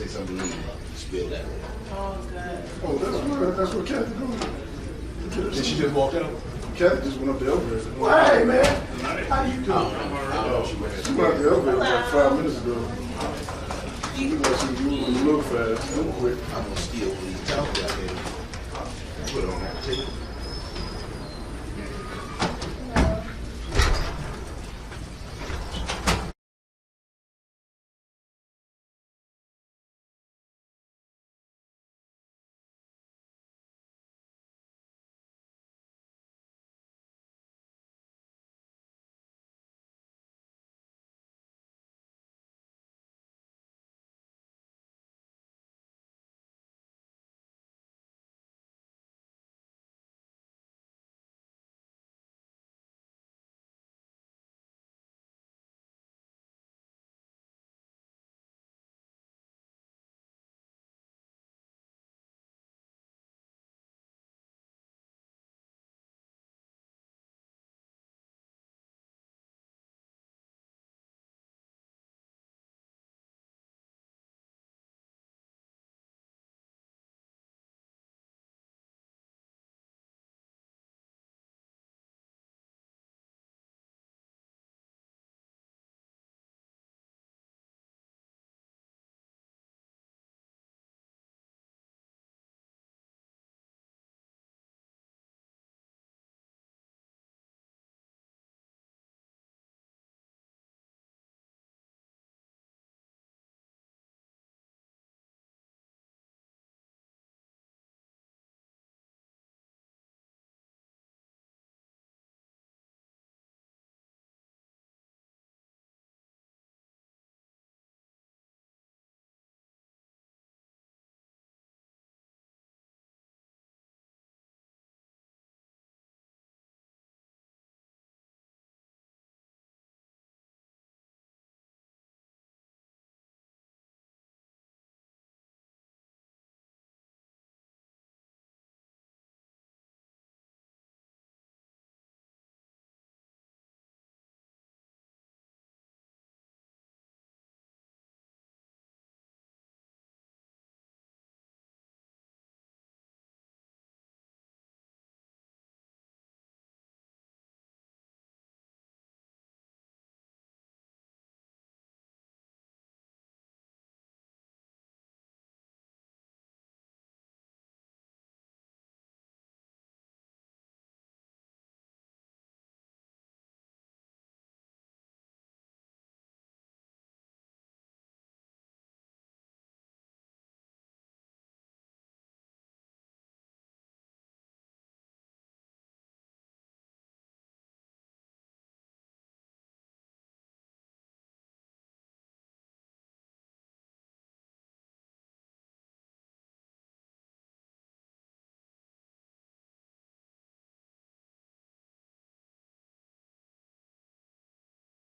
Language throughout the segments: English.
say something to you. Spill that. Oh, God. Oh, that's what Kathy doing. Did she just walk out? Kathy just went up the elevator. Well, hey, man. How you doing? I don't know. She went. She went up the elevator like 5 minutes ago. You know, she moving a little fast, a little quick. I'm gonna steal one of these towels out there. Put it on that table.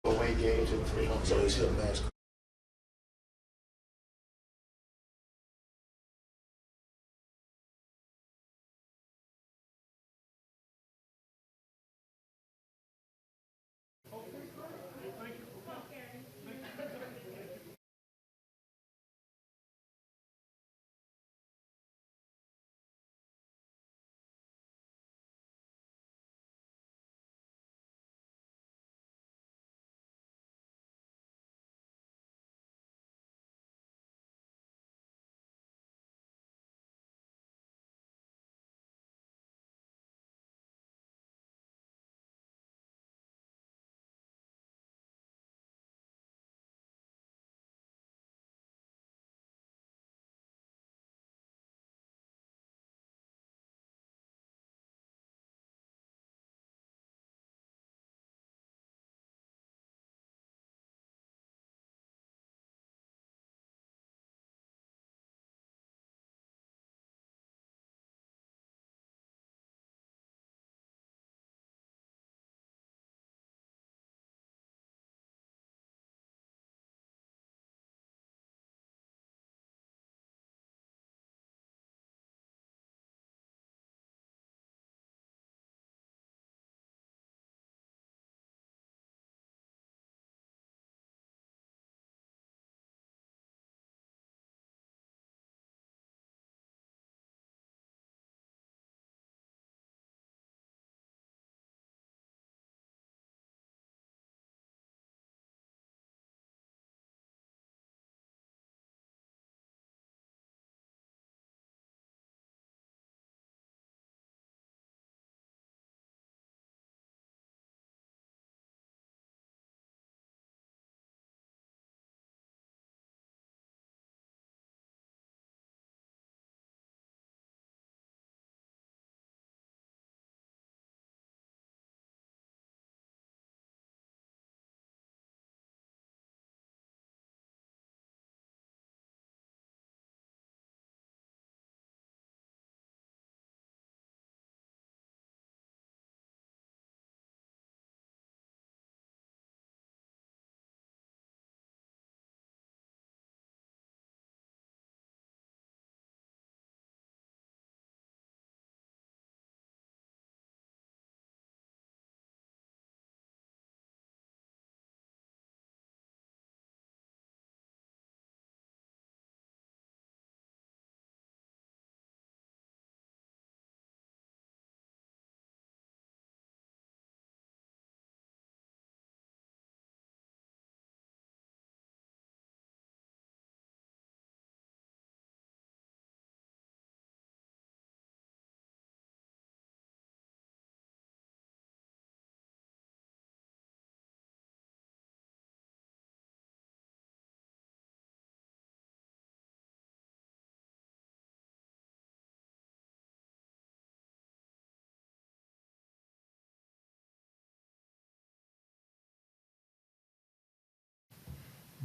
Away games and So it's a mask.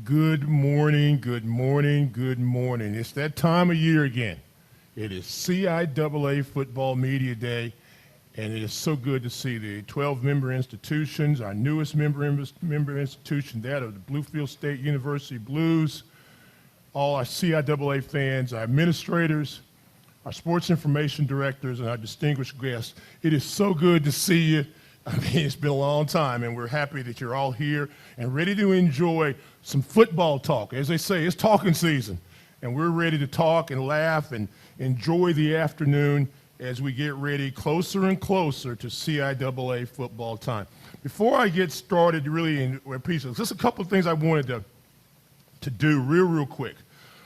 Good morning, good morning, good morning. It's that time of year again. It is CIAA Football Media Day, and it is so good to see the 12 member institutions, our newest member institution, that of the Bluefield State University Blues, all our CIAA fans, our administrators, our sports information directors, and our distinguished guests. It is so good to see you. I mean, it's been a long time, and we're happy that you're all here and ready to enjoy some football talk. As they say, it's talking season, and we're ready to talk and laugh and enjoy the afternoon as we get ready closer and closer to CIAA football time. Before I get started really in pieces, just a couple of things I wanted to do real quick.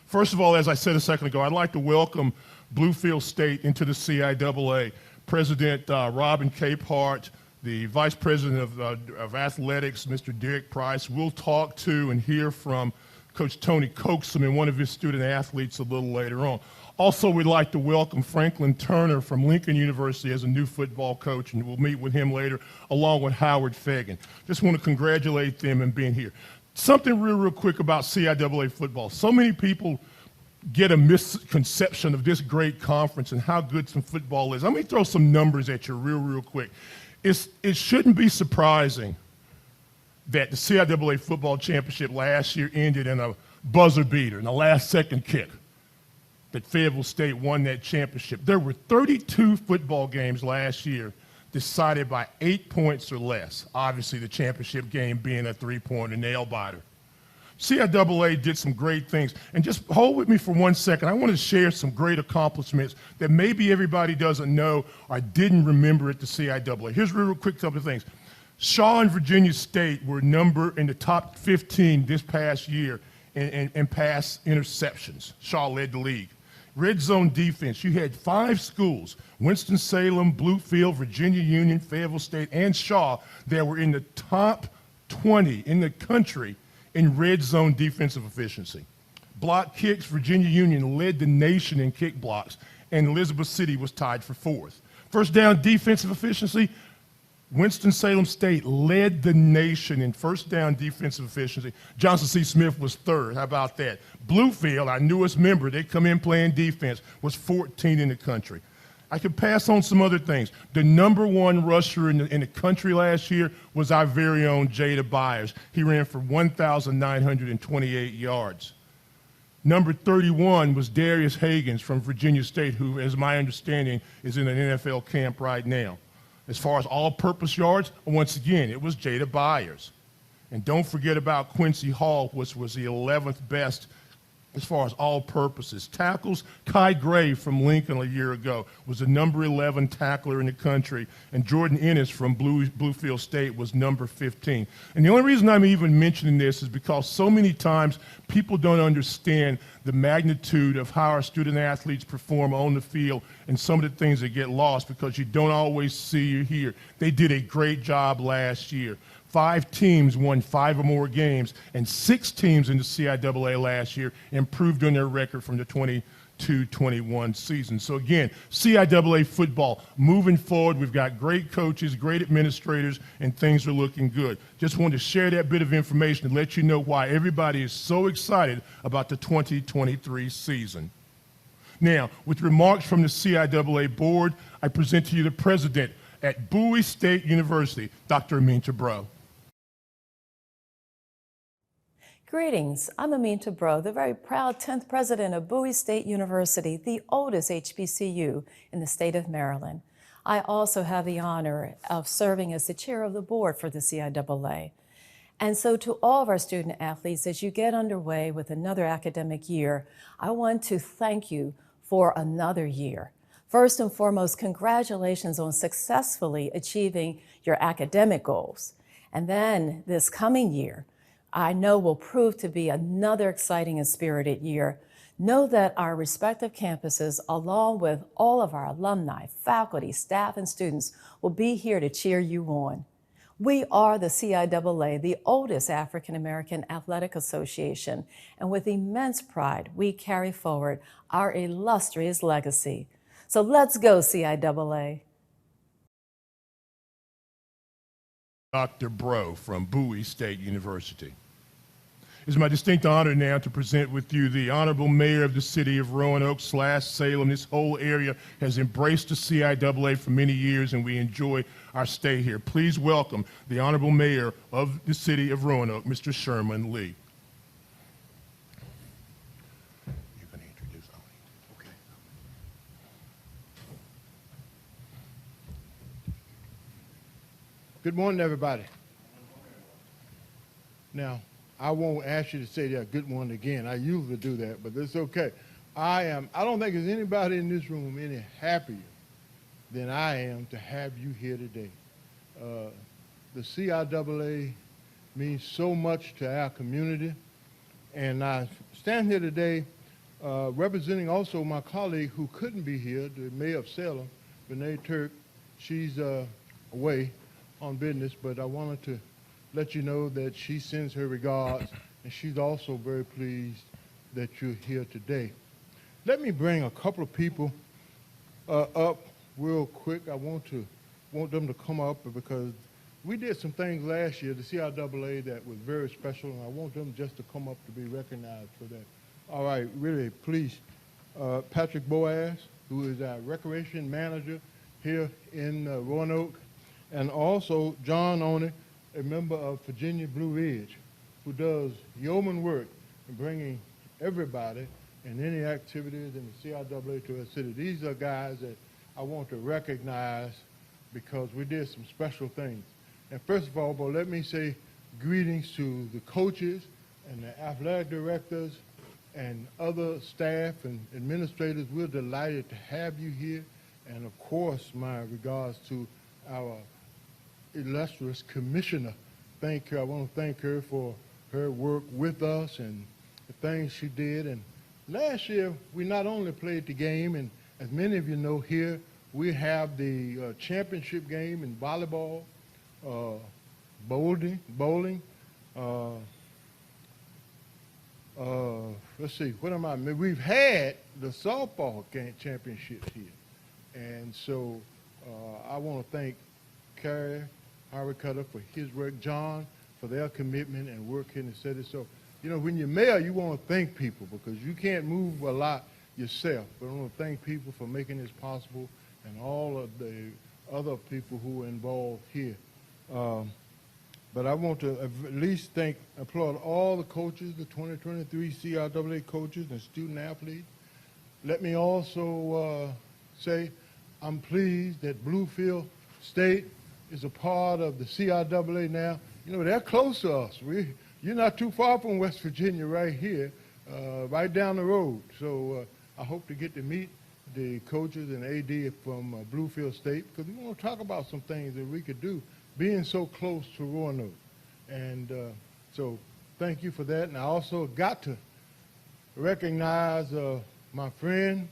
First of all, as I said a second ago, I'd like to welcome Bluefield State into the CIAA. President Robin Capehart, the Vice President of Athletics, Mr. Derek Price. We'll talk to and hear from Coach Tony Coaxum and one of his student athletes a little later on. Also, we'd like to welcome Franklin Turner from Lincoln University as a new football coach, and we'll meet with him later, along with Howard Fagan. Just want to congratulate them on being here. Something real quick about CIAA football. So many people get a misconception of this great conference and how good some football is. Let me throw some numbers at you real quick. It shouldn't be surprising that the CIAA football championship last year ended in a buzzer beater, in a last-second kick, that Fayetteville State won that championship. There were 32 football games last year decided by 8 points or less, obviously the championship game being a three-pointer nail-biter. CIAA did some great things. And just hold with me for 1 second. I want to share some great accomplishments that maybe everybody doesn't know or didn't remember at the CIAA. Here's real quick couple of things. Shaw and Virginia State were in the top 15 this past year in pass interceptions. Shaw led the league. Red zone defense, you had 5 schools, Winston-Salem, Bluefield, Virginia Union, Fayetteville State, and Shaw, that were in the top 20 in the country in red zone defensive efficiency. Block kicks, Virginia Union led the nation in kick blocks, and Elizabeth City was tied for 4th. First down defensive efficiency, Winston-Salem State led the nation in first down defensive efficiency. Johnson C. Smith was 3rd. How about that? Bluefield, our newest member, they come in playing defense, was 14 in the country. I could pass on some other things. The number 1 rusher in the country last year was our very own Jada Byers. He ran for 1,928 yards. Number 31 was Darius Hagans from Virginia State, who, as my understanding, is in an NFL camp right now. As far as all-purpose yards, once again, it was Jada Byers. And don't forget about Quincy Hall, which was the 11th best as far as all purposes. Tackles, Kai Gray from Lincoln a year ago was the number 11 tackler in the country, and Jordan Ennis from Bluefield State was number 15. And the only reason I'm even mentioning this is because so many times people don't understand the magnitude of how our student athletes perform on the field and some of the things that get lost because you don't always see or hear. They did a great job last year. 5 teams won 5 or more games, and 6 teams in the CIAA last year improved on their record from the 22-21 season. So again, CIAA football moving forward. We've got great coaches, great administrators, and things are looking good. Just wanted to share that bit of information and let you know why everybody is so excited about the 2023 season. Now, with remarks from the CIAA board, I present to you the president at Bowie State University, Dr. Aminta Bro. Greetings, I'm Aminta Bro, the very proud 10th president of Bowie State University, the oldest HBCU in the state of Maryland. I also have the honor of serving as the chair of the board for the CIAA. And so to all of our student athletes, as you get underway with another academic year, I want to thank you for another year. First and foremost, congratulations on successfully achieving your academic goals. And then this coming year, I know will prove to be another exciting and spirited year. Know that our respective campuses, along with all of our alumni, faculty, staff, and students, will be here to cheer you on. We are the CIAA, the oldest African-American athletic association, and with immense pride, we carry forward our illustrious legacy. So let's go, CIAA. Dr. Bro from Bowie State University. It's my distinct honor now to present with you the Honorable Mayor of the City of Roanoke/Salem. This whole area has embraced the CIAA for many years, and we enjoy our stay here. Please welcome the Honorable Mayor of the City of Roanoke, Mr. Sherman Lee. You're going to introduce Oni. Okay. Good morning, everybody. Now, I won't ask you to say that good morning again. I usually do that, but it's okay. I don't think there's anybody in this room any happier than I am to have you here today. The CIAA means so much to our community, and I stand here today representing also my colleague who couldn't be here, the mayor of Salem, Renee Turk. She's away on business, but I wanted to let you know that she sends her regards, and she's also very pleased that you're here today. Let me bring a couple of people up real quick. I want them to come up because we did some things last year, the CIAA, that was very special, and I want them just to come up to be recognized for that. All right, really, please, Patrick Boaz, who is our recreation manager here in Roanoke, and also John Oney, a member of Virginia Blue Ridge, who does yeoman work in bringing everybody and any activities in the CIAA to our city. These are guys that I want to recognize because we did some special things. And first of all, but let me say greetings to the coaches and the athletic directors and other staff and administrators. We're delighted to have you here. And of course, my regards to our illustrious commissioner. Thank her. I want to thank her for her work with us and the things she did. And last year, we not only played the game, and as many of you know here, we have the championship game in volleyball, bowling. Let's see, what am I? We've had the softball championships here. And so I want to thank Carrie Howard Cutter for his work, John for their commitment and work in the city. So, you know, when you're mayor, you want to thank people because you can't move a lot yourself. But I want to thank people for making this possible and all of the other people who are involved here. But I want to at least applaud all the coaches, the 2023 CIAA coaches and student athletes. Let me also say I'm pleased that Bluefield State is a part of the CIAA now. You know, they're close to us. You're not too far from West Virginia right here, right down the road. So I hope to get to meet the coaches and AD from Bluefield State because we want to talk about some things that we could do being so close to Roanoke. And so thank you for that. And I also got to recognize my friend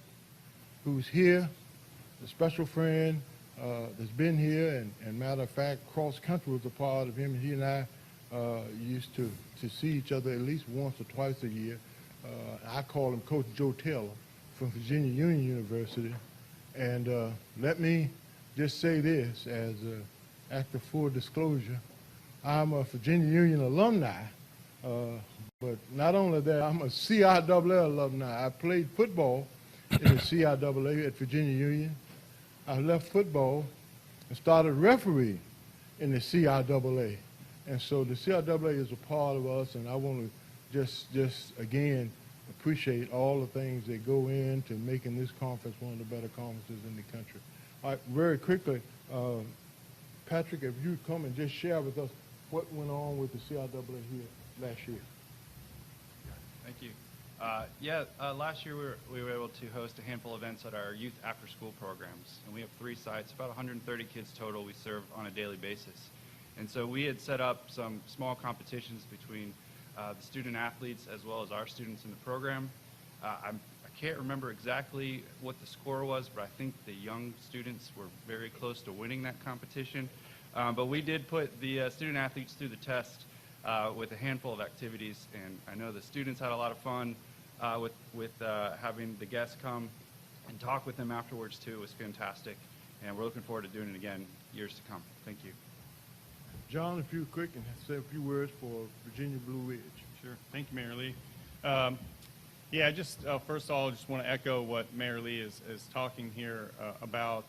who's here, a special friend, that's been here, and matter of fact, cross country was a part of him. He and I used to see each other at least once or twice a year. I call him Coach Joe Taylor from Virginia Union University. And let me just say this as an act of full disclosure. I'm a Virginia Union alumni, but not only that, I'm a CIAA alumni. I played football in the CIAA at Virginia Union. I left football and started refereeing in the CIAA. And so the CIAA is a part of us, and I want to just again, appreciate all the things that go into making this conference one of the better conferences in the country. All right, very quickly, Patrick, if you come and just share with us what went on with the CIAA here last year. Thank you. Last year we were able to host a handful of events at our youth after-school programs, and we have 3 sites, about 130 kids total we serve on a daily basis. And so we had set up some small competitions between the student athletes as well as our students in the program. I can't remember exactly what the score was, but I think the young students were very close to winning that competition. But we did put the student athletes through the test with a handful of activities, and I know the students had a lot of fun with having the guests come and talk with them afterwards too. It was fantastic, and we're looking forward to doing it again years to come. Thank you. John, if you quick and say a few words for Virginia Blue Ridge. Sure. Thank you, Mayor Lee. Yeah, just first of all, I just want to echo what Mayor Lee is talking here about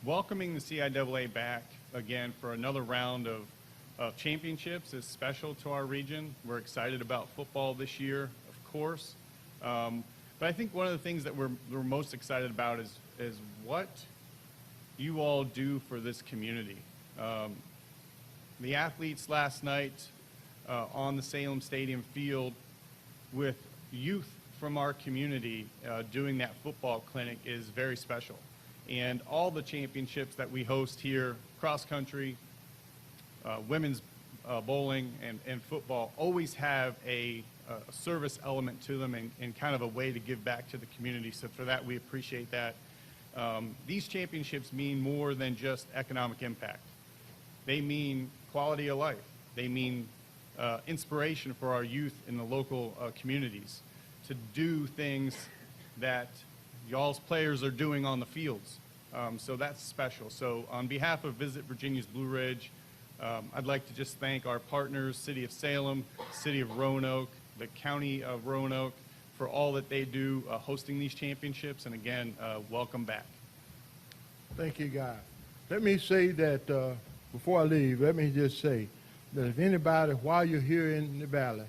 welcoming the CIAA back again for another round of championships is special to our region. We're excited about football this year, of course. But I think one of the things that we're most excited about is what you all do for this community. The athletes last night on the Salem Stadium field with youth from our community doing that football clinic is very special. And all the championships that we host here, cross country, women's bowling, and football, always have a service element to them and kind of a way to give back to the community. So for that, we appreciate that. These championships mean more than just economic impact. They mean quality of life. They mean inspiration for our youth in the local communities to do things that y'all's players are doing on the fields. So that's special. So on behalf of Visit Virginia's Blue Ridge, I'd like to just thank our partners, City of Salem, City of Roanoke, the County of Roanoke, for all that they do hosting these championships. And again, welcome back. Thank you, guys. Let me say that before I leave, let me just say that if anybody, while you're here in the valley,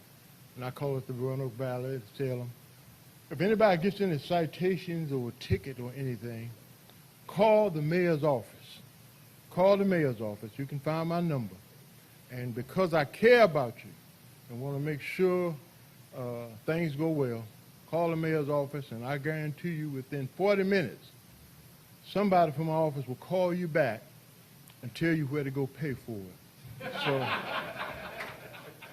and I call it the Roanoke Valley, Salem, if anybody gets any citations or a ticket or anything, call the mayor's office. Call the mayor's office. You can find my number. And because I care about you and want to make sure things go well, call the mayor's office, and I guarantee you within 40 minutes, somebody from my office will call you back and tell you where to go pay for it. So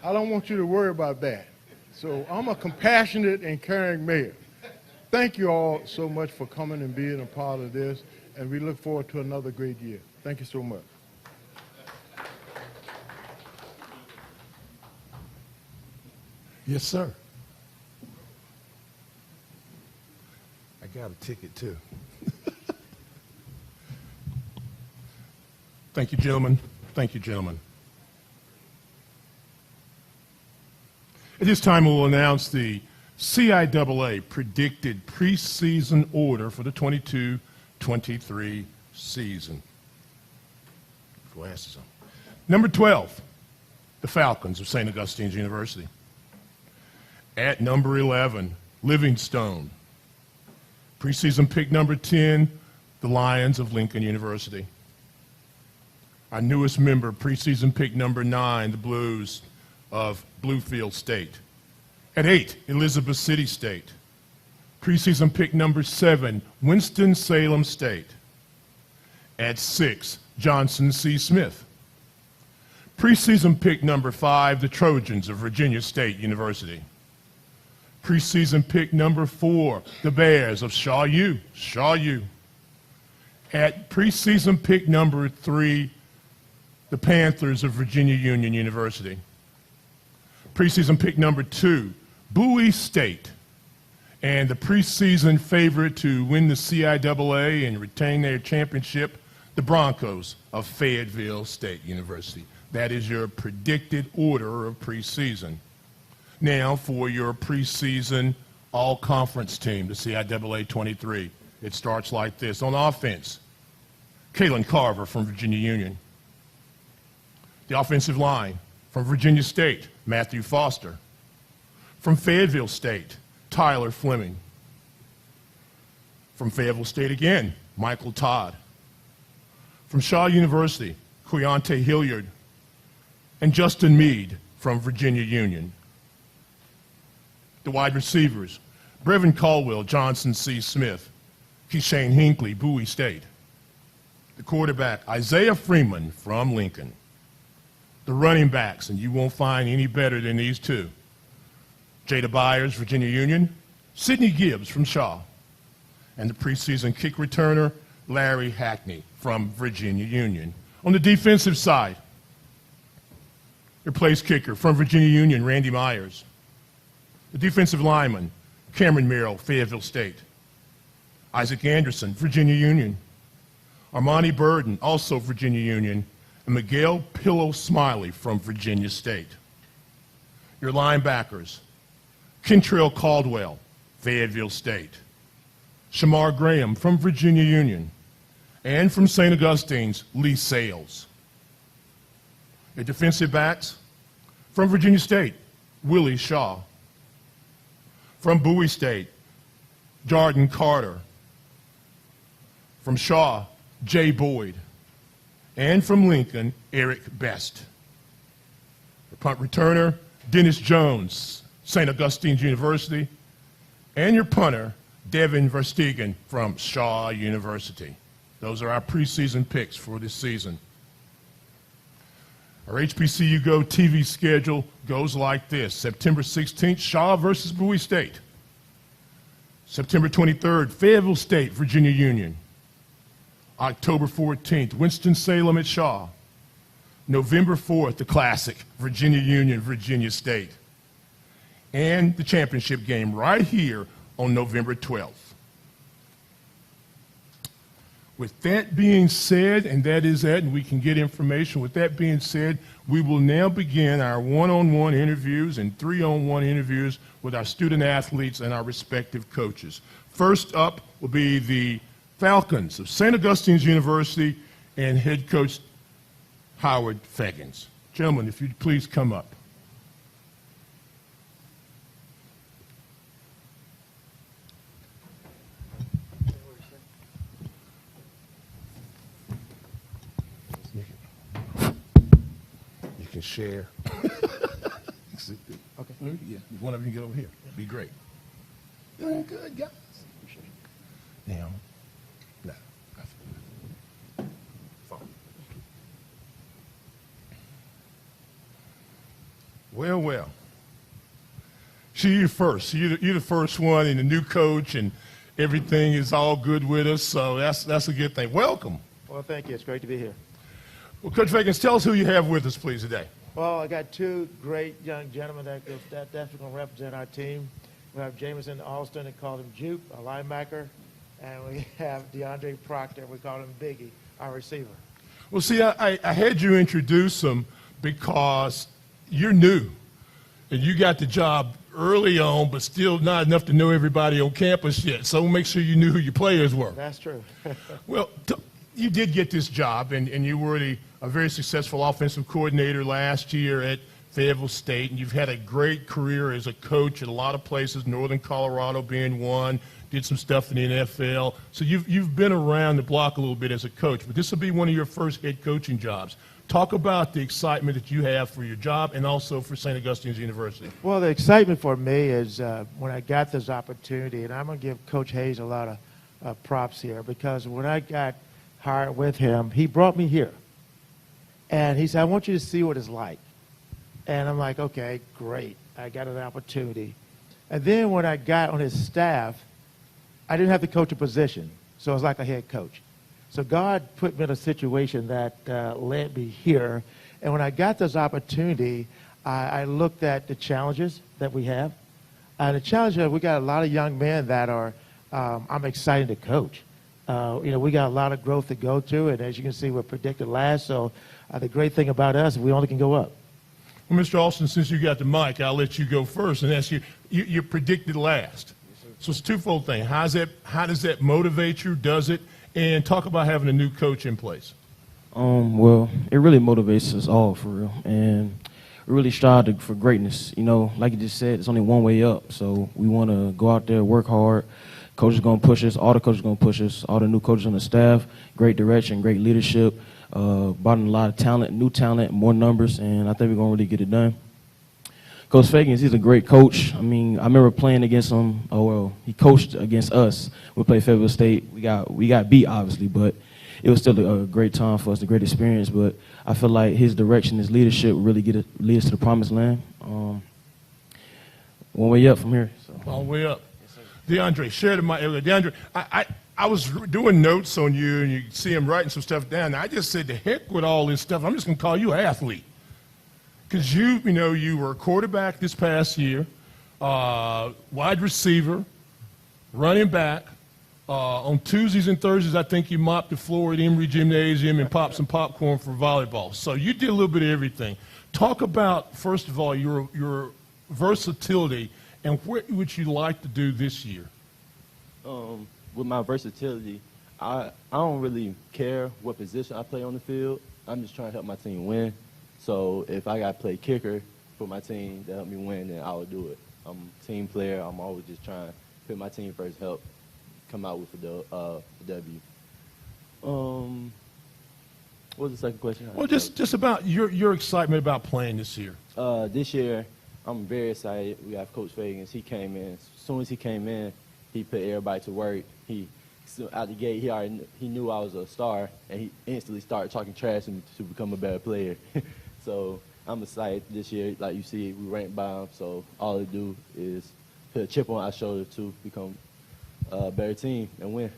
I don't want you to worry about that. So I'm a compassionate and caring mayor. Thank you all so much for coming and being a part of this, and we look forward to another great year. Thank you so much. Yes, sir. I got a ticket, too. Thank you, gentlemen. Thank you, gentlemen. At this time, we'll announce the CIAA predicted preseason order for the 22-23 season. Glasses on. Number 12, the Falcons of St. Augustine's University. At number 11, Livingstone. Preseason pick number 10, the Lions of Lincoln University. Our newest member, preseason pick number 9, the Blues of Bluefield State. At 8, Elizabeth City State. Preseason pick number 7, Winston-Salem State. At 6, Johnson C. Smith. Preseason pick number 5, the Trojans of Virginia State University. Preseason pick number 4, the Bears of Ciaa U. At preseason pick number 3, the Panthers of Virginia Union University. Preseason pick number 2, Bowie State. And the preseason favorite to win the CIAA and retain their championship, the Broncos of Fayetteville State University. That is your predicted order of preseason. Now for your preseason all-conference team, the CIAA 23. It starts like this. On offense, Kalen Carver from Virginia Union. The offensive line, from Virginia State, Matthew Foster. From Fayetteville State, Tyler Fleming. From Fayetteville State again, Michael Todd. From Shaw University, Queonte Hilliard. And Justin Meade from Virginia Union. The wide receivers, Brevin Caldwell, Johnson C. Smith. Keishane Hinckley, Bowie State. The quarterback, Isaiah Freeman from Lincoln. The running backs, and you won't find any better than these two. Jada Byers, Virginia Union. Sidney Gibbs from Shaw. And the preseason kick returner, Larry Hackney from Virginia Union. On the defensive side, your place kicker from Virginia Union, Randy Myers. The defensive lineman, Cameron Merrill, Fayetteville State. Isaac Anderson, Virginia Union. Armani Burden, also Virginia Union. And Miguel Pillow Smiley from Virginia State. Your linebackers, Kentrell Caldwell, Fayetteville State. Shamar Graham from Virginia Union. And from St. Augustine's, Lee Sales. Your defensive backs, from Virginia State, Willie Shaw. From Bowie State, Jordan Carter. From Shaw, Jay Boyd. And from Lincoln, Eric Best. The punt returner, Dennis Jones, St. Augustine's University. And your punter, Devin Verstegen from Shaw University. Those are our preseason picks for this season. Our HBCU Go TV schedule goes like this. September 16th, Shaw versus Bowie State. September 23rd, Fayetteville State, Virginia Union. October 14th, Winston-Salem at Shaw. November 4th, the classic, Virginia Union, Virginia State. And the championship game right here on November 12th. With that being said, and that is that, and we can get information. With that being said, we will now begin our one-on-one interviews and three-on-one interviews with our student athletes and our respective coaches. First up will be the Falcons of St. Augustine's University and head coach Howard Feggins. Gentlemen, if you'd please come up. Can share. Okay. Yeah, if one of you can get over here, it'd be great. Doing good, guys. Now, no. Well. You're first. You're the first one, and the new coach, and everything is all good with us. So that's a good thing. Welcome. Well, thank you. It's great to be here. Well, Coach Feggins, tell us who you have with us, please, today. Well, I got two great young gentlemen that definitely going to represent our team. We have Jameson Alston, and call him Juke, a linebacker, and we have DeAndre Proctor, we call him Biggie, our receiver. Well, see, I had you introduce them because you're new, and you got the job early on, but still not enough to know everybody on campus yet. So make sure you knew who your players were. That's true. Well, you did get this job, and you were a very successful offensive coordinator last year at Fayetteville State, and you've had a great career as a coach at a lot of places, Northern Colorado being one, did some stuff in the NFL. So you've been around the block a little bit as a coach, but this will be one of your first head coaching jobs. Talk about the excitement that you have for your job and also for St. Augustine's University. Well, the excitement for me is when I got this opportunity, and I'm going to give Coach Hayes a lot of props here, because when I got hired with him, he brought me here. And he said, I want you to see what it's like. And I'm like, okay, great. I got an opportunity. And then when I got on his staff, I didn't have to coach a position. So it was like a head coach. So God put me in a situation that led me here. And when I got this opportunity, I looked at the challenges that we have. And the challenge is we got a lot of young men that are, I'm excited to coach. We got a lot of growth to go to, and as you can see, we're predicted last. So the great thing about us, we only can go up. Well, Mr. Alston, since you got the mic, I'll let you go first and ask you. You're predicted last. So it's a twofold thing. How does that motivate you? Does it? And talk about having a new coach in place. Well, it really motivates us all, for real, and we really strive for greatness. Like you just said, it's only one way up. So we want to go out there, work hard. Coach is going to push us. All the coaches are going to push us. All the new coaches on the staff, great direction, great leadership, brought in a lot of talent, new talent, more numbers, and I think we're going to really get it done. Coach Feggins, he's a great coach. I remember playing against him. He coached against us. We played Fayetteville State. We got beat, obviously, but it was still a great time for us, a great experience. But I feel like his direction, his leadership really lead us to the promised land. One way up from here. So. One way up. DeAndre, share the mic. DeAndre, I was doing notes on you, and you see him writing some stuff down. I just said, the heck with all this stuff. I'm just going to call you an athlete. Because you were a quarterback this past year, wide receiver, running back. On Tuesdays and Thursdays, I think you mopped the floor at Emory Gymnasium and popped some popcorn for volleyball. So you did a little bit of everything. Talk about, first of all, your versatility, and what would you like to do this year? With my versatility, I don't really care what position I play on the field. I'm just trying to help my team win. So if I got to play kicker for my team to help me win, then I will do it. I'm a team player. I'm always just trying to put my team first, help come out with a W. What was the second question? Well, just about your excitement about playing this year. This year, I'm very excited. We have Coach Fagans. He came in. As soon as he came in, he put everybody to work. Out the gate, he knew I was a star, and he instantly started talking trash to become a better player. So I'm excited this year. Like you see, we ranked by him. So all they do is put a chip on our shoulder to become a better team and win.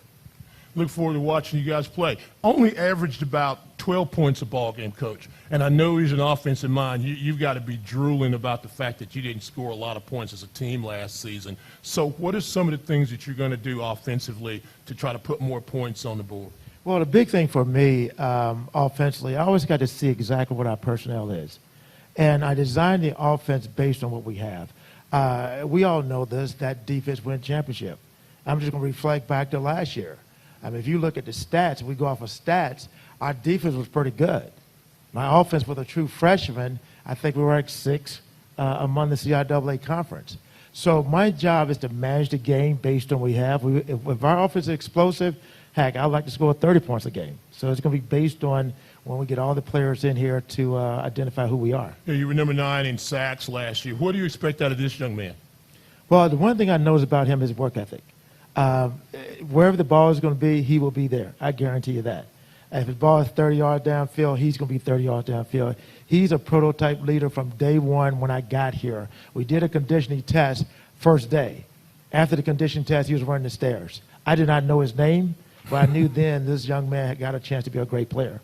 Look forward to watching you guys play. Only averaged about 12 points a ball game, Coach. And I know he's an offensive mind. You've got to be drooling about the fact that you didn't score a lot of points as a team last season. So what are some of the things that you're going to do offensively to try to put more points on the board? Well, the big thing for me offensively, I always got to see exactly what our personnel is. And I designed the offense based on what we have. We all know this, that defense win championship. I'm just going to reflect back to last year. I mean, if you look at the stats, we go off of stats, our defense was pretty good. My offense, with a true freshman, I think we were ranked 6th among the CIAA conference. So my job is to manage the game based on what we have. If our offense is explosive, heck, I'd like to score 30 points a game. So it's going to be based on when we get all the players in here to identify who we are. Yeah, you were number 9 in sacks last year. What do you expect out of this young man? Well, the one thing I know about him is work ethic. Wherever the ball is going to be, he will be there. I guarantee you that. If his ball is 30 yards downfield, he's going to be 30 yards downfield. He's a prototype leader from day one when I got here. We did a conditioning test first day. After the conditioning test, he was running the stairs. I did not know his name, but I knew then this young man had got a chance to be a great player.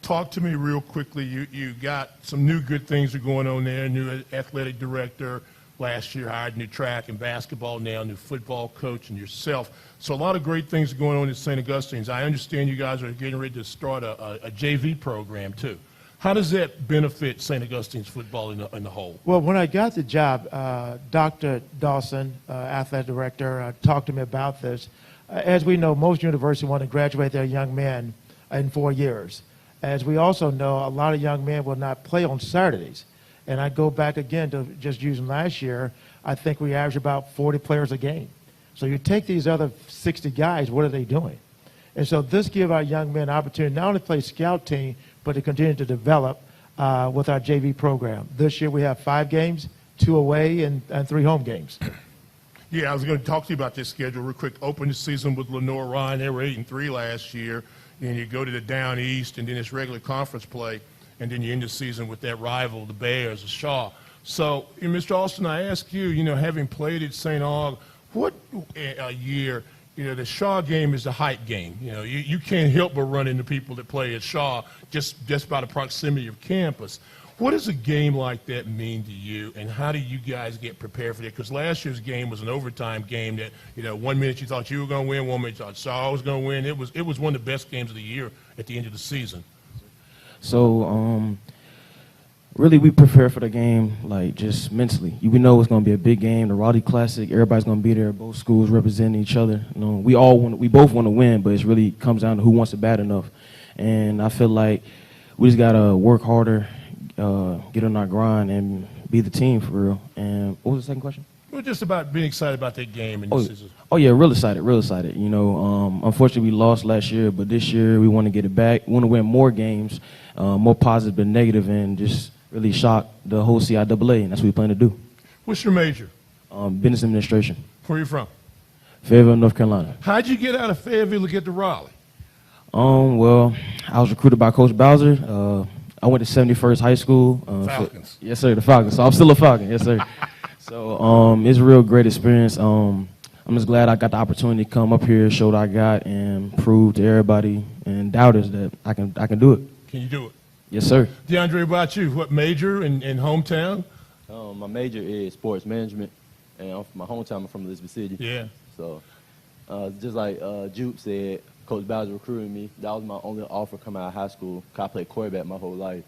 Talk to me real quickly. You got some new good things are going on there, new athletic director. Last year hired new track and basketball, now new football coach, and yourself. So a lot of great things are going on at St. Augustine's. I understand you guys are getting ready to start a JV program too. How does that benefit St. Augustine's football in the whole? Well, when I got the job, Dr. Dawson, athletic director, talked to me about this. As we know, most universities want to graduate their young men in 4 years. As we also know, a lot of young men will not play on Saturdays. And I go back again to just using last year, I think we average about 40 players a game. So you take these other 60 guys, what are they doing? And so this gives our young men an opportunity not only to play scout team, but to continue to develop with our JV program. This year we have 5 games, 2 away and 3 home games. Yeah, I was going to talk to you about this schedule real quick. Open the season with Lenore Ryan. They were 8-3 last year. Then you go to the Down East, and then it's regular conference play. And then you end the season with that rival, the Bears, the Shaw. So, Mr. Austin, I ask you, having played at St. Aug, what year, the Shaw game is the hype game. You can't help but run into people that play at Shaw just by the proximity of campus. What does a game like that mean to you, and how do you guys get prepared for that? Because last year's game was an overtime game that, 1 minute you thought you were going to win, 1 minute you thought Shaw was going to win. It was one of the best games of the year at the end of the season. So, really, we prepare for the game, like, just mentally. We know it's going to be a big game, the Raleigh Classic. Everybody's going to be there. Both schools representing each other. We both want to win, but it really comes down to who wants it bad enough. And I feel like we just got to work harder, get on our grind, and be the team for real. And what was the second question? Well, just about being excited about that game. Oh, yeah, real excited, real excited. Unfortunately, we lost last year, but this year we want to get it back. We want to win more games, more positive than negative, and just really shock the whole CIAA, and that's what we plan to do. What's your major? Business administration. Where are you from? Fayetteville, North Carolina. How'd you get out of Fayetteville to get to Raleigh? Well, I was recruited by Coach Bowser. I went to 71st High School. Falcons. Yes, sir, the Falcons. So I'm still a Falcon, yes, sir. So it's a real great experience. I'm just glad I got the opportunity to come up here, show what I got, and prove to everybody and doubters that I can do it. Can you do it? Yes, sir. DeAndre, about you? What major in hometown? My major is sports management, and my hometown, I'm from Elizabeth City. Yeah. So just like Jupe said, Coach Bowser recruited me. That was my only offer coming out of high school. I played quarterback my whole life.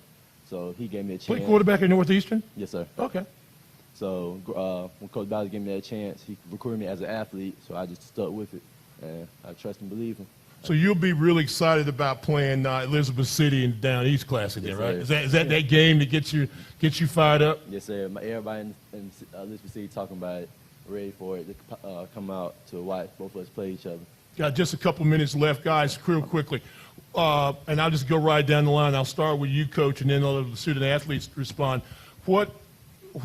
So he gave me a chance. Played quarterback at Northeastern? Yes, sir. Okay. So when Coach Bowser gave me that chance, he recruited me as an athlete, so I just stuck with it, and I trust and believe him. So you'll be really excited about playing Elizabeth City in Down East Classic, Yes, there, right? sir. Is that game that gets you fired up? Yes, sir. Everybody in Elizabeth City talking about it, ready for it to come out to watch both of us play each other. Got just a couple minutes left, guys, real quickly. And I'll just go right down the line. I'll start with you, Coach, and then let the student athletes respond. What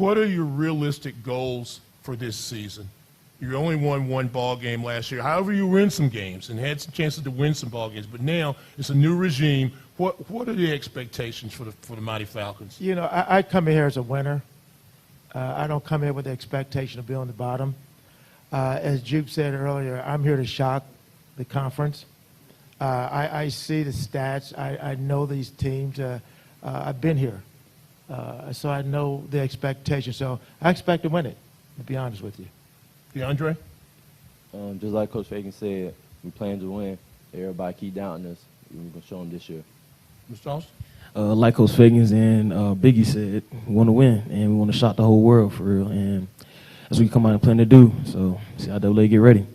are your realistic goals for this season? You only won one ball game last year. However, you win some games and had some chances to win some ball games. But now it's a new regime. What are the expectations for the Mighty Falcons? You know, I come here as a winner. I don't come here with the expectation of being on the bottom. As Jupe said earlier, I'm here to shock the conference. I see the stats. I know these teams. I've been here. So I know the expectation. So I expect to win it, to be honest with you. DeAndre? Just like Coach Fagan said, we plan to win. Everybody keep doubting us. We're going to show them this year. Mr. Austin? Like Coach Fagans and Biggie said, we want to win, and we want to shock the whole world for real. And that's what we come out and plan to do. So Ciaa, get ready.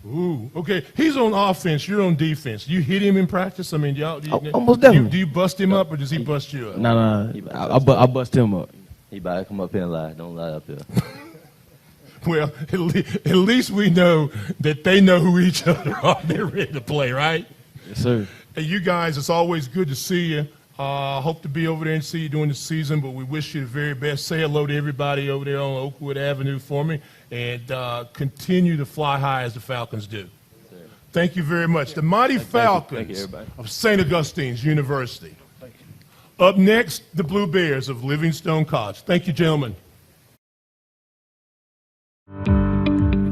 Ooh, okay. He's on offense. You're on defense. You hit him in practice? I mean, almost definitely. Do you bust him up, or does he bust you up? Nah. I bust him up. He about to come up here and lie. Don't lie up here. Well, at least we know that they know who each other are. They're ready to play, right? Yes, sir. Hey, you guys, it's always good to see you. Hope to be over there and see you during the season, but we wish you the very best. Say hello to everybody over there on Oakwood Avenue for me, and continue to fly high as the Falcons do. Yes, Thank you very much. The Mighty Falcons Thank you, everybody. of St. Augustine's University. Up next, the Blue Bears of Livingstone College. Thank you, gentlemen.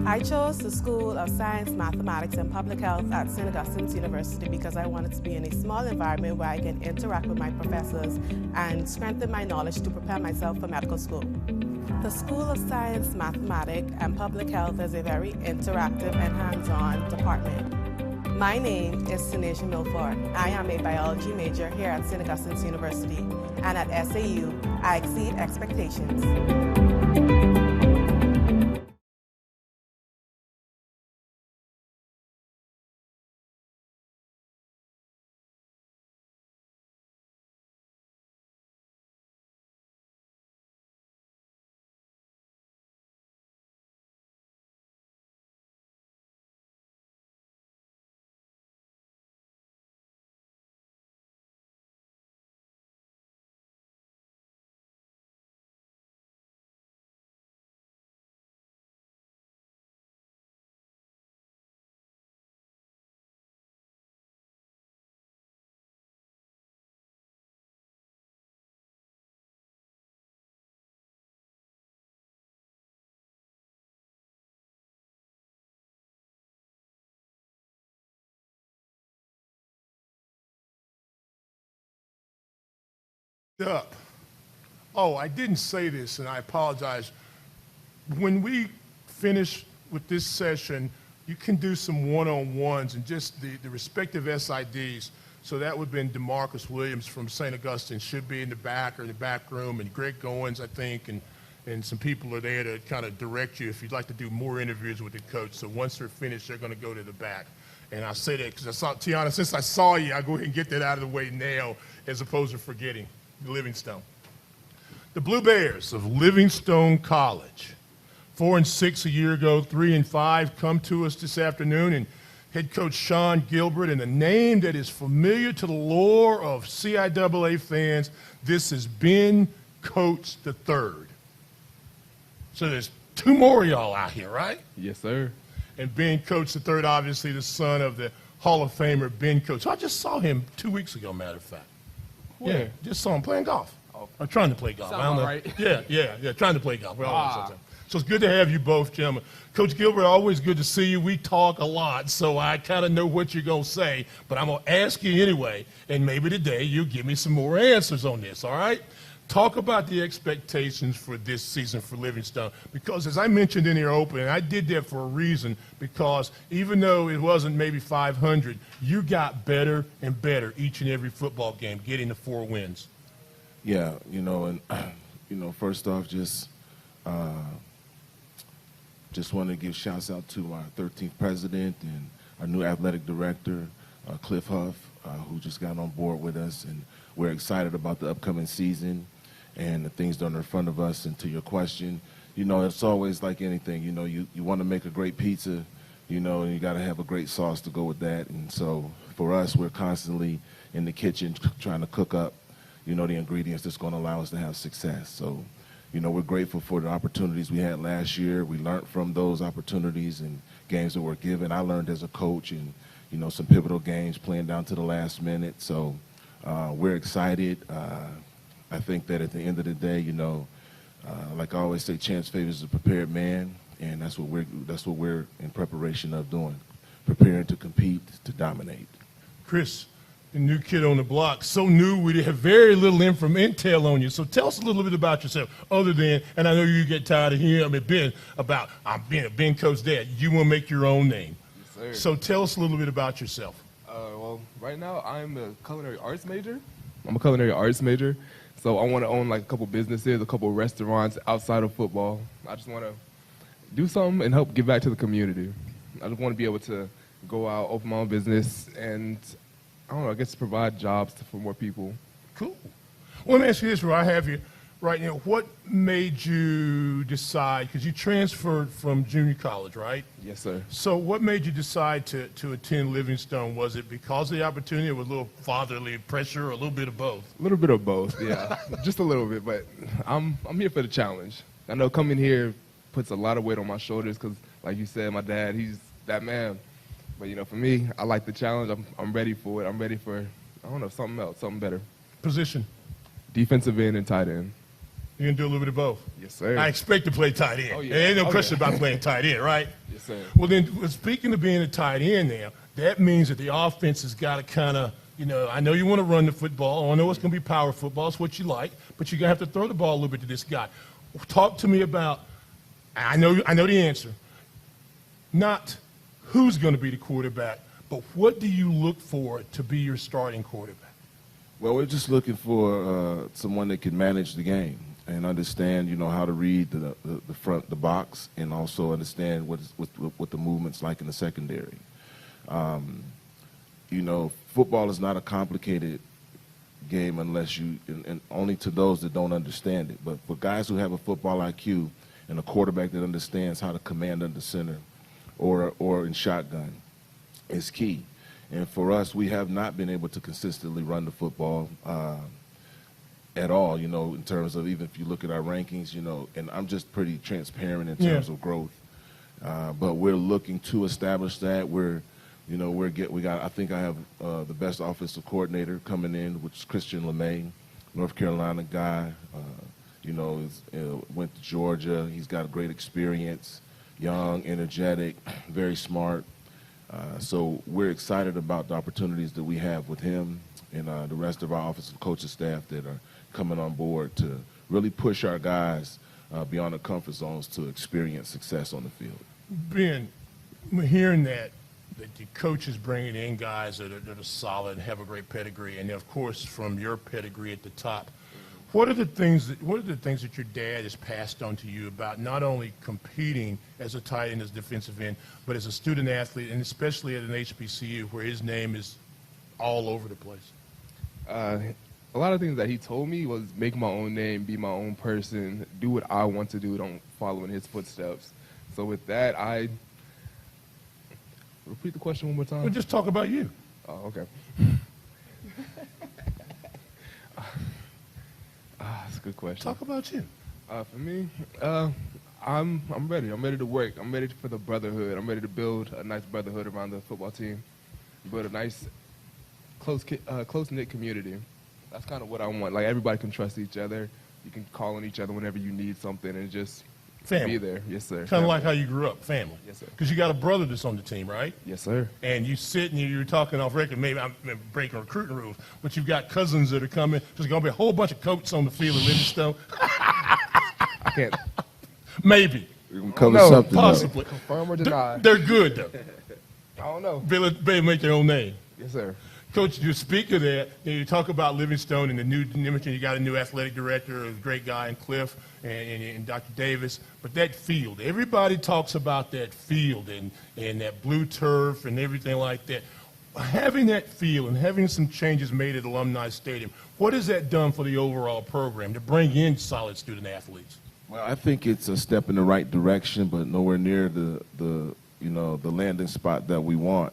I chose the School of Science, Mathematics, and Public Health at St. Augustine's University because I wanted to be in a small environment where I can interact with my professors and strengthen my knowledge to prepare myself for medical school. The School of Science, Mathematics, and Public Health is a very interactive and hands-on department. My name is Tanisha Milford. I am a biology major here at St. Augustine's University, and at SAU, I exceed expectations. Up. Oh, I didn't say this, and I apologize. When we finish with this session, you can do some one-on-ones and just the respective SIDs. So that would have been DeMarcus Williams from St. Augustine, should be in the back or the back room, and Greg Goins, I think, and some people are there to kind of direct you if you'd like to do more interviews with the coach. So once they're finished, they're going to go to the back. And I say that because I saw, Tiana, since I saw you, I'll go ahead and get that out of the way now as opposed to forgetting. Livingstone. The Blue Bears of Livingstone College, 4-6 a year ago, 3-5, come to us this afternoon, and head coach Sean Gilbert, and a name that is familiar to the lore of CIAA fans, this is Ben Coates III. So there's two more of y'all out here, right? Yes, sir. And Ben Coates III, obviously the son of the Hall of Famer Ben Coates. I just saw him 2 weeks ago, matter of fact. Where? Yeah, just saw him playing golf. Or trying to play golf. Sound I don't know. right. Yeah, trying to play golf. So it's good to have you both, gentlemen. Coach Gilbert, always good to see you. We talk a lot, so I kind of know what you're going to say, but I'm going to ask you anyway, and maybe today you'll give me some more answers on this, all right? Talk about the expectations for this season for Livingstone, because as I mentioned in your opening, I did that for a reason, because even though it wasn't maybe 500, you got better and better each and every football game, getting the 4 wins. Yeah, and first off, just Just want to give shouts out to our 13th president and our new athletic director, Cliff Huff, who just got on board with us. And we're excited about the upcoming season and the things that are in front of us. And to your question, you know, it's always like anything. You know, you want to make a great pizza, you know, and you got to have a great sauce to go with that. And so for us, we're constantly in the kitchen trying to cook up, you know, the ingredients that's going to allow us to have success. So, you know, we're grateful for the opportunities we had last year. We learned from those opportunities and games that were given. I learned as a coach and, you know, some pivotal games playing down to the last minute. So we're excited. I think that at the end of the day, you know, like I always say, chance favors the prepared man, and that's what we're in preparation of doing, preparing to compete, to dominate. Chris, the new kid on the block, so new we have very little intel on you. So tell us a little bit about yourself, other than, and I know you get tired of hearing Ben, about I'm being a Ben coach dad. You want to make your own name. Yes, sir. So tell us a little bit about yourself. Well, right now I'm a culinary arts major. I'm a culinary arts major. So I want to own like a couple businesses, a couple restaurants outside of football. I just want to do something and help give back to the community. I just want to be able to go out, open my own business, and I don't know, I guess provide jobs for more people. Cool. Well, let me ask you this, where I have you right now. What made you decide, because you transferred from junior college, right? Yes, sir. So what made you decide to attend Livingstone? Was it because of the opportunity, or a little fatherly pressure, or a little bit of both? A little bit of both, yeah. Just a little bit, but I'm here for the challenge. I know coming here puts a lot of weight on my shoulders because, like you said, my dad, he's that man. But, you know, for me, I like the challenge. I'm ready for it. I'm ready for, I don't know, something else, something better. Position? Defensive end and tight end. You can do a little bit of both? Yes, sir. I expect to play tight end. Oh, yeah. There ain't no question about playing tight end, right? Yes, sir. Well, then, speaking of being a tight end now, that means that the offense has got to kind of, you know, I know you want to run the football. I know it's going to be power football. It's what you like. But you're going to have to throw the ball a little bit to this guy. Talk to me about, I know the answer, not who's going to be the quarterback, but what do you look for to be your starting quarterback? Well, we're just looking for someone that can manage the game and understand, you know, how to read the box, and also understand what the movement's like in the secondary. You know, football is not a complicated game unless you, and only to those that don't understand it. But for guys who have a football IQ and a quarterback that understands how to command under center or in shotgun, is key. And for us, we have not been able to consistently run the football at all, you know, in terms of, even if you look at our rankings, you know, and I'm just pretty transparent in terms of growth. But we're looking to establish that. I think I have the best offensive coordinator coming in, which is Christian LeMay, North Carolina guy. You know, went to Georgia. He's got a great experience, young, energetic, very smart. So we're excited about the opportunities that we have with him and the rest of our offensive coaching staff that are coming on board to really push our guys beyond the comfort zones to experience success on the field. Ben, we're hearing that the coach is bringing in guys that are solid and have a great pedigree, and of course from your pedigree at the top. What are the things that your dad has passed on to you about not only competing as a tight end, as a defensive end, but as a student athlete, and especially at an HBCU where his name is all over the place? A lot of things that he told me was make my own name, be my own person, do what I want to do, don't follow in his footsteps. So with that, repeat the question one more time. Well, just talk about you. Oh, okay. That's a good question. Talk about you. For me, I'm ready. I'm ready to work. I'm ready for the brotherhood. I'm ready to build a nice brotherhood around the football team, build a nice, close-knit community. That's kind of what I want. Like, everybody can trust each other. You can call on each other whenever you need something and just Family. be there. Yes, sir. Kind of like how you grew up, family. Yes, sir. Because you got a brother that's on the team, right? Yes, sir. And you sit and you're talking off record, maybe I'm breaking recruiting rules, but you've got cousins that are coming. There's going to be a whole bunch of coats on the field at Livingstone. I can't. Maybe. We can cover something. Possibly. Confirm or deny. They're good, though. I don't know. They make their own name. Yes, sir. Coach, you speak of that, you talk about Livingstone and the new, you got a new athletic director, a great guy in Cliff and Dr. Davis, but that field, everybody talks about that field and that blue turf and everything like that. Having that field and having some changes made at Alumni Stadium, what has that done for the overall program to bring in solid student athletes? Well, I think it's a step in the right direction, but nowhere near the landing spot that we want.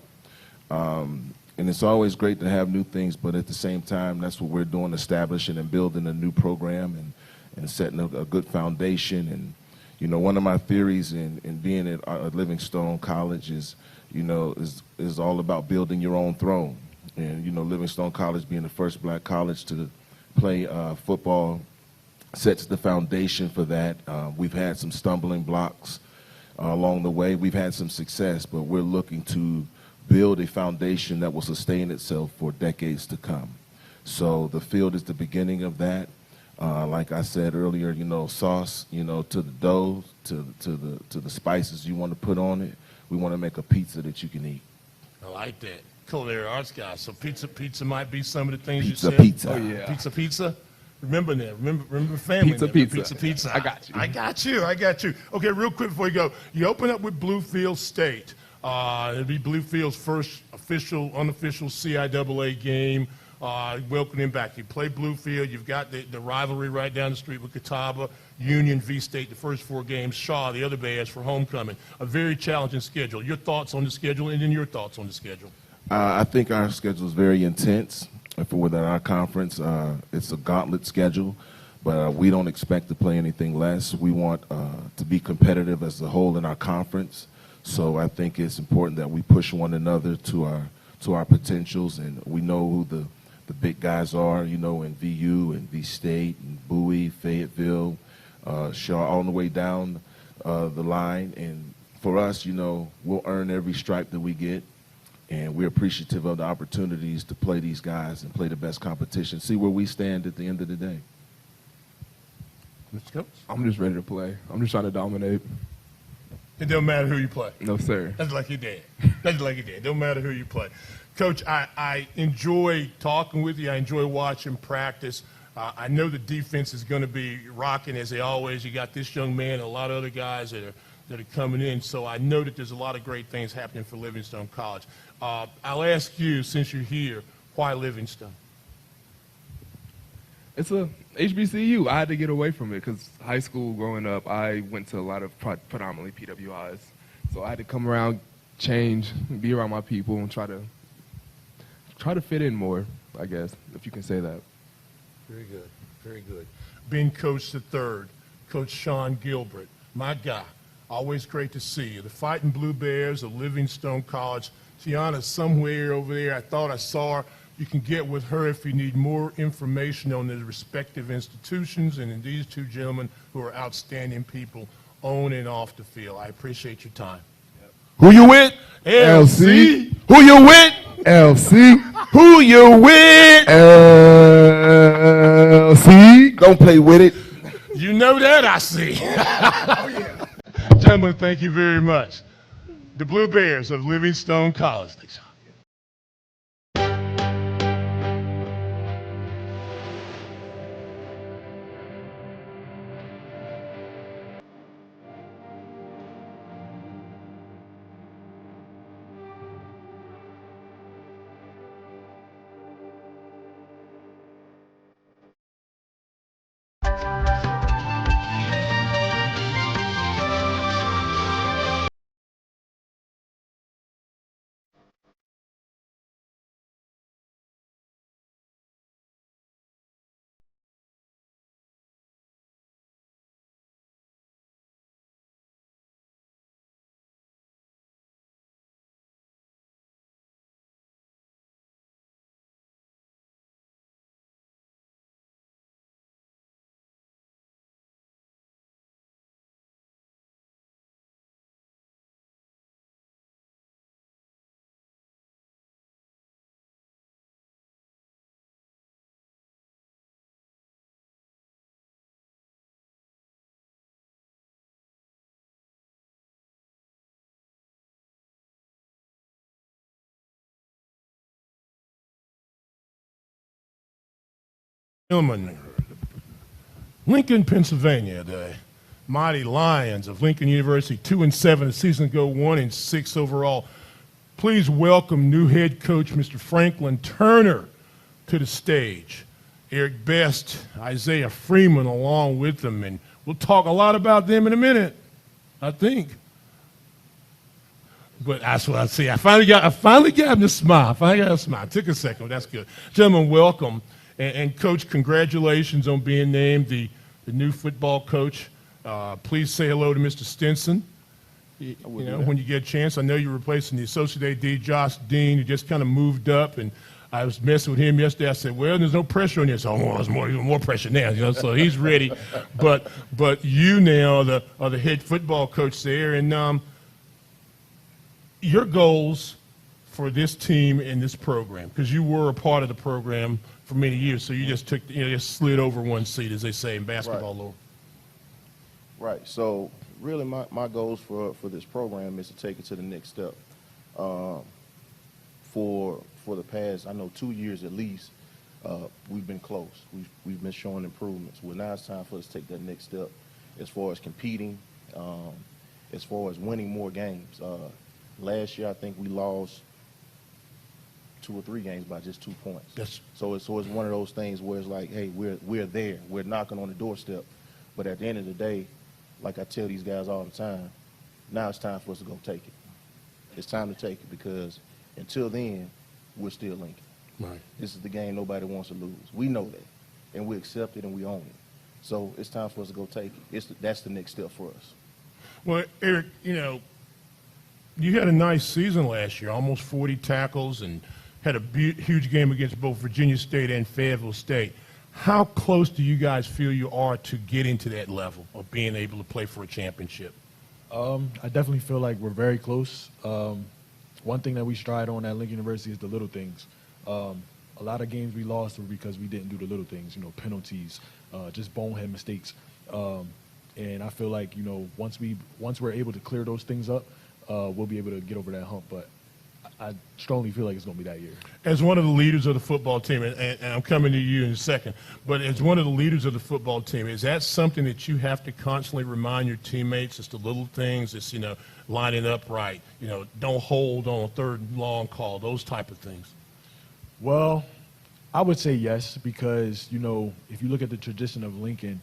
And it's always great to have new things, but at the same time, that's what we're doing, establishing and building a new program and setting a good foundation. And, one of my theories in being at Livingstone College is all about building your own throne. And, Livingstone College being the first black college to play football sets the foundation for that. We've had some stumbling blocks along the way. We've had some success, but we're looking to build a foundation that will sustain itself for decades to come. So the field is the beginning of that. Like I said earlier, sauce, to the dough, to the spices you want to put on it. We want to make a pizza that you can eat. I like that. Culinary arts guy. So pizza might be some of the things Pizza, you said. pizza. Oh, yeah. Pizza. Remember that. Remember family. Pizza. I got you. Okay, real quick before you go. You open up with Bluefield State. It'll be Bluefield's first unofficial CIAA game. Welcoming back. You play Bluefield. You've got the rivalry right down the street with Catawba, Union, V-State, the first 4 games. Shaw, the other Bears for homecoming. A very challenging schedule. Your thoughts on the schedule, and then your thoughts on the schedule. I think our schedule is very intense. For within our conference, it's a gauntlet schedule, but we don't expect to play anything less. We want to be competitive as a whole in our conference. So I think it's important that we push one another to our potentials, and we know who the big guys are, in VU and V-State and Bowie, Fayetteville, Shaw, all the way down the line. And for us, we'll earn every stripe that we get, and we're appreciative of the opportunities to play these guys and play the best competition, see where we stand at the end of the day. Mr. Coach? I'm just ready to play. I'm just trying to dominate. It don't matter who you play. No, sir. That's like your dad. It don't matter who you play. Coach, I enjoy talking with you. I enjoy watching practice. I know the defense is going to be rocking as they always. You got this young man and a lot of other guys that are coming in. So I know that there's a lot of great things happening for Livingstone College. I'll ask you, since you're here, why Livingstone? It's a HBCU. I had to get away from it because high school growing up, I went to a lot of predominantly PWIs. So I had to come around, change, be around my people, and try to fit in more, I guess, if you can say that. Very good, very good. Being coach the third, Coach Sean Gilbert, my guy. Always great to see you. The Fighting Blue Bears of Livingstone College. Tiana's somewhere over there. I thought I saw her. You can get with her if you need more information on the respective institutions and in these two gentlemen who are outstanding people on and off the field. I appreciate your time. Yep. Who you with? LC. Who you with? LC. Who you with? LC. Don't play with it. You know that, I see. Oh, yeah. Gentlemen, thank you very much. The Blue Bears of Livingstone College. Gentlemen, Lincoln, Pennsylvania, the mighty Lions of Lincoln University, 2-7 a season ago, 1-6 overall. Please welcome new head coach Mr. Franklin Turner to the stage. Eric Best, Isaiah Freeman along with them, and we'll talk a lot about them in a minute, I think. But that's what I see. I finally got him to smile. It took a second, but that's good. Gentlemen, welcome. And Coach, congratulations on being named the new football coach. Please say hello to Mr. Stinson. When you get a chance. I know you're replacing the Associate AD, Josh Dean, who just kind of moved up. And I was messing with him yesterday. I said, well, there's no pressure on this. Oh, well, there's even more pressure now. So he's ready. But you now are the head football coach there. And your goals for this team and this program, because you were a part of the program for many years, so you just took, just slid over one seat, as they say in basketball lore. Right. So really my goals for this program is to take it to the next step. For the past, 2 years at least, we've been close. We've been showing improvements. Well, now it's time for us to take that next step as far as competing, as far as winning more games. Last year, I think we lost 2 or 3 games by just 2 points. Yes. So it's one of those things where it's like, hey, we're there. We're knocking on the doorstep. But at the end of the day, like I tell these guys all the time, now it's time for us to go take it. It's time to take it because until then, we're still Lincoln. Right. This is the game nobody wants to lose. We know that, and we accept it and we own it. So it's time for us to go take it. That's the next step for us. Well, Eric, you had a nice season last year, almost 40 tackles, and had a huge game against both Virginia State and Fayetteville State. How close do you guys feel you are to getting to that level of being able to play for a championship? I definitely feel like we're very close. One thing that we stride on at Lincoln University is the little things. A lot of games we lost were because we didn't do the little things, penalties, just bonehead mistakes. And I feel like, once we're able to clear those things up, we'll be able to get over that hump. But I strongly feel like it's going to be that year. As one of the leaders of the football team, and I'm coming to you in a second, but as one of the leaders of the football team, is that something that you have to constantly remind your teammates? It's the little things, it's, lining up right, don't hold on a third and long call, those type of things? Well, I would say yes, because, if you look at the tradition of Lincoln,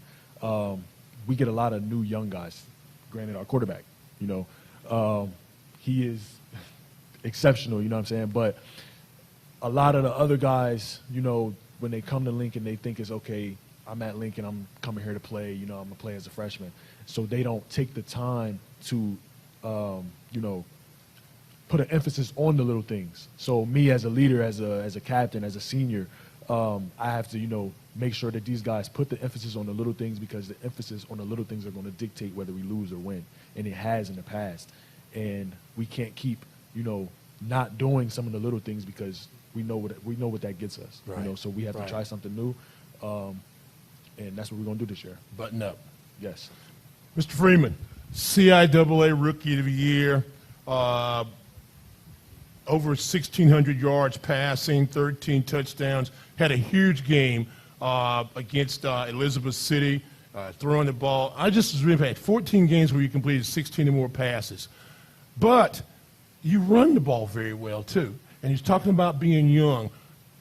we get a lot of new young guys. Granted, our quarterback, he is exceptional, you know what I'm saying? But a lot of the other guys, when they come to Lincoln, they think it's okay, I'm at Lincoln, I'm coming here to play, I'm going to play as a freshman. So they don't take the time to, put an emphasis on the little things. So me as a leader, as a captain, as a senior, I have to, make sure that these guys put the emphasis on the little things, because the emphasis on the little things are going to dictate whether we lose or win. And it has in the past. And we can't keep, not doing some of the little things, because we know what that gets us. Right. So we have to try something new, and that's what we're going to do this year. Button up. Yes. Mr. Freeman, CIAA Rookie of the Year, over 1,600 yards passing, 13 touchdowns, had a huge game against Elizabeth City, throwing the ball. I just was really had 14 games where you completed 16 or more passes. But you run the ball very well, too. And he's talking about being young.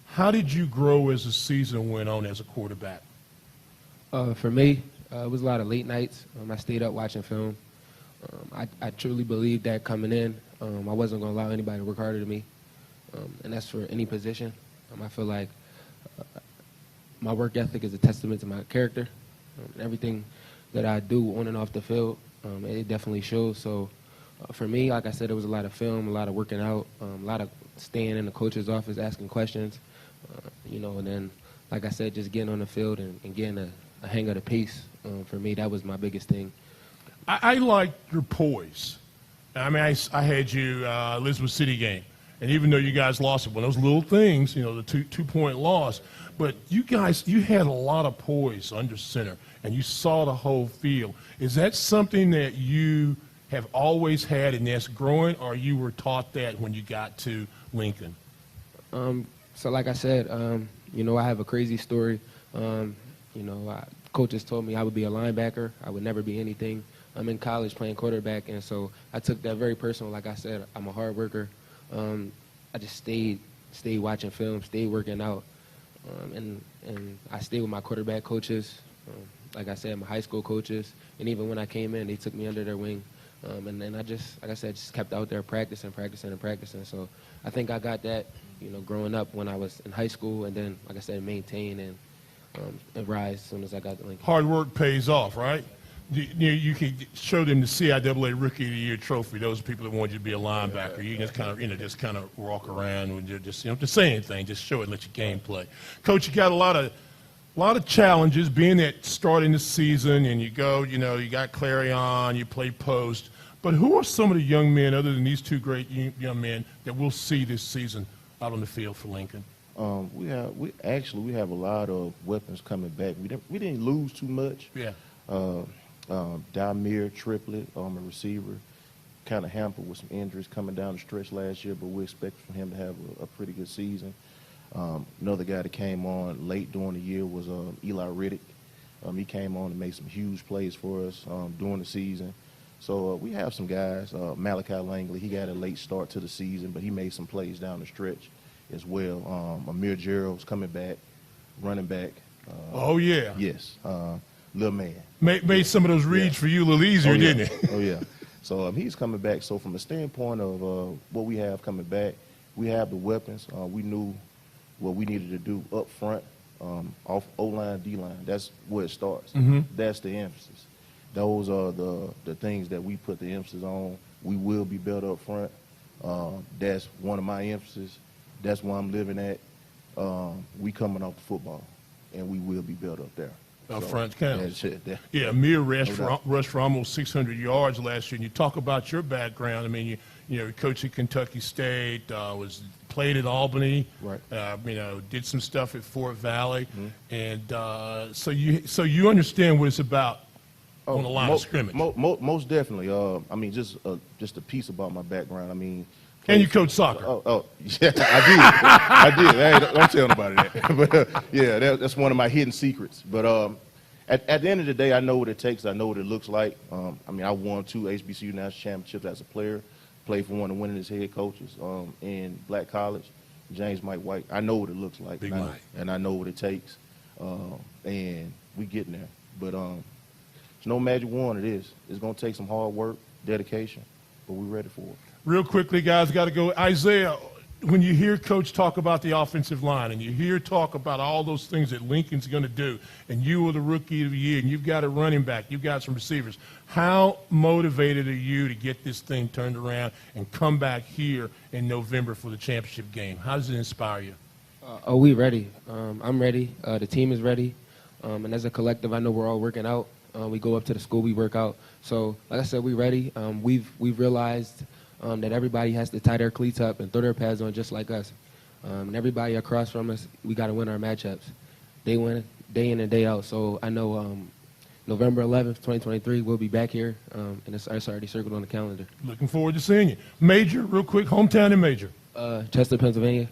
How did you grow as the season went on as a quarterback? For me, it was a lot of late nights. I stayed up watching film. I truly believed that coming in, I wasn't going to allow anybody to work harder than me. And that's for any position. I feel like my work ethic is a testament to my character. Everything that I do on and off the field, it definitely shows. So for me, like I said, it was a lot of film, a lot of working out, a lot of staying in the coach's office asking questions, and then, like I said, just getting on the field and getting a hang of the pace. For me, that was my biggest thing. I liked your poise. I mean, I had you Elizabeth City game, and even though you guys lost it, one of those little things, the two-point loss, but you had a lot of poise under center, and you saw the whole field. Is that something that you have always had and that's growing, or you were taught that when you got to Lincoln? So like I said, I have a crazy story. You know, coaches told me I would be a linebacker. I would never be anything. I'm in college playing quarterback, and so I took that very personal. Like I said, I'm a hard worker. I just stayed watching film, stayed working out, and I stayed with my quarterback coaches. Like I said, my high school coaches, and even when I came in, they took me under their wing. And then I just, like I said, just kept out there practicing. So I think I got that, you know, growing up when I was in high school, and then, like I said, maintain and rise as soon as I got to Lincoln. Hard work pays off, right? You can show them the CIAA Rookie of the Year trophy. Those people that want you to be a linebacker. You can just kind of walk around and just, you don't have to say anything. Just show it and let your game play. Coach, you got a lot of challenges being that starting the season, and you go, you know, you got Clarion, you play post. But who are some of the young men, other than these two great young men, that we'll see this season out on the field for Lincoln? We have a lot of weapons coming back. We didn't lose too much. Yeah. Dalmir Triplet, a receiver, kind of hampered with some injuries coming down the stretch last year, but we expect from him to have a pretty good season. Another guy that came on late during the year was Eli Riddick. He came on and made some huge plays for us during the season. So we have some guys. Malachi Langley, he got a late start to the season, but he made some plays down the stretch as well. Amir Gerald's coming back, running back. Oh, yeah. Yes. Little man. Made some of those reads for you a little easier, didn't it? Oh, yeah. So he's coming back. So from a standpoint of what we have coming back, we have the weapons. We knew what we needed to do up front, off O-line, D-line. That's where it starts. Mm-hmm. That's the emphasis. Those are the things that we put the emphasis on. We will be better up front. That's one of my emphasis. That's where I'm living at. We coming off the football, and we will be better up there. Up front counts. Yeah, Amir rushed for almost 600 yards last year. And you talk about your background. I mean, you know, coached at Kentucky State, played at Albany. Right. You know, did some stuff at Fort Valley, Mm-hmm. and so you understand what it's about on the line of scrimmage. Most definitely. I mean, just a piece about my background. I mean. And you coach soccer. Oh, yeah, I did. Hey, don't tell nobody that. But yeah, that's one of my hidden secrets. But at the end of the day, I know what it takes. I know what it looks like. I mean, I won 2 HBCU national championships as a player. Played for one of the winningest head coaches in Black College, James Mike White. I know what it looks like. Big Mike. And I know what it takes. And we getting there. But it's no magic wand. It is. It's going to take some hard work, dedication, but we're ready for it. Real quickly, guys, got to go. Isaiah, when you hear Coach talk about the offensive line and you hear talk about all those things that Lincoln's going to do, and you were the Rookie of the Year, and you've got a running back, you've got some receivers, how motivated are you to get this thing turned around and come back here in November for the championship game? How does it inspire you? We ready. I'm ready. The team is ready. And as a collective, I know we're all working out. We go up to the school, we work out. So, like I said, we're ready. We've realized that everybody has to tie their cleats up and throw their pads on just like us. And everybody across from us, we got to win our matchups. They win day in and day out. So I know November 11th, 2023, we'll be back here, and it's already circled on the calendar. Looking forward to seeing you. Major, real quick, hometown and major. Chester, Pennsylvania,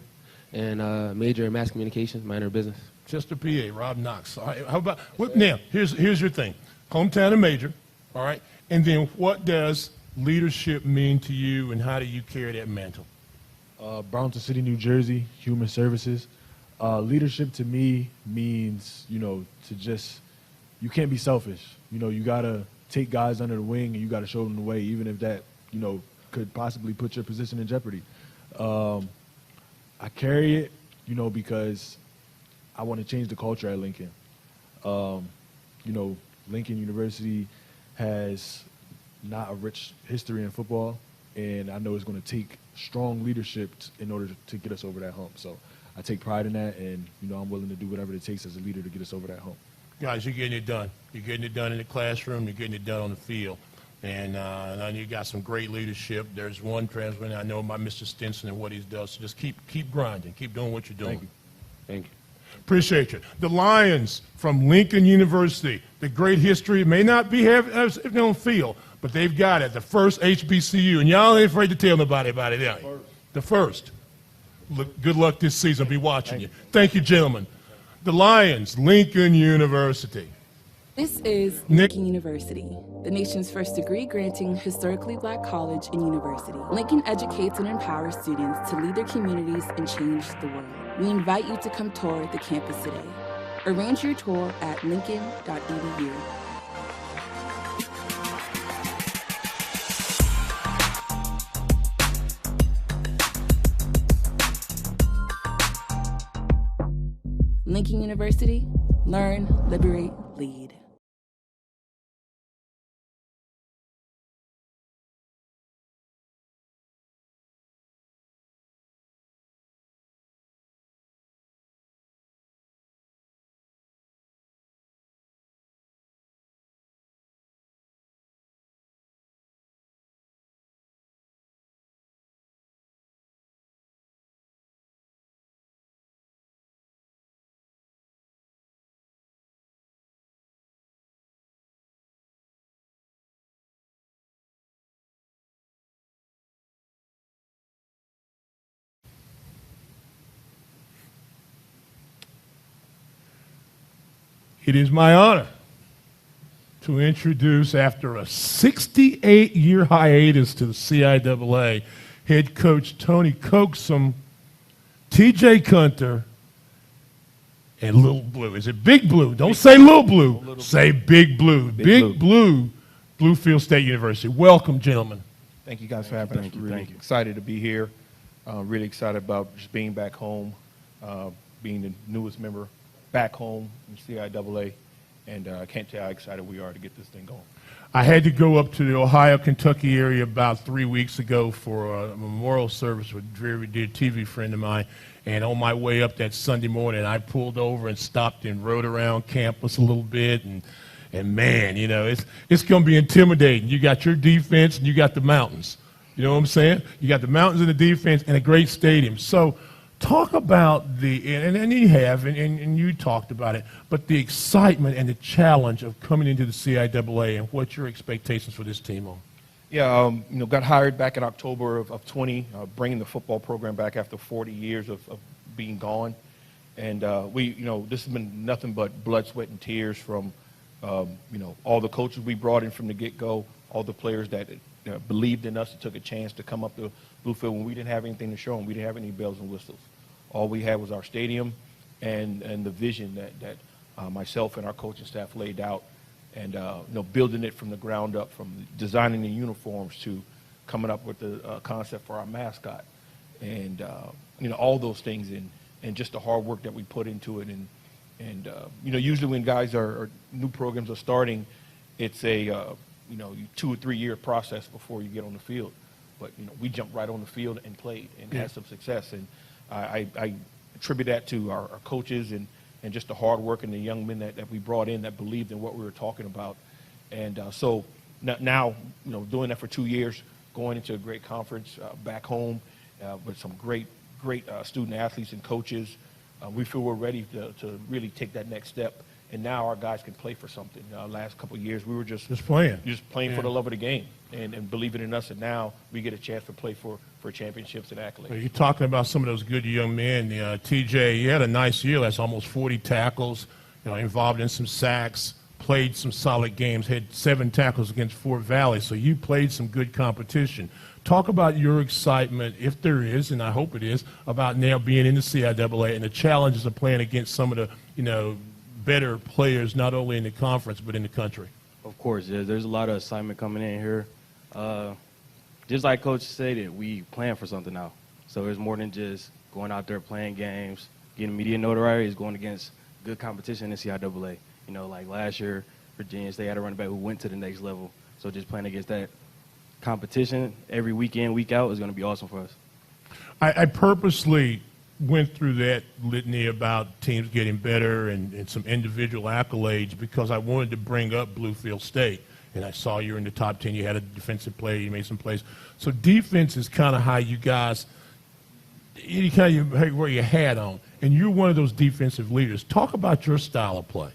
and major in mass communications, minor in business. Chester, PA, Rob Knox. All right, how about, now, here's your thing. Hometown and major, all right? And then what does leadership mean to you, and how do you carry that mantle? Brownton City, New Jersey, Human Services. Leadership to me means, you can't be selfish. You got to take guys under the wing, and you got to show them the way, even if that, could possibly put your position in jeopardy. I carry it, because I want to change the culture at Lincoln. Lincoln University has not a rich history in football, and I know it's going to take strong leadership in order to get us over that hump. So I take pride in that, and I'm willing to do whatever it takes as a leader to get us over that hump. Guys, you're getting it done. You're getting it done in the classroom. You're getting it done on the field. And I know you got some great leadership. There's one transfer I know about Mr. Stinson and what he does. So just keep grinding. Keep doing what you're doing. Thank you. Thank you. Appreciate you. The Lions from Lincoln University. The great history may not be as if they don't feel, but they've got it. The first HBCU. And y'all ain't afraid to tell nobody about it, are you? The first. Good luck this season. I'll be watching you. Thank you, gentlemen. The Lions, Lincoln University. This is Lincoln University, the nation's first degree-granting historically black college and university. Lincoln educates and empowers students to lead their communities and change the world. We invite you to come tour the campus today. Arrange your tour at lincoln.edu. Lincoln University, learn, liberate, lead. It is my honor to introduce, after a 68-year hiatus to the CIAA, head coach Tony Coaxum, T.J. Kunter, and Little Blue. Is it Big Blue? Don't say Little Blue. Say Big Blue. Big Blue, Bluefield State University. Welcome, gentlemen. Thank you guys for having us. We're really excited to be here. Really excited about just being back home, being the newest member back home in CIAA, and I can't tell you how excited we are to get this thing going. I had to go up to the Ohio, Kentucky area about 3 weeks ago for a memorial service with a very dear TV friend of mine, and on my way up that Sunday morning, I pulled over and stopped and rode around campus a little bit, and man, you know, it's going to be intimidating. You got your defense and you got the mountains. You know what I'm saying? You got the mountains and the defense and a great stadium. So talk about and you have, and you talked about it, but the excitement and the challenge of coming into the CIAA and what your expectations for this team are. Yeah, got hired back in October of 20, bringing the football program back after 40 years of being gone. And this has been nothing but blood, sweat, and tears from, all the coaches we brought in from the get-go, all the players that believed in us and took a chance to come up to Bluefield when we didn't have anything to show them. We didn't have any bells and whistles. All we had was our stadium and the vision that myself and our coaching staff laid out, and building it from the ground up, from designing the uniforms to coming up with the concept for our mascot, and all those things, and just the hard work that we put into it. And usually when guys are new programs are starting, it's a 2 or 3 year process before you get on the field. But we jumped right on the field and played and had some success. And I attribute that to our coaches and just the hard work and the young men that we brought in that believed in what we were talking about. And so now, doing that for 2 years, going into a great conference back home with some great student athletes and coaches, we feel we're ready to really take that next step. And now our guys can play for something. Last couple of years, we were just playing for the love of the game and believing in us. And now we get a chance to play for championships and accolades. Well, you're talking about some of those good young men. TJ, you had a nice year. That's almost 40 tackles, involved in some sacks, played some solid games, had 7 tackles against Fort Valley. So you played some good competition. Talk about your excitement, if there is, and I hope it is, about now being in the CIAA and the challenges of playing against some of the, better players, not only in the conference but in the country. Of course, there's a lot of excitement coming in here. Just like Coach said, we plan for something now. So it's more than just going out there playing games, getting media notoriety. It's going against good competition in CIAA. Like last year, Virginia State had a running back who went to the next level. So just playing against that competition every week in, week out is going to be awesome for us. I purposely went through that litany about teams getting better and some individual accolades because I wanted to bring up Bluefield State. And I saw you were in the top 10. You had a defensive play. You made some plays. So defense is kind of how you guys, you kind of wear your hat on. And you're one of those defensive leaders. Talk about your style of play.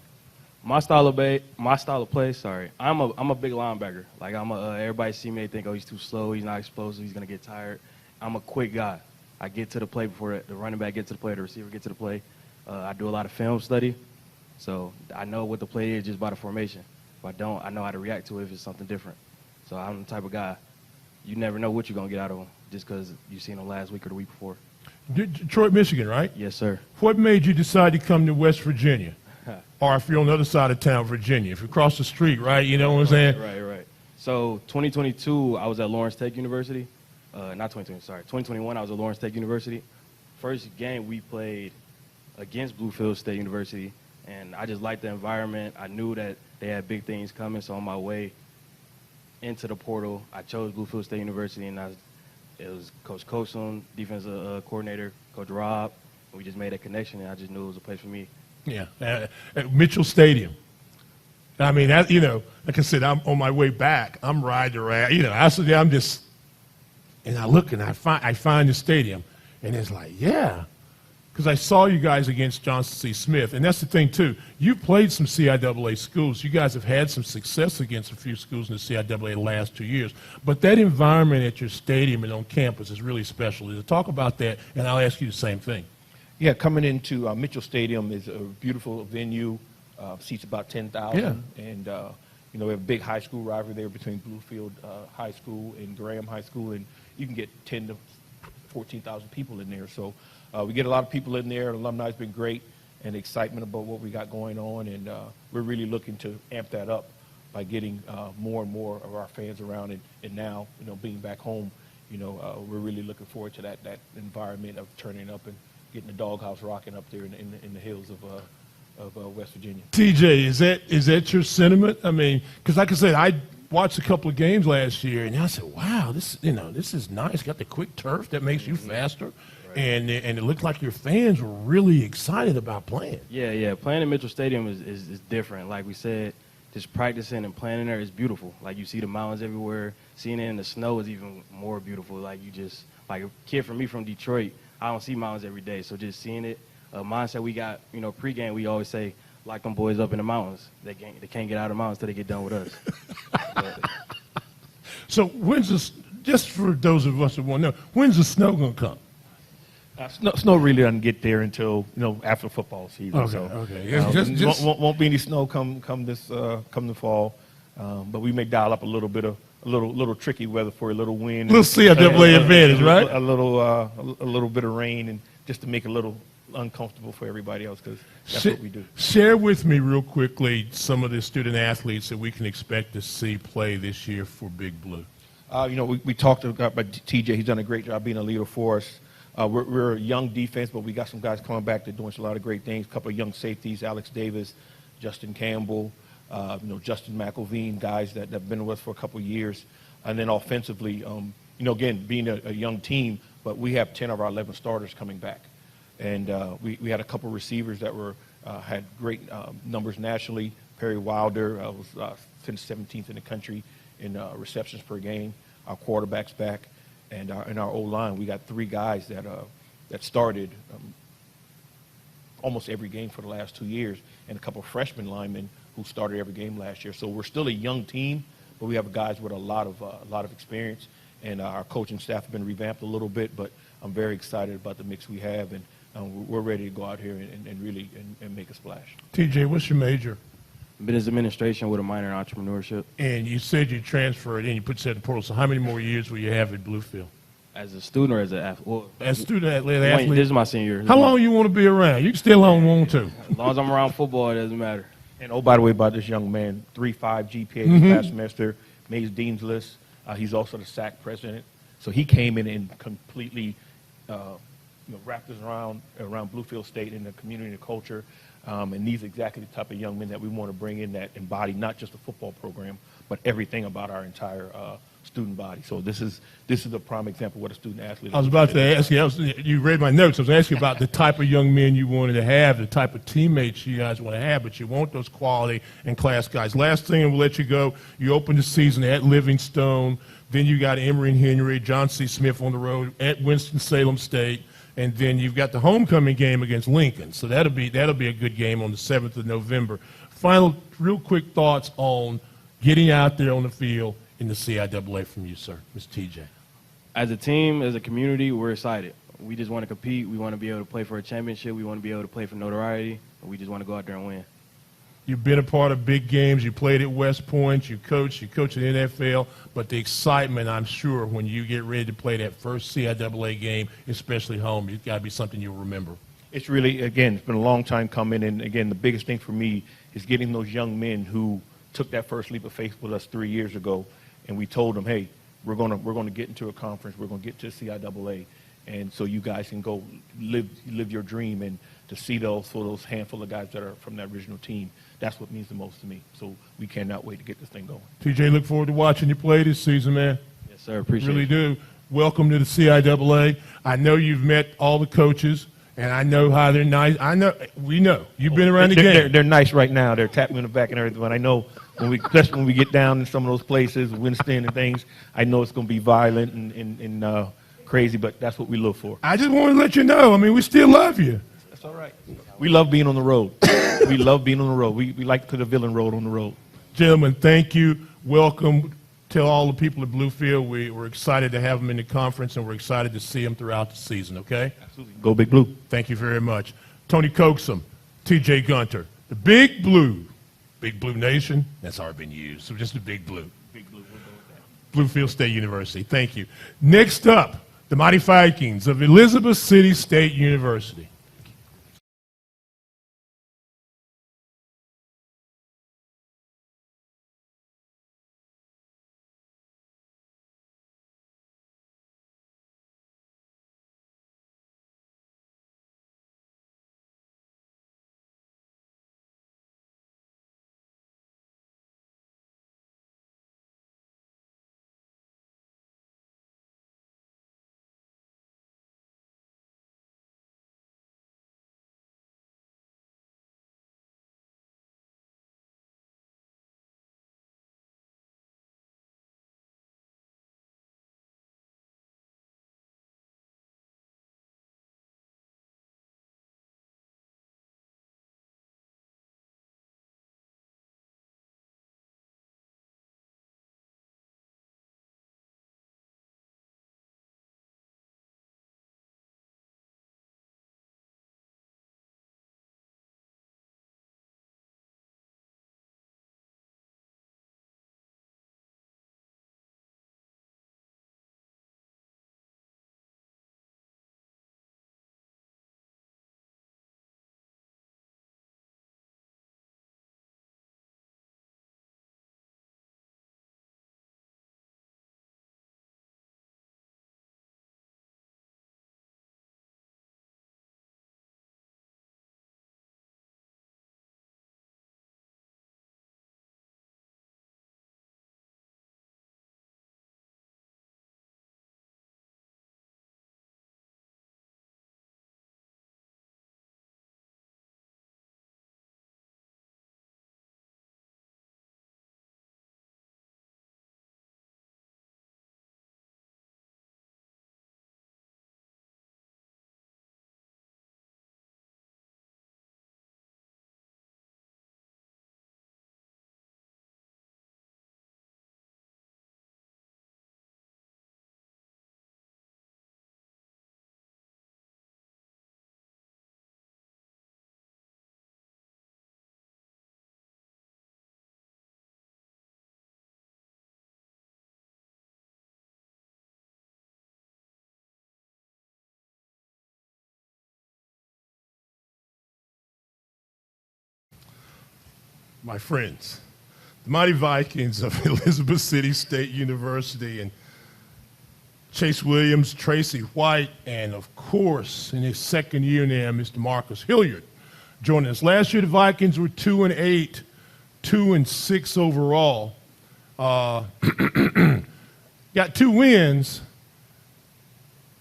My style of play. Sorry, I'm a big linebacker. Like everybody see me, they think, oh, he's too slow. He's not explosive. He's gonna get tired. I'm a quick guy. I get to the play before the running back gets to the play, the receiver gets to the play. I do a lot of film study, so I know what the play is just by the formation. If I don't, I know how to react to it if it's something different. So I'm the type of guy, you never know what you're going to get out of them just because you've seen them last week or the week before. Detroit, Michigan, right? Yes, sir. What made you decide to come to West Virginia? Or if you're on the other side of town, Virginia, if you cross the street, right? You know what I'm saying? Right. So 2022, I was at Lawrence Tech University. Not 2020, sorry. 2021, I was at Lawrence Tech University. First game we played against Bluefield State University, and I just liked the environment. I knew that they had big things coming, so on my way into the portal, I chose Bluefield State University, and it was Coach Kosun, defensive coordinator, Coach Rob. We just made a connection, and I just knew it was a place for me. Yeah, at Mitchell Stadium. I mean, that, you know, like I said, I'm on my way back. I'm riding around. You know, I'm just, and I look and I find the stadium, and it's like, yeah, because I saw you guys against Johnson C. Smith, and that's the thing too. You played some CIAA schools. You guys have had some success against a few schools in the CIAA the last 2 years. But that environment at your stadium and on campus is really special. Talk about that, and I'll ask you the same thing. Yeah, coming into Mitchell Stadium is a beautiful venue, seats about 10,000. Yeah. And, you know, we have a big high school rivalry there between Bluefield High School and Graham High School, and you can get 10 to 14,000 people in there. So we get a lot of people in there. Alumni's been great, and excitement about what we got going on, and we're really looking to amp that up by getting more and more of our fans around, and now, you know, being back home, you know, we're really looking forward to that environment of turning up and getting the doghouse rocking up there in the hills of West Virginia. TJ, is that your sentiment? I mean, because like I said, I watched a couple of games last year, and I said, wow, this is nice. Got the quick turf that makes you faster, and it looked like your fans were really excited about playing. Yeah. Playing in Mitchell Stadium is different. Like we said, just practicing and playing in there is beautiful. Like you see the mountains everywhere. Seeing it in the snow is even more beautiful. Like you just, like a kid from me from Detroit, I don't see mountains every day, so just seeing it, mindset we got, you know, pregame, we always say, like them boys up in the mountains. They can't get out of the mountains till they get done with us. So when's this, just for those of us who want to know, when's the snow going to come? Snow really doesn't get there until, you know, after football season. Okay. Won't be any snow come the fall, but we may dial up a little tricky weather for a little wind. We'll see a CIAA advantage, right? A little bit of rain, and just to make it a little uncomfortable for everybody else, because that's what we do. Share with me real quickly some of the student athletes that we can expect to see play this year for Big Blue. You know, we talked about TJ. He's done a great job being a leader for us. We're a young defense, but we got some guys coming back that are doing a lot of great things. A couple of young safeties, Alex Davis, Justin Campbell, you know, Justin McElveen, guys that have been with us for a couple of years. And then offensively, you know, again, being a young team, but we have 10 of our 11 starters coming back. And we had a couple of receivers that had great numbers nationally. Perry Wilder was finished 17th in the country in receptions per game. Our quarterback's back. And in our O-line, we got 3 guys that started almost every game for the last 2 years, and a couple of freshman linemen who started every game last year. So we're still a young team, but we have guys with a lot of experience, and our coaching staff have been revamped a little bit. But I'm very excited about the mix we have, and we're ready to go out here and really make a splash. TJ, what's your major? Business administration with a minor in entrepreneurship. And you said you transferred and you put that in the portal. So how many more years will you have at Bluefield? As a student or as an athlete? Well, as a student athlete. This is my senior year. How long you want to be around? You can stay long want to. As long as I'm around football, it doesn't matter. And oh, by the way, about this young man, 3.5 GPA this past semester, made his dean's list. He's also the SAC president. So he came in and completely wrapped us around Bluefield State and the community and the culture. And these are exactly the type of young men that we want to bring in that embody not just the football program, but everything about our entire student body. So this is a prime example of what a student athlete is. I was about to ask you, you read my notes, I was asking about the type of young men you wanted to have, the type of teammates you guys want to have, but you want those quality and class guys. Last thing, and we'll let you go, you opened the season at Livingstone, then you got Emory and Henry, John C. Smith on the road at Winston-Salem State, and then you've got the homecoming game against Lincoln. So that'll be a good game on the 7th of November. Final, real quick thoughts on getting out there on the field in the CIAA from you, sir, Mr. TJ. As a team, as a community, we're excited. We just want to compete. We want to be able to play for a championship. We want to be able to play for notoriety. And we just want to go out there and win. You've been a part of big games. You played at West Point. You coach in the NFL. But the excitement, I'm sure, when you get ready to play that first CIAA game, especially home, it's got to be something you'll remember. It's really, again, it's been a long time coming. And, again, the biggest thing for me is getting those young men who took that first leap of faith with us 3 years ago. And we told them, hey, we're going to get into a conference. We're going to get to CIAA. And so you guys can go live your dream, and to see those handful of guys that are from that original team, that's what means the most to me. So we cannot wait to get this thing going. TJ, look forward to watching you play this season, man. Yes, sir. Appreciate it. Really do. Welcome to the CIAA. I know you've met all the coaches, and I know how they're nice. We know. You've been around the game. They're nice right now. They're tapping me in the back and everything. But I know especially when we get down in some of those places, Winston and things, I know it's going to be violent and crazy, but that's what we look for. I just want to let you know, we still love you. That's all right. We love being on the road. We love being on the road. We like to put a villain road on the road. Gentlemen, thank you. Welcome. Tell all the people at Bluefield we're excited to have them in the conference, and we're excited to see them throughout the season, okay? Absolutely. Go Big Blue. Thank you very much. Tony Coaxum, TJ Gunter, the Big Blue. Big Blue Nation, that's already been used, so just the Big Blue. Big Blue, we'll go with that. Bluefield State University, thank you. Next up, the Mighty Vikings of Elizabeth City State University. My friends, the Mighty Vikings of Elizabeth City State University, and Chase Williams, Tracy White, and of course, in his second year now, Mr. Marcus Hilliard joining us. Last year, the Vikings were 2-8, 2-6 overall. Got 2 wins.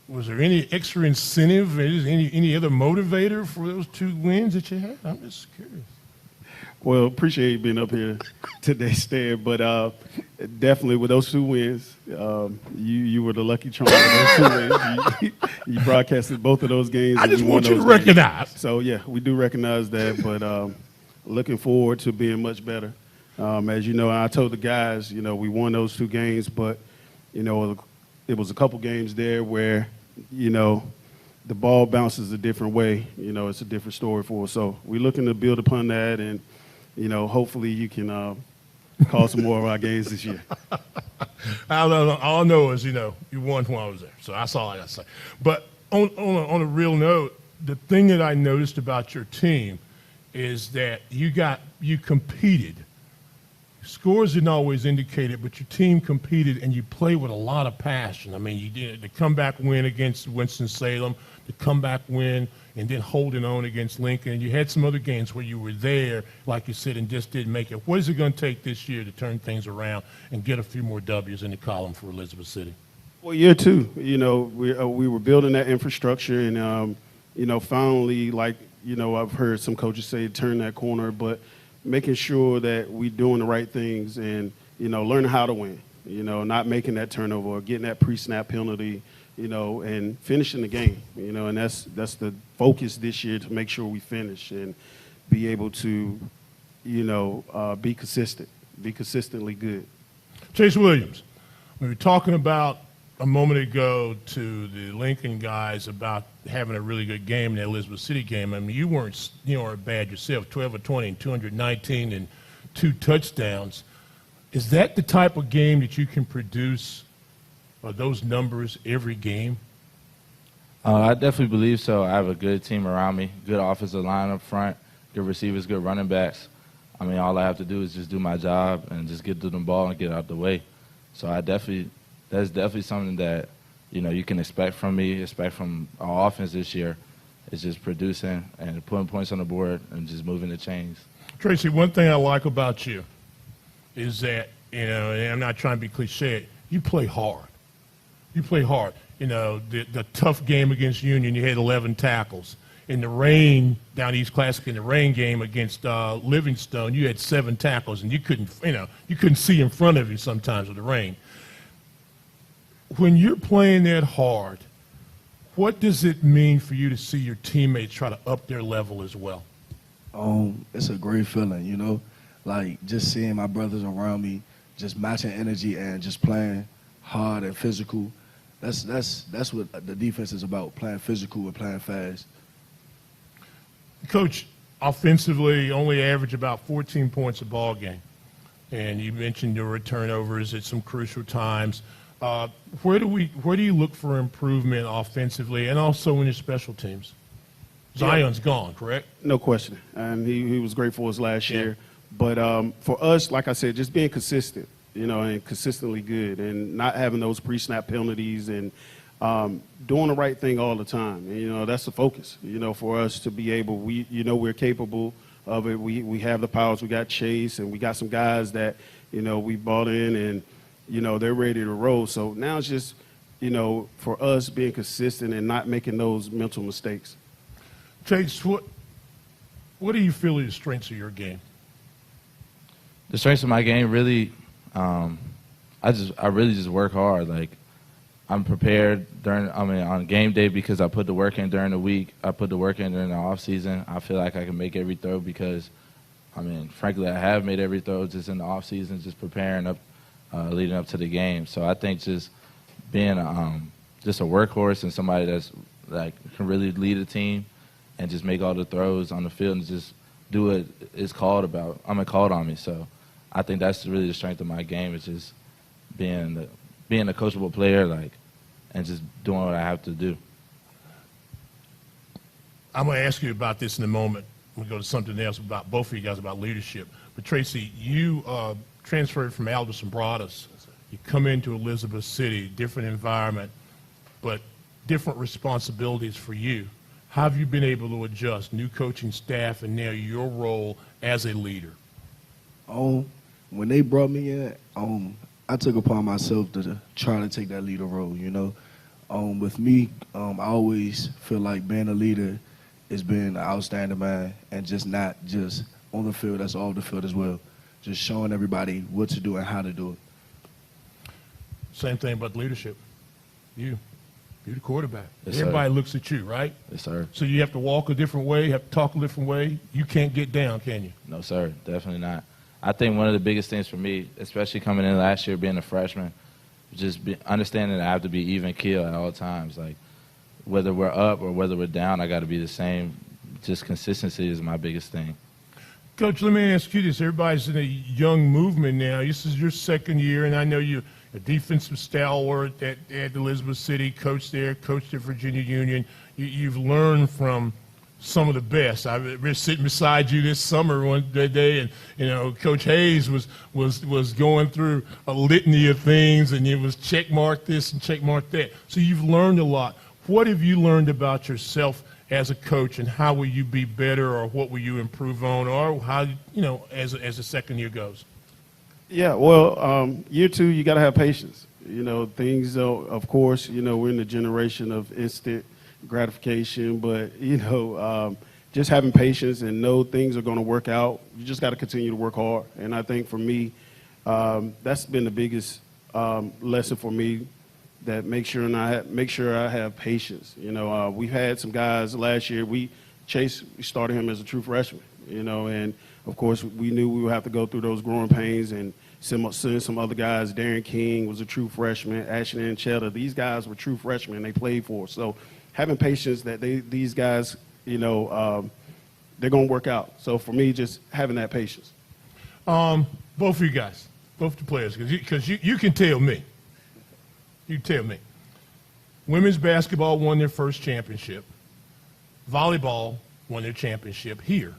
Was there any extra incentive, any other motivator for those 2 wins that you had? I'm just curious. Well, appreciate you being up here today, Stan. But definitely with those 2 wins, you were the lucky charm with those 2 wins. You broadcasted both of those games. I just want you to recognize. So, yeah, we do recognize that. But looking forward to being much better. As you know, I told the guys, we won those 2 games. But, it was a couple games there where, the ball bounces a different way. You know, it's a different story for us. So we're looking to build upon that, and you know, hopefully you can call some more of our games this year. All I know is, you know, you won when I was there, so that's all I got to say. But on a real note, the thing that I noticed about your team is that you competed. Scores didn't always indicate it, but your team competed and you played with a lot of passion. I mean, you did the comeback win against Winston-Salem, the comeback win, and then holding on against Lincoln. And you had some other games where you were there, like you said, and just didn't make it. What is it going to take this year to turn things around and get a few more W's in the column for Elizabeth City? Well, year two, you know, we were building that infrastructure, and you know, finally, like, you know, I've heard some coaches say turn that corner, but making sure that we're doing the right things and, you know, learning how to win, you know, not making that turnover or getting that pre-snap penalty, you know, and finishing the game, you know, and that's the focus this year, to make sure we finish and be able to, you know, be consistently good. Chase Williams, we were talking about a moment ago to the Lincoln guys about having a really good game in the Elizabeth City game. I mean, you weren't bad yourself, 12 of 20 and 219 and 2 touchdowns. Is that the type of game that you can produce, those numbers every game? I definitely believe so. I have a good team around me, good offensive line up front, good receivers, good running backs. I mean, all I have to do is just do my job and just get to the ball and get out the way. So that's definitely something that, you know, you can expect from me, expect from our offense this year. It's just producing and putting points on the board and just moving the chains. Tracy, one thing I like about you is that, you know, and I'm not trying to be cliche, you play hard. You play hard. You know, the tough game against Union, you had 11 tackles. In the rain, down East Classic, in the rain game against Livingstone, you had 7 tackles, and you couldn't see in front of you sometimes with the rain. When you're playing that hard, what does it mean for you to see your teammates try to up their level as well? It's a great feeling, you know, like just seeing my brothers around me, just matching energy and just playing hard and physical. That's what the defense is about, playing physical and playing fast. Coach, offensively, only average about 14 points a ball game. And you mentioned your turnovers at some crucial times. Where do you look for improvement offensively and also in your special teams? Zion's gone, correct? No question. And he was great for us last year. But for us, like I said, just being consistent, you know, and consistently good and not having those pre-snap penalties and doing the right thing all the time. And, you know, that's the focus, you know, for us to be able, we're capable of it. We have the powers. We got Chase, and we got some guys that, you know, we bought in, and, you know, they're ready to roll. So now it's just, you know, for us being consistent and not making those mental mistakes. Chase, what do you feel are the strengths of your game? The strengths of my game, really, I really just work hard. Like, I'm prepared on game day because I put the work in during the week. I put the work in during the off season. I feel like I can make every throw because, frankly, I have made every throw just in the off season, just preparing up, leading up to the game. So I think just being just a workhorse and somebody that's like can really lead a team and just make all the throws on the field and just do what it's called on me. So I think that's really the strength of my game, is just being a coachable player, like, and just doing what I have to do. I'm going to ask you about this in a moment. We'll go to something else about both of you guys about leadership. But Tracy, you transferred from Alderson Broaddus. You come into Elizabeth City, different environment, but different responsibilities for you. How have you been able to adjust, new coaching staff, and now your role as a leader? When they brought me in, I took upon myself to try to take that leader role, you know. With me, I always feel like being a leader is being an outstanding man and just not just on the field, that's off the field as well. Just showing everybody what to do and how to do it. Same thing about leadership. You're the quarterback. Yes, Everybody sir. looks at you, right? Yes, sir. So you have to walk a different way, you have to talk a different way. You can't get down, can you? No, sir, definitely not. I think one of the biggest things for me, especially coming in last year, being a freshman, just understanding that I have to be even keel at all times. Like, whether we're up or whether we're down, I got to be the same. Just consistency is my biggest thing. Coach, let me ask you this. Everybody's in a young movement now. This is your second year, and I know you're a defensive stalwart at Elizabeth City, coached there, coached at Virginia Union. You've learned from some of the best. I've been sitting beside you this summer one day, and you know Coach Hayes was going through a litany of things, and it was check mark this and check mark that. So you've learned a lot. What have you learned about yourself as a coach, and how will you be better, or what will you improve on, or how as the second year goes? Yeah, well, year two, you got to have patience. Things, of course, we're in the generation of instant gratification, but, just having patience and know things are going to work out. You just got to continue to work hard. And I think for me, that's been the biggest lesson for me, that make sure I have patience. We've had some guys last year. We started him as a true freshman, and of course we knew we would have to go through those growing pains and send some other guys. Darren King was a true freshman. Ashton and Cheddar, these guys were true freshmen. They played for us. So having patience that these guys, they're going to work out. So for me, just having that patience. Both of you guys, both the players, because you can tell me. You tell me. Women's basketball won their first championship. Volleyball won their championship here.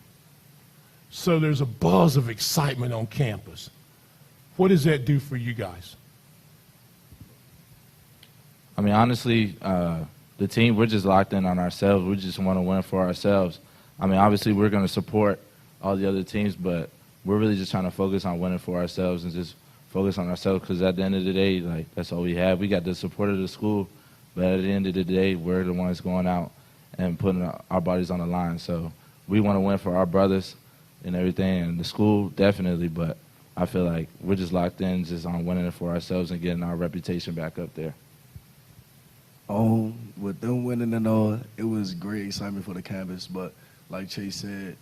So there's a buzz of excitement on campus. What does that do for you guys? I mean, honestly, the team, we're just locked in on ourselves. We just want to win for ourselves. I mean, obviously, we're going to support all the other teams, but we're really just trying to focus on winning for ourselves and just focus on ourselves, because at the end of the day, that's all we have. We got the support of the school, but at the end of the day, we're the ones going out and putting our bodies on the line. So we want to win for our brothers and everything, and the school definitely, but I feel like we're just locked in just on winning it for ourselves and getting our reputation back up there. With them winning and all, it was great excitement for the campus, but like Chase said,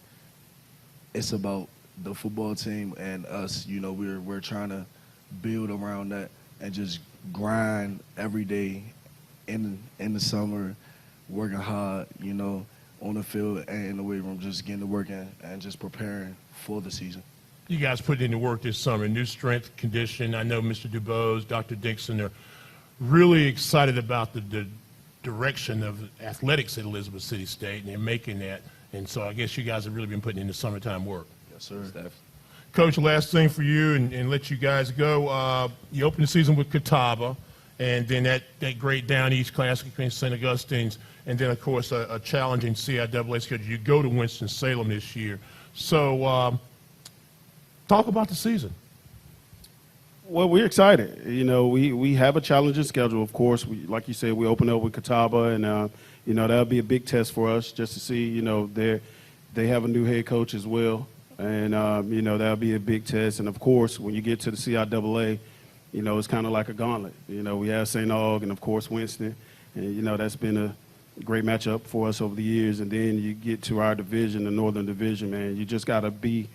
it's about the football team and us. We're trying to build around that and just grind every day in the summer, working hard, on the field and in the weight room, just getting to work and just preparing for the season. You guys put in the work this summer, new strength, condition. I know Mr. DuBose, Dr. Dixon are really excited about the direction of athletics at Elizabeth City State, and they're making that. And so I guess you guys have really been putting in the summertime work. Yes, sir. Coach, last thing for you, and let you guys go. You opened the season with Catawba, and then that great Down East Classic against St. Augustine's, and then, of course, a challenging CIAA schedule. You go to Winston-Salem this year. So talk about the season. Well, we're excited. We have a challenging schedule, of course. Like you said, we open up with Catawba, and, that'll be a big test for us just to see, they have a new head coach as well. And, that'll be a big test. And, of course, when you get to the CIAA, it's kind of like a gauntlet. We have St. Aug and, of course, Winston. And, that's been a great matchup for us over the years. And then you get to our division, the Northern Division, man. You just got to be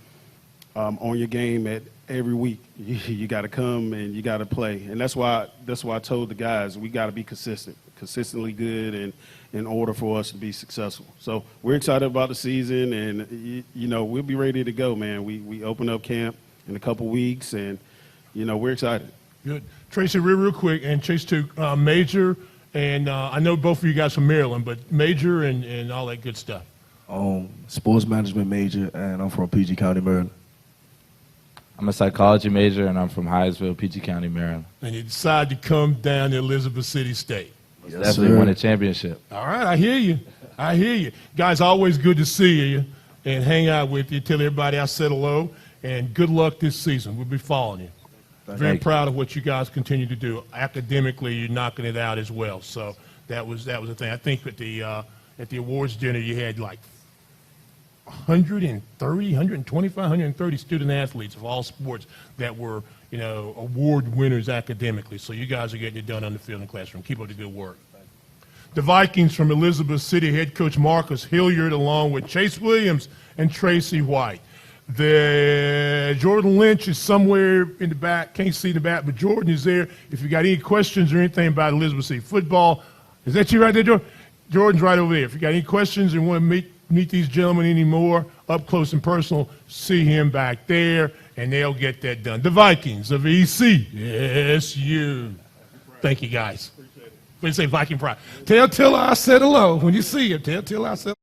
on your game at every week. You got to come and you got to play. And that's why I told the guys we got to be consistently good, and in order for us to be successful. So we're excited about the season, and we'll be ready to go, man. We open up camp in a couple weeks, and we're excited. Good. Tracy, real quick, and Chase too, major, and I know both of you guys from Maryland, but major and all that good stuff. Sports management major, and I'm from PG County, Maryland. I'm a psychology major, and I'm from Hyattsville, PG County, Maryland. And you decided to come down to Elizabeth City State. Yes, definitely won a championship. All right, I hear you. Guys, always good to see you and hang out with you. Tell everybody I said hello, and good luck this season. We'll be following you. Very proud of what you guys continue to do. Academically, you're knocking it out as well. So that was the thing. I think at the awards dinner, you had like 130 student athletes of all sports that were, award winners academically. So you guys are getting it done on the field and classroom. Keep up the good work. The Vikings from Elizabeth City, head coach Marcus Hilliard, along with Chase Williams and Tracy White. The Jordan Lynch is somewhere in the back. Can't see in the back, but Jordan is there. If you got any questions or anything about Elizabeth City football, is that you right there, Jordan? Jordan's right over there. If you got any questions and want to meet these gentlemen anymore, up close and personal, see him back there, and they'll get that done. The Vikings of EC. Yes, you. Thank you, guys. When you say Viking pride, tell Tiller I said hello. When you see him, tell Tiller I said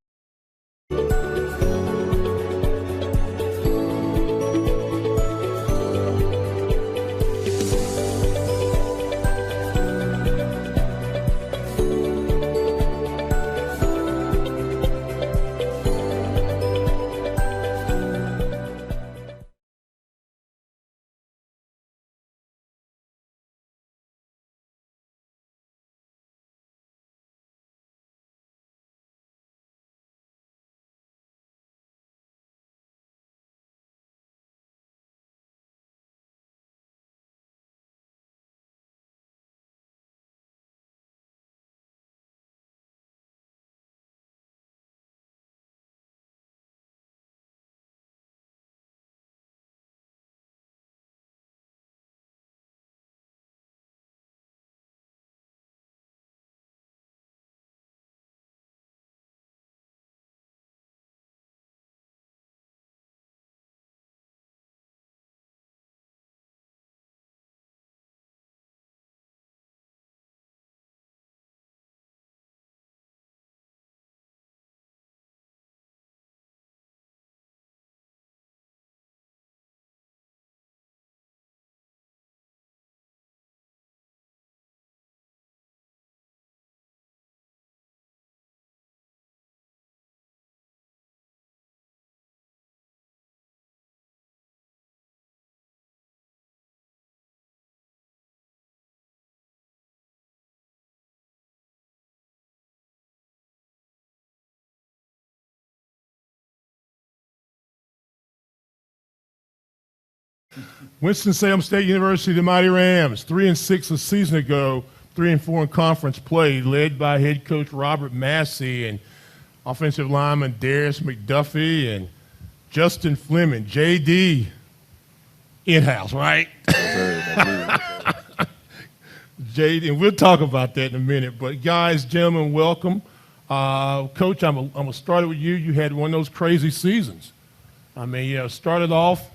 Winston-Salem State University, the Mighty Rams, 3-6 a season ago, 3-4 in conference play, led by head coach Robert Massey and offensive lineman Darius McDuffie and Justin Fleming, JD in-house, right? JD, and we'll talk about that in a minute. But guys, gentlemen, welcome. Coach, I'm gonna start it with you. You had one of those crazy seasons. I mean, started off,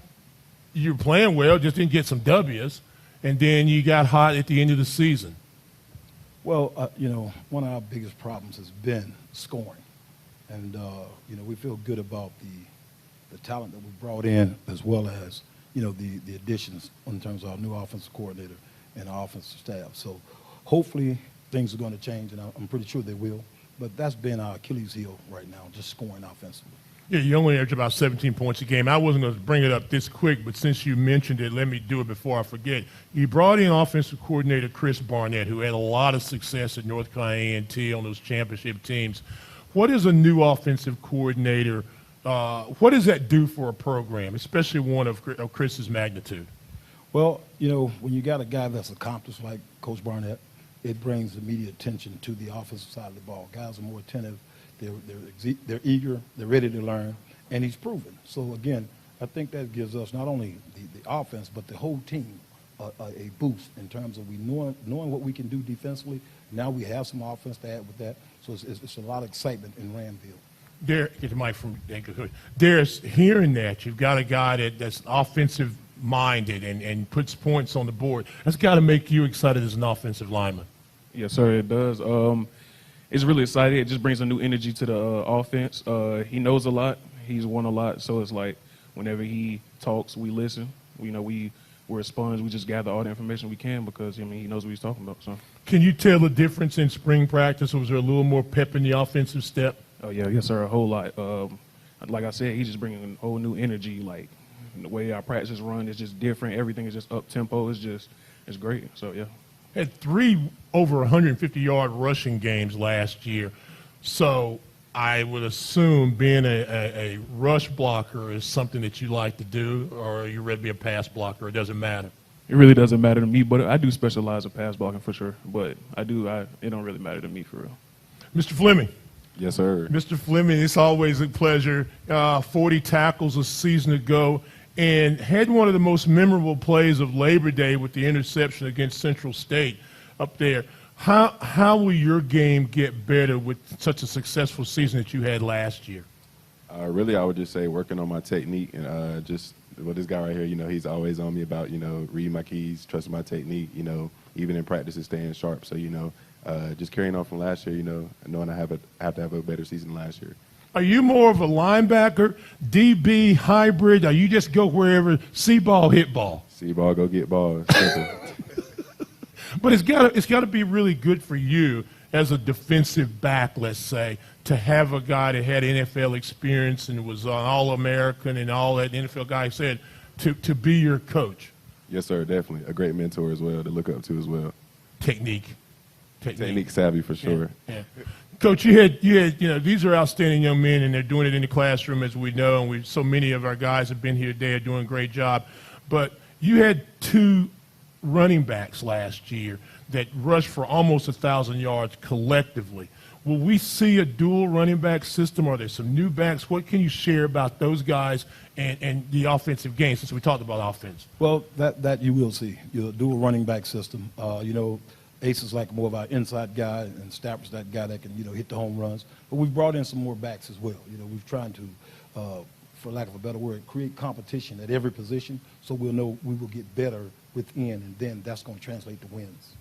you were playing well, just didn't get some W's, and then you got hot at the end of the season. Well, one of our biggest problems has been scoring. And, we feel good about the talent that we brought in, as well as, the additions in terms of our new offensive coordinator and our offensive staff. So hopefully things are going to change, and I'm pretty sure they will. But that's been our Achilles heel right now, just scoring offensively. Yeah, you only average about 17 points a game. I wasn't going to bring it up this quick, but since you mentioned it, let me do it before I forget. You brought in offensive coordinator Chris Barnett, who had a lot of success at North Carolina A&T on those championship teams. What is a new offensive coordinator? What does that do for a program, especially one of Chris's magnitude? Well, when you got a guy that's accomplished like Coach Barnett, it brings immediate attention to the offensive side of the ball. Guys are more attentive. They're eager, they're ready to learn, and he's proven. So, again, I think that gives us not only the offense but the whole team a boost in terms of knowing what we can do defensively. Now we have some offense to add with that, so it's a lot of excitement in Ramville. Get the mic from Darius, hearing that, you've got a guy that's offensive-minded and puts points on the board. That's got to make you excited as an offensive lineman. Yes, sir, it does. It's really exciting. It just brings a new energy to the offense. He knows a lot. He's won a lot. So it's like whenever he talks, we listen. We're a sponge. We just gather all the information we can because, he knows what he's talking about. So. Can you tell the difference in spring practice? Was there a little more pep in the offensive step? Oh, yeah. Yes, sir, a whole lot. Like I said, he's just bringing a whole new energy. Like the way our practices run is just different. Everything is just up-tempo. It's great. So, yeah. Had 3 over 150-yard rushing games last year. So I would assume being a rush blocker is something that you like to do, or are you ready to be a pass blocker? It doesn't matter. It really doesn't matter to me, but I do specialize in pass blocking for sure. But it don't really matter to me for real. Mr. Fleming. Yes, sir. Mr. Fleming, it's always a pleasure. 40 tackles a season ago, and had one of the most memorable plays of Labor Day with the interception against Central State up there. How will your game get better with such a successful season that you had last year? Really, I would just say working on my technique and just with this guy right here, he's always on me about, reading my keys, trusting my technique, even in practice, staying sharp. So, just carrying on from last year, knowing I have to have a better season than last year. Are you more of a linebacker, DB, hybrid? Or you just go wherever, see ball, hit ball? See ball, go get ball. But it's got to be really good for you as a defensive back, let's say, to have a guy that had NFL experience and was an All-American and all that NFL guy said to be your coach. Yes, sir, definitely. A great mentor as well to look up to as well. Technique savvy for sure. Yeah. Coach, you had these are outstanding young men, and they're doing it in the classroom, as we know, and so many of our guys have been here today are doing a great job. But you had 2 running backs last year that rushed for almost 1,000 yards collectively. Will we see a dual running back system? Are there some new backs? What can you share about those guys and the offensive game, since we talked about offense? Well, that you will see. Dual running back system. Ace is like more of our inside guy, and Stafford's that guy that can, hit the home runs. But we've brought in some more backs as well. We've tried to, for lack of a better word, create competition at every position, so we'll know we will get better within, and then that's going to translate to wins.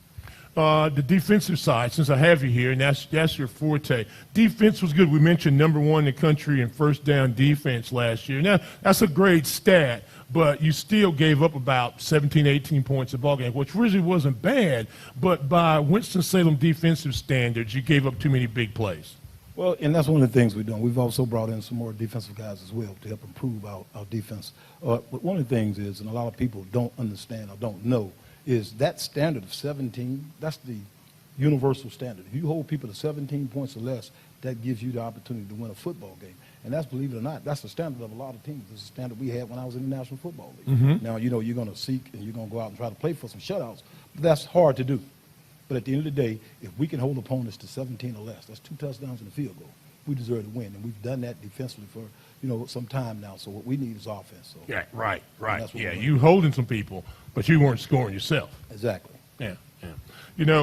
The defensive side, since I have you here, and that's your forte. Defense was good. We mentioned number 1 in the country in first down defense last year. Now, that's a great stat, but you still gave up about 17, 18 points a ball game, which really wasn't bad, but by Winston-Salem defensive standards, you gave up too many big plays. Well, and that's one of the things we've done. We've also brought in some more defensive guys as well to help improve our defense. But one of the things is, and a lot of people don't understand or don't know, is that standard of 17, that's the universal standard. If you hold people to 17 points or less, that gives you the opportunity to win a football game. And that's, believe it or not, that's the standard of a lot of teams. It's the standard we had when I was in the National Football League. Mm-hmm. Now, you're going to seek and you're going to go out and try to play for some shutouts, but that's hard to do. But at the end of the day, if we can hold opponents to 17 or less, that's 2 touchdowns and a field goal, we deserve to win. And we've done that defensively for, some time now. So what we need is offense. So yeah, right. Yeah, you holding some people, but you weren't scoring yourself. Exactly. Yeah.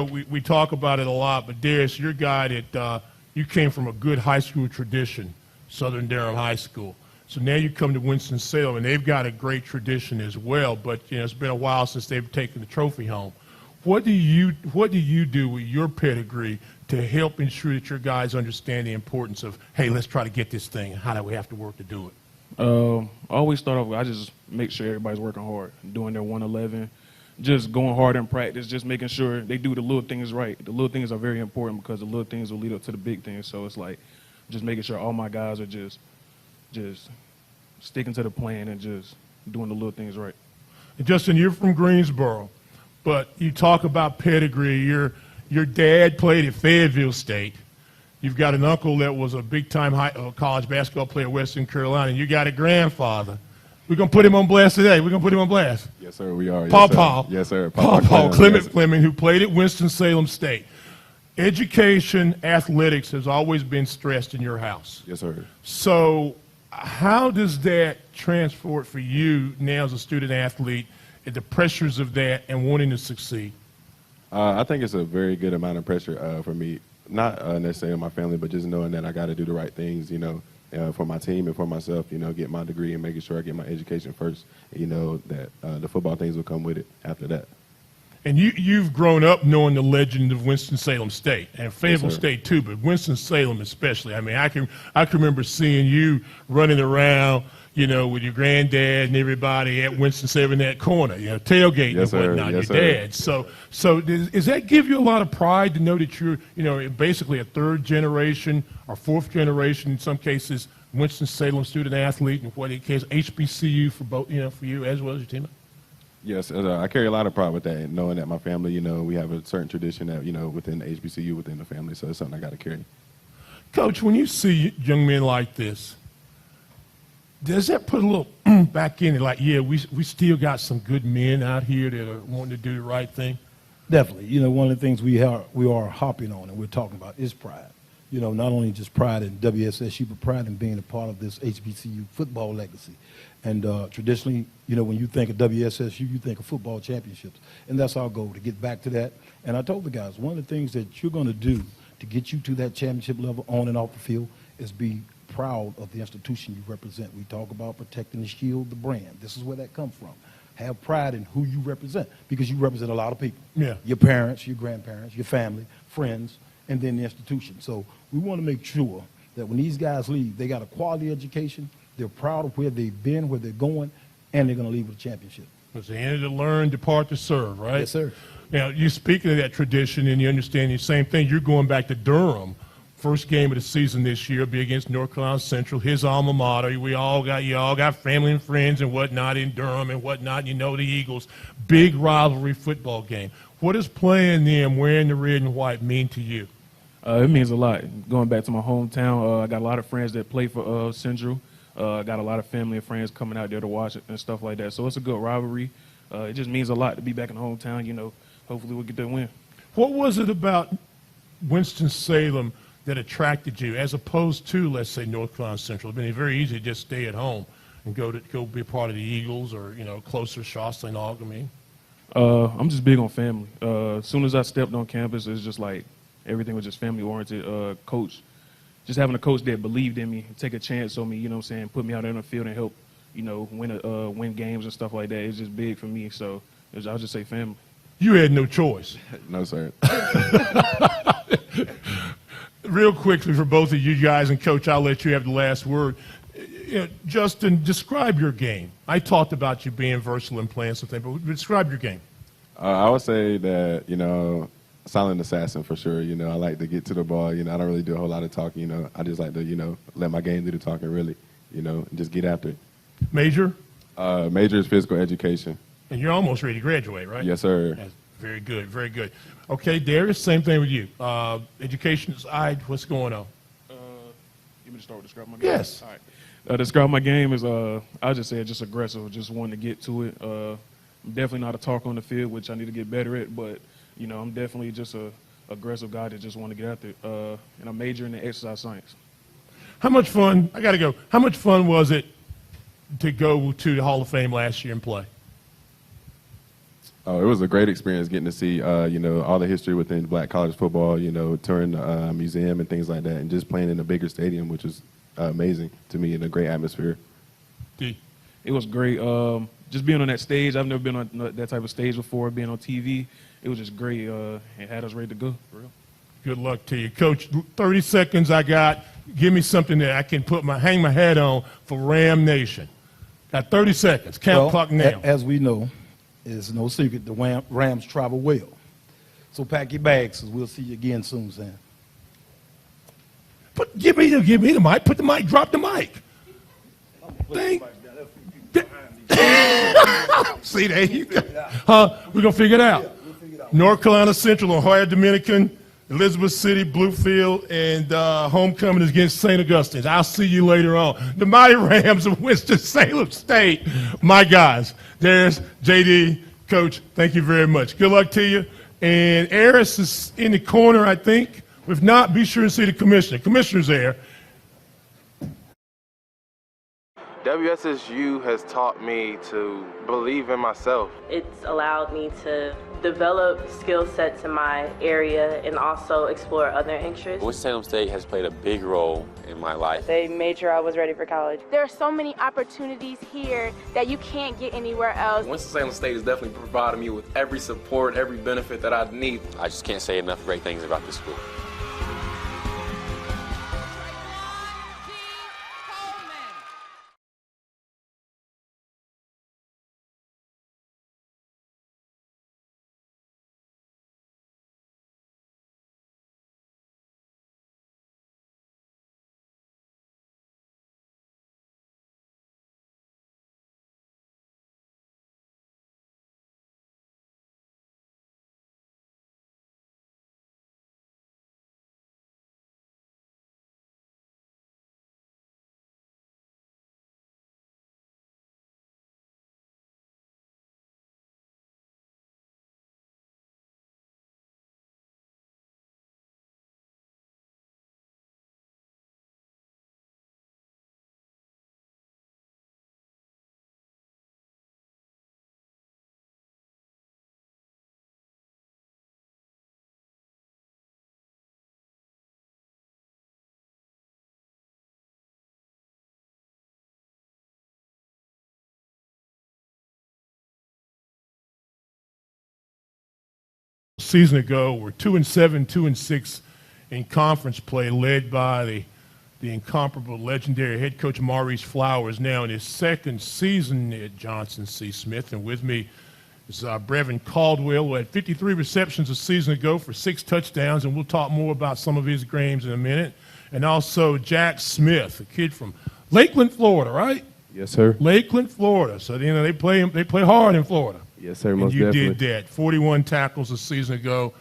We talk about it a lot, but Darius, you're a guy that you came from a good high school tradition, Southern Durham High School. So now you come to Winston-Salem, and they've got a great tradition as well, but it's been a while since they've taken the trophy home. What do you do with your pedigree to help ensure that your guys understand the importance of, hey, let's try to get this thing, how do we have to work to do it? I always start off with, I just make sure everybody's working hard, doing their 111, just going hard in practice, just making sure they do the little things right. The little things are very important because the little things will lead up to the big things. So it's like just making sure all my guys are just sticking to the plan and just doing the little things right. And Justin, you're from Greensboro, but you talk about pedigree. Your dad played at Fayetteville State. You've got an uncle that was a big-time college basketball player at Western Carolina, and you got a grandfather. We're going to put him on blast today. We're going to put him on blast. Yes, sir, we are. Paw. Yes, sir. Paw Clement Fleming, who played at Winston-Salem State. Education, athletics has always been stressed in your house. Yes, sir. So how does that transport for you now as a student athlete, the pressures of that and wanting to succeed? I think it's a very good amount of pressure for me, not necessarily my family, but just knowing that I got to do the right things, for my team and for myself, get my degree and making sure I get my education first, that the football things will come with it after that. And you've grown up knowing the legend of Winston-Salem State and Fayetteville Yes, State too, but Winston-Salem especially. I mean, I can remember seeing you running around, with your granddad and everybody at Winston-Salem in that corner, tailgating Yes, and whatnot, yes, your dad. So does that give you a lot of pride to know that you're, basically a 3rd generation or 4th generation, in some cases, Winston-Salem student athlete, and what it case HBCU for both, for you as well as your team? Yes, I carry a lot of pride with that, knowing that my family, we have a certain tradition that, within the HBCU, within the family, so it's something I got to carry. Coach, when you see young men like this, does that put a little back in it, like, yeah, we still got some good men out here that are wanting to do the right thing? Definitely. One of the things we are hopping on and we're talking about is pride. you know, not only just pride in WSSU, but pride in being a part of this HBCU football legacy. And traditionally, you know, when you think of WSSU, you think of football championships. And that's our goal, to get back to that. And I told the guys, one of the things that you're going to do to get you to that championship level on and off the field is be proud of the institution you represent. We talk about protecting the shield, the brand. This is where that comes from. Have pride in who you represent, because you represent a lot of people. Yeah. Your parents, your grandparents, your family, friends, and then the institution. So we want to make sure that when these guys leave, they got a quality education, they're proud of where they've been, where they're going, and they're going to leave with a championship. It's the end to learn, depart to serve, right? Yes, sir. Now, you speaking of that tradition, and you understand the same thing. You're going back to Durham. First game of the season this year will be against North Carolina Central, his alma mater. You all got family and friends and whatnot in Durham and whatnot. You know the Eagles. Big rivalry football game. What does playing them wearing the red and white mean to you? It means a lot. Going back to my hometown, I got a lot of friends that play for Central. I got a lot of family and friends coming out there to watch it and stuff like that. So it's a good rivalry. It just means a lot to be back in the hometown. You know, hopefully we'll get that win. What was it about Winston-Salem that attracted you, as opposed to, let's say, North Carolina Central? It'd been very easy to just stay at home and go be a part of the Eagles, or, you know, closer to Shawsling, Ogamy. I'm just big on family. As soon as I stepped on campus, it's just like everything was just family oriented. Coach, just having a coach that believed in me, take a chance on me, you know what I'm saying, put me out there in the field and help, you know, win games and stuff like that. It's just big for me. So I'll just say family. You had no choice. No, sir. Real quickly for both of you guys, and Coach, I'll let you have the last word. You know, Justin, describe your game. I talked about you being versatile and playing something, but describe your game. I would say that, you know, silent assassin for sure. You know, I like to get to the ball. You know, I don't really do a whole lot of talking. You know, I just like to, you know, let my game do the talking, really, you know, and just get after it. Major? Major is physical education. And you're almost ready to graduate, right? Yes, sir. That's very good, very good. Okay, Darius, same thing with you. Education side, what's going on? You want me to start with describing my game? Yes. All right. Describe my game is, I'll just say just aggressive, just wanting to get to it. I'm definitely not a talker on the field, which I need to get better at, but, you know, I'm definitely just a aggressive guy that just want to get out there. And I'm majoring in exercise science. How much fun, I got to go, how much fun was it to go to the Hall of Fame last year and play? Oh, it was a great experience getting to see, you know, all the history within black college football, you know, touring the museum and things like that, and just playing in a bigger stadium, which was amazing to me, and a great atmosphere. D. It was great. Just being on that stage, I've never been on that type of stage before, being on TV. It was just great. It had us ready to go, for real. Good luck to you. Coach, 30 seconds I got. Give me something that I can hang my hat on for Ram Nation. Got 30 seconds. Count clock now. As we know, it's no secret the Rams travel well. So pack your bags, because we'll see you again soon, Sam. Give me the mic. Put the mic. Drop the mic. See, there you go. We're going to figure it out. North Carolina Central, Ohio Dominican, Elizabeth City, Bluefield, and homecoming is against St. Augustine's. I'll see you later on. The Mighty Rams of Winston-Salem State. My guys. There's JD. Coach, thank you very much. Good luck to you. And Eris is in the corner, I think. If not, be sure to see the commissioner. Commissioner's there. WSSU has taught me to believe in myself. It's allowed me to develop skill sets in my area and also explore other interests. Winston-Salem State has played a big role in my life. They made sure I was ready for college. There are so many opportunities here that you can't get anywhere else. Winston-Salem State has definitely provided me with every support, every benefit that I need. I just can't say enough great things about this school. season ago. We're 2-7, 2-6 in conference play, led by the incomparable, legendary head coach Maurice Flowers, now in his second season at Johnson C. Smith. And with me is Brevin Caldwell, who had 53 receptions a season ago for 6 touchdowns, and we'll talk more about some of his games in a minute. And also Jack Smith, a kid from Lakeland, Florida, right? Yes, sir. Lakeland, Florida. So they play hard in Florida. Yes, sir. And Most you definitely. did that. 41 tackles a season ago,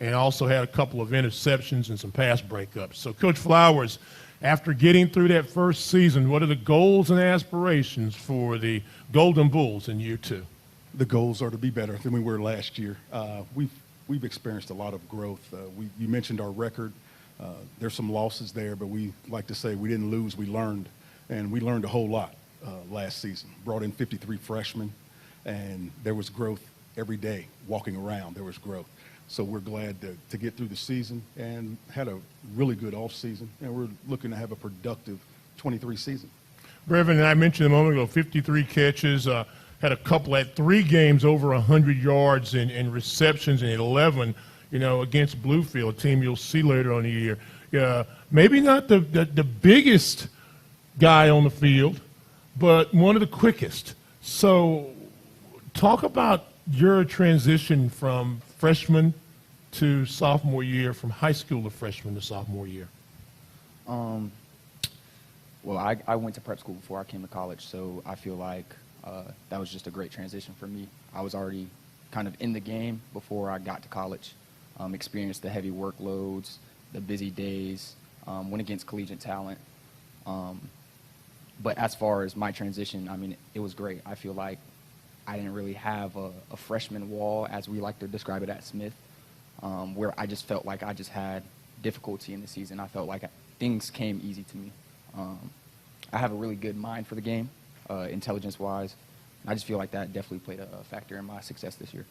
and also had a couple of interceptions and some pass breakups. So, Coach Flowers, after getting through that first season, what are the goals and aspirations for the Golden Bulls in year 2? The goals are to be better than we were last year. We've experienced a lot of growth. You mentioned our record. There's some losses there, but we like to say we didn't lose, we learned. And we learned a whole lot last season. Brought in 53 freshmen, and there was growth every day. Walking around, there was growth. So we're glad to get through the season and had a really good off season, and we're looking to have a productive 23 season. Brevin, and I mentioned a moment ago, 53 catches, had 3 games over 100 yards in receptions, and 11, against Bluefield, a team you'll see later on in the year. Maybe not the biggest guy on the field, but one of the quickest. So talk about your transition from freshman to sophomore year, from high school to freshman to sophomore year. Well, I went to prep school before I came to college, so I feel like that was just a great transition for me. I was already kind of in the game before I got to college, experienced the heavy workloads, the busy days, went against collegiate talent. But as far as my transition, I mean, it was great. I feel like I didn't really have a freshman wall, as we like to describe it at Smith, where I just felt like I just had difficulty in the season. I felt like things came easy to me. I have a really good mind for the game, intelligence-wise. I just feel like that definitely played a factor in my success this year.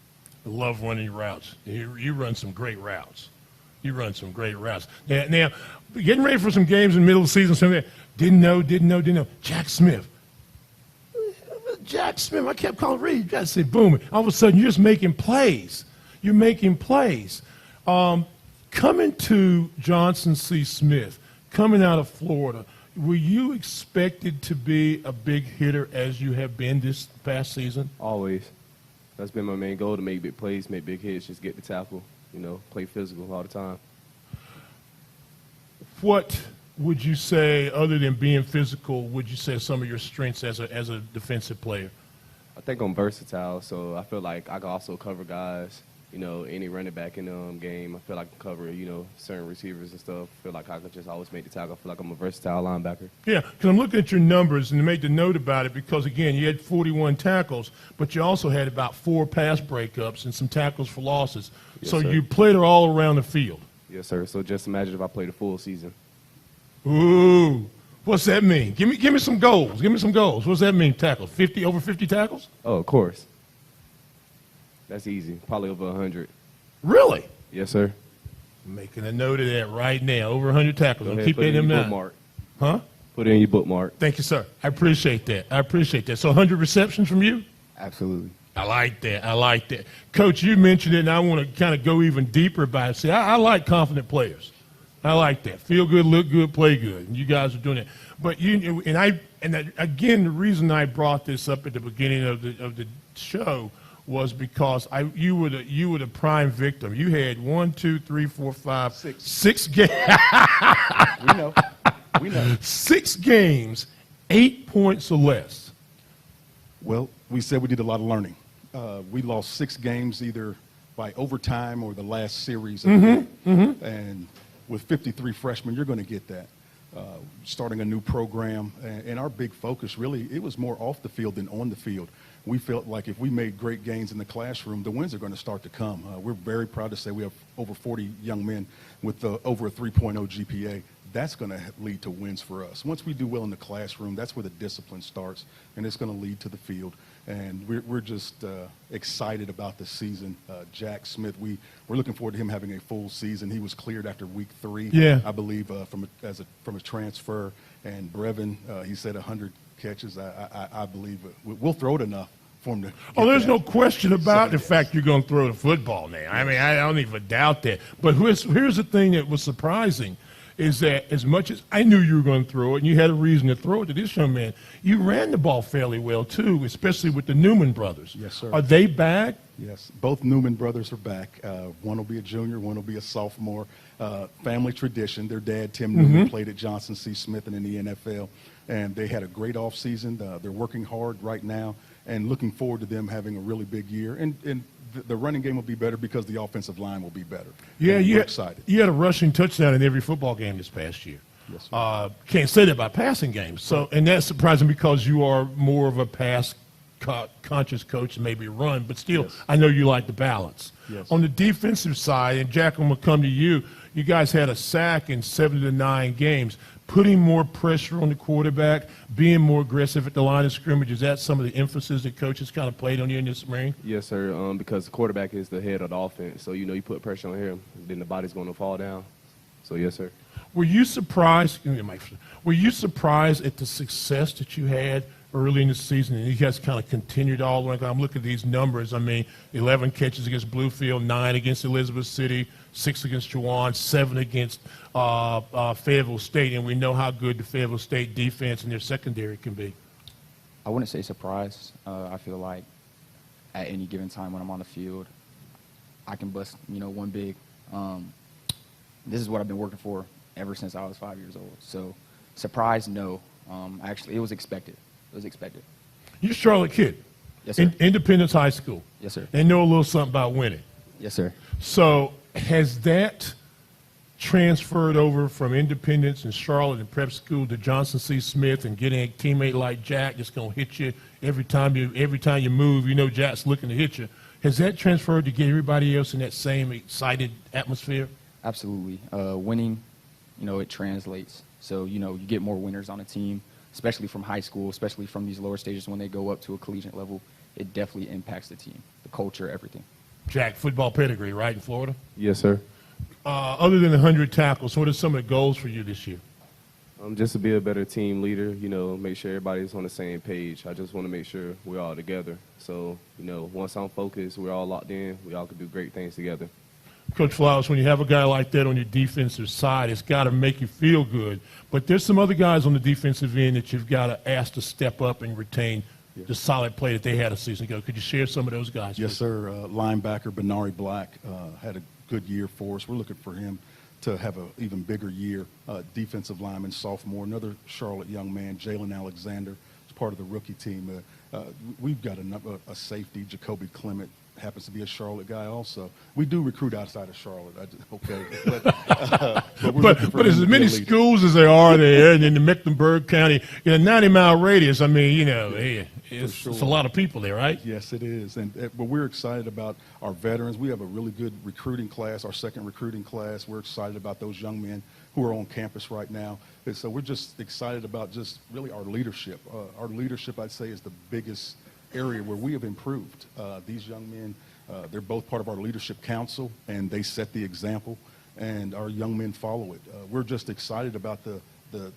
I love running routes. You run some great routes. Now, getting ready for some games in the middle of the season, something didn't know. Jack Smith. I kept calling Reed. Jack said, boom. All of a sudden, you're just making plays. You're making plays. Coming to Johnson C. Smith, coming out of Florida, were you expected to be a big hitter as you have been this past season? Always. That's been my main goal, to make big plays, make big hits, just get the tackle, play physical all the time. What would you say, other than being physical, would you say some of your strengths as a defensive player? I think I'm versatile, so I feel like I can also cover guys, any running back in the game. I feel like I can cover, certain receivers and stuff. I feel like I can just always make the tackle. I feel like I'm a versatile linebacker. Yeah, because I'm looking at your numbers and to make the note about it because, again, you had 41 tackles, but you also had about 4 pass breakups and some tackles for losses. Yes, so sir. you played her all around the field. Yes, sir. So just imagine if I played a full season. Ooh, what's that mean? Give me some goals. Give me some goals. What's that mean, tackles? Over 50 tackles? Oh, of course. That's easy. Probably over 100. Really? Yes, sir. I'm making a note of that right now. Over 100 tackles. I'll keep put it that in in your mind. bookmark. Huh? Put it in your bookmark. Thank you, sir. I appreciate that. So 100 receptions from you? Absolutely. I like that. Coach, you mentioned it, and I want to kind of go even deeper about it. See, I like confident players. I like that. Feel good, look good, play good. And you guys are doing it. But again, the reason I brought this up at the beginning of the show was because you were the prime victim. You had 6 games. We know. 6 games, 8 points or less. Well, we said we did a lot of learning. We lost 6 games either by overtime or the last series of the game. And with 53 freshmen, you're going to get that. Starting a new program, and our big focus really, it was more off the field than on the field. We felt like if we made great gains in the classroom, the wins are going to start to come. We're very proud to say we have over 40 young men with over a 3.0 GPA. That's going to lead to wins for us. Once we do well in the classroom, that's where the discipline starts, and it's going to lead to the field. And we're just excited about the season. Jack Smith, we're looking forward to him having a full season. He was cleared after week 3, I believe, from a transfer. And Brevin, he said 100 catches. I believe we'll throw it enough for him to. Oh, there's no question about the fact you're going to throw the football now. I mean, I don't even doubt that. But here's the thing that was surprising is that as much as I knew you were going to throw it, and you had a reason to throw it to this young man, you ran the ball fairly well, too, especially with the Newman brothers. Yes, sir. Are they back? Yes, both Newman brothers are back. One will be a junior, one will be a sophomore. Family tradition. Their dad, Tim Newman, played at Johnson C. Smith and in the NFL, and they had a great offseason. They're working hard right now and looking forward to them having a really big year. And the running game will be better because the offensive line will be better. Yeah, we're excited. You had a rushing touchdown in every football game this past year. Yes, sir. Can't say that about passing games. So, and that's surprising because you are more of a pass conscious coach than maybe run, but still, Yes. I know you like the balance. Yes. On the defensive side, and Jack, I'm going to come to you. You guys had a sack in 7 to 9 games. Putting more pressure on the quarterback, being more aggressive at the line of scrimmage, is that some of the emphasis that coaches kind of played on you in this ring? Yes, sir, because the quarterback is the head of the offense. So, you put pressure on him, then the body's going to fall down. So, yes, sir. Were you surprised? Were you surprised at the success that you had early in the season, and you guys kind of continued all the way? I'm looking at these numbers. I mean, 11 catches against Bluefield, 9 against Elizabeth City, 6 against Juwan, 7 against Fayetteville State, and we know how good the Fayetteville State defense and their secondary can be. I wouldn't say surprised. I feel like at any given time when I'm on the field, I can bust, one big. This is what I've been working for ever since I was 5 years old. So surprised, no. Actually, it was expected. It was expected. You're a Charlotte kid. Yes, sir. Independence High School. Yes, sir. They know a little something about winning. Yes, sir. So has that transferred over from Independence and Charlotte and prep school to Johnson C. Smith and getting a teammate like Jack that's going to hit you every time you move, Jack's looking to hit you. Has that transferred to get everybody else in that same excited atmosphere? Absolutely. Winning, it translates. So, you get more winners on a team, especially from high school, especially from these lower stages when they go up to a collegiate level. It definitely impacts the team, the culture, everything. Jack, football pedigree, right, in Florida? Yes, sir. Other than 100 tackles, what are some of the goals for you this year? Just to be a better team leader, make sure everybody's on the same page. I just want to make sure we're all together. So, once I'm focused, we're all locked in, we all can do great things together. Coach Flowers, when you have a guy like that on your defensive side, it's got to make you feel good. But there's some other guys on the defensive end that you've got to ask to step up and retain the solid play that they had a season ago. Could you share some of those guys? Yes, sir. Linebacker Benari Black had a good year for us. We're looking for him to have an even bigger year. Defensive lineman, sophomore, another Charlotte young man, Jalen Alexander, is part of the rookie team. We've got a safety, Jacoby Clement, happens to be a Charlotte guy also. We do recruit outside of Charlotte. But as many schools as there are there, and in the Mecklenburg County, in a 90-mile radius, I mean, it's a lot of people there, right? Yes, it is. But we're excited about our veterans. We have a really good recruiting class, our second recruiting class. We're excited about those young men who are on campus right now. And so we're just excited about just really our leadership. Our leadership, I'd say, is the biggest area where we have improved. These young men, they're both part of our leadership council, and they set the example, and our young men follow it. We're just excited about the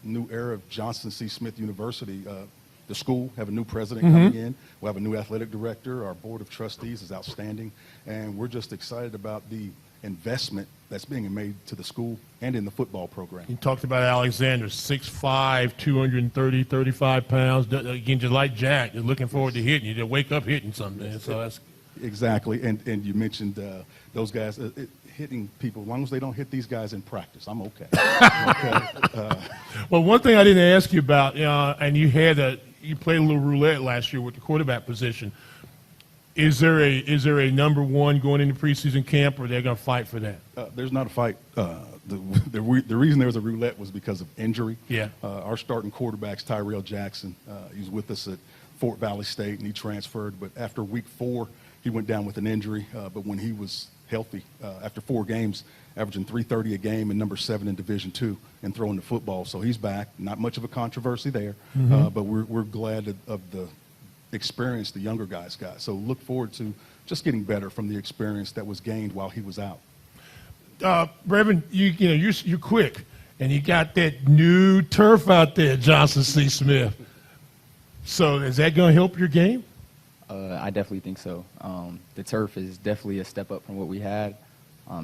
new era of Johnson C. Smith University. The school have a new president coming in. We'll have a new athletic director. Our board of trustees is outstanding, and we're just excited about the investment that's being made to the school and in the football program. You talked about Alexander, 6'5", 230, 35 pounds. Again, just like Jack, you're looking forward to hitting. You just wake up hitting something. So that's exactly. And you mentioned those guys hitting people. As long as they don't hit these guys in practice, I'm okay. Well, one thing I didn't ask you about, and you played a little roulette last year with the quarterback position. Is there a number one going into preseason camp, or they're going to fight for that? There's not a fight. The reason there was a roulette was because of injury. Yeah. Our starting quarterback's Tyrell Jackson. He was with us at Fort Valley State, and he transferred. But after week 4, he went down with an injury. But when he was healthy, after 4 games, averaging 330 a game and number 7 in Division II and throwing the football. So he's back. Not much of a controversy there. But we're glad of the experience the younger guys got. So look forward to just getting better from the experience that was gained while he was out. Reverend, you're quick, and you got that new turf out there, Johnson C. Smith. So is that going to help your game? I definitely think so. The turf is definitely a step up from what we had.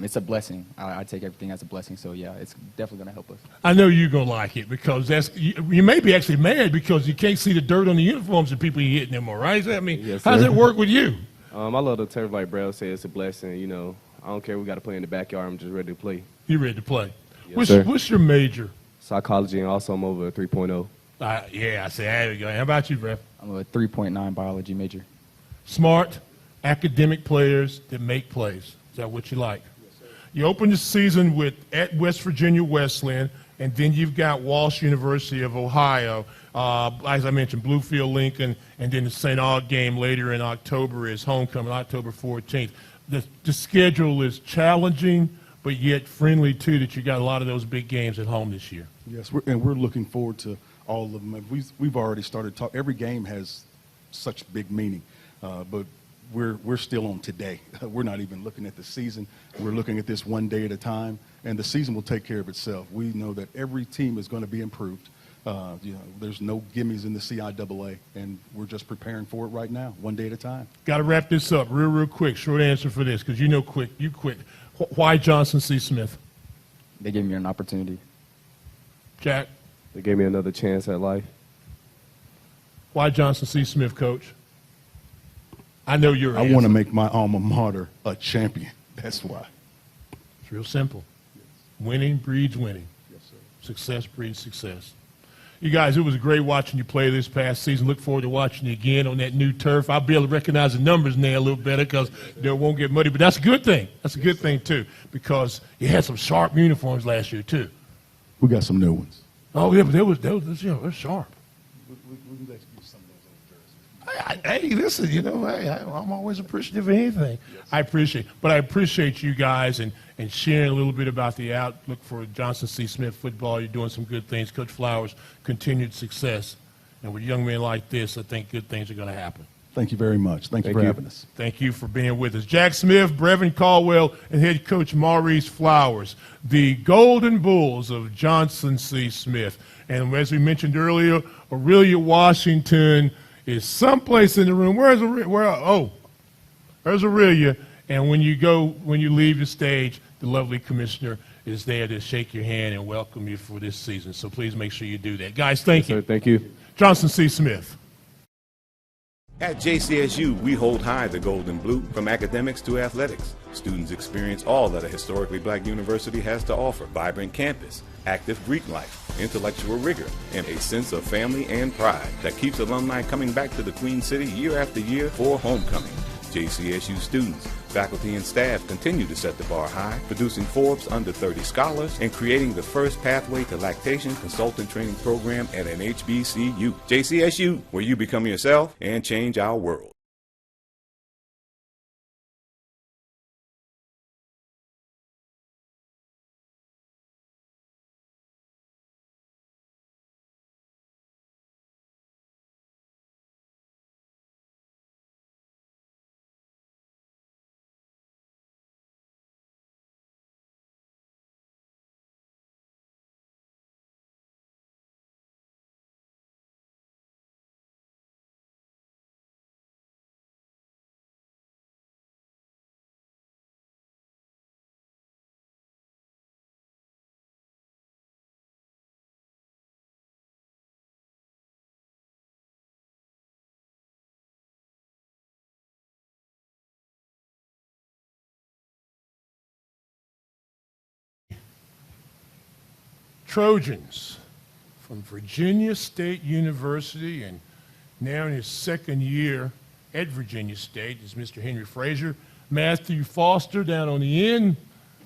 It's a blessing. I take everything as a blessing. So yeah, it's definitely going to help us. I know you're going to like it because you may be actually mad because you can't see the dirt on the uniforms of people you're hitting anymore, right? I mean, Yes, how does sir. it work with you? I love the turf, like Brad said. It's a blessing. You know, I don't care. We got to play in the backyard. I'm just ready to play. You ready to play? Yes, sir. What's your major? Psychology, and also I'm over a 3.0. Yeah, I say, there we go. How about you, Brad? I'm a 3.9 biology major. Smart, academic players that make plays. Is that what you like? Yes, sir. You open the season at West Virginia Wesleyan, and then you've got Walsh University of Ohio. As I mentioned, Bluefield Lincoln, and then the St. Aug game later in October is homecoming, October 14th. The schedule is challenging, but yet friendly, too, that you got a lot of those big games at home this year. Yes, we're looking forward to all of them. We've already started talking. Every game has such big meaning, but we're still on today. We're not even looking at the season. We're looking at this one day at a time, and the season will take care of itself. We know that every team is going to be improved. There's no gimmies in the CIAA, and we're just preparing for it right now, one day at a time. Got to wrap this up real quick. Short answer for this, because you quit. Why Johnson C. Smith? They gave me an opportunity. Jack? They gave me another chance at life. Why Johnson C. Smith, Coach? I know you're. I want to make my alma mater a champion. That's why. It's real simple. Yes. Winning breeds winning. Yes, sir. Success breeds success. You guys, it was great watching you play this past season. Look forward to watching you again on that new turf. I'll be able to recognize the numbers now a little better because they won't get muddy. But that's a good thing. That's a good thing, too, because you had some sharp uniforms last year, too. We got some new ones. Oh, yeah, but they're sharp. We can let you use some of those old jerseys. Hey, listen, I'm always appreciative of anything. Yes. I appreciate you guys and sharing a little bit about the outlook for Johnson C. Smith football. You're doing some good things. Coach Flowers, continued success. And with young men like this, I think good things are going to happen. Thank you very much. Thank you for having us. Thank you for being with us. Jack Smith, Brevin Caldwell, and head coach Maurice Flowers, the Golden Bulls of Johnson C. Smith. And as we mentioned earlier, Aurelia Washington is someplace in the room. There's Aurelia. And when you leave the stage, the lovely commissioner is there to shake your hand and welcome you for this season. So please make sure you do that. Guys, thank you. Sir, thank you. Johnson C. Smith. At JCSU, we hold high the gold and blue, from academics to athletics. Students experience all that a historically black university has to offer: vibrant campus, active Greek life, intellectual rigor, and a sense of family and pride that keeps alumni coming back to the Queen City year after year for homecoming. JCSU students, faculty, and staff continue to set the bar high, producing Forbes Under 30 scholars and creating the first pathway to lactation consultant training program at an HBCU. JCSU, where you become yourself and change our world. Trojans from Virginia State University, and now in his second year at Virginia State is Mr. Henry Frazier. Matthew Foster down on the end.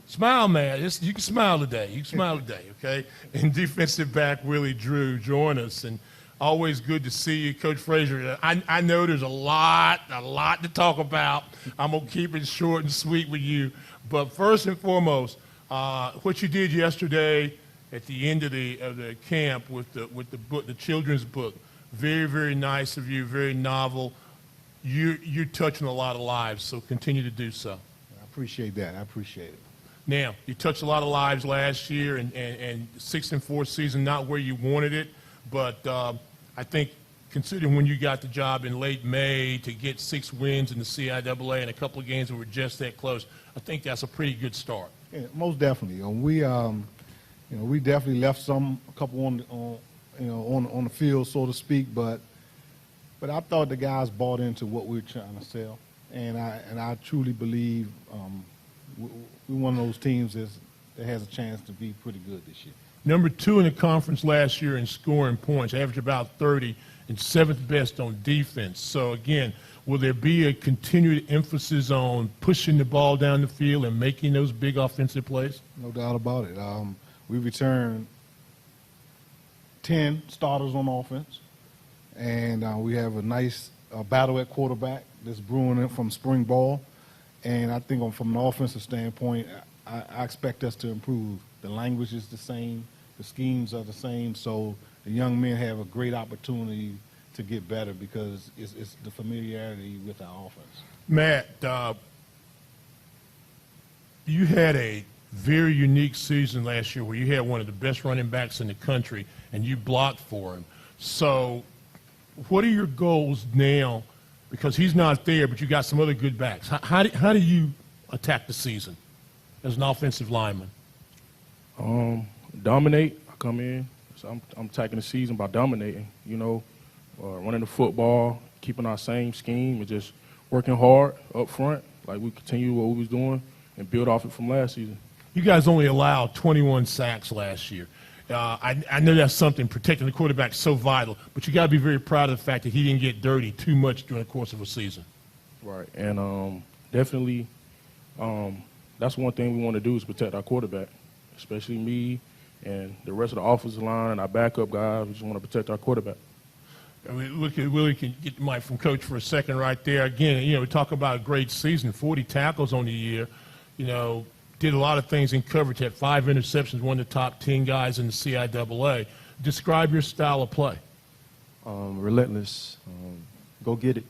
Smile, Matt. You can smile today. You can smile today, okay? And defensive back Willie Drew join us. And always good to see you, Coach Frazier. I know there's a lot to talk about. I'm going to keep it short and sweet with you. But first and foremost, what you did yesterday at the end of the camp with the book, the children's book, very, very nice of you, very novel. You're touching a lot of lives, so continue to do so. I appreciate that. I appreciate it. Now, you touched a lot of lives last year, and 6 and 4 season, not where you wanted it, but I think considering when you got the job in late May to get 6 wins in the CIAA and a couple of games that were just that close, I think that's a pretty good start. Yeah, most definitely. We definitely left a couple on the field, so to speak, but I thought the guys bought into what we were trying to sell, and I truly believe we're one of those teams that has a chance to be pretty good this year. Number 2 in the conference last year in scoring points, averaged about 30, and 7th best on defense. So again, will there be a continued emphasis on pushing the ball down the field and making those big offensive plays? No doubt about it. We returned 10 starters on offense, and we have a nice battle at quarterback that's brewing in from spring ball. And I think from an offensive standpoint, I expect us to improve. The language is the same. The schemes are the same. So the young men have a great opportunity to get better because it's the familiarity with our offense. Matt, you had a very unique season last year where you had one of the best running backs in the country and you blocked for him. So what are your goals now? Because he's not there, but you got some other good backs. How do you attack the season as an offensive lineman? Dominate. I come in. So I'm attacking the season by dominating, running the football, keeping our same scheme, and just working hard up front, like we continue what we was doing, and build off it from last season. You guys only allowed 21 sacks last year. I know that's something, protecting the quarterback so vital, but you got to be very proud of the fact that he didn't get dirty too much during the course of a season. Right, and definitely that's one thing we want to do is protect our quarterback, especially me and the rest of the offensive line and our backup guys. We just want to protect our quarterback. I mean, look at Willie, can get the mic from Coach for a second right there. Again, we talk about a great season, 40 tackles on the year, did a lot of things in coverage, had 5 interceptions, one of the top 10 guys in the CIAA. Describe your style of play. Relentless. Go get it.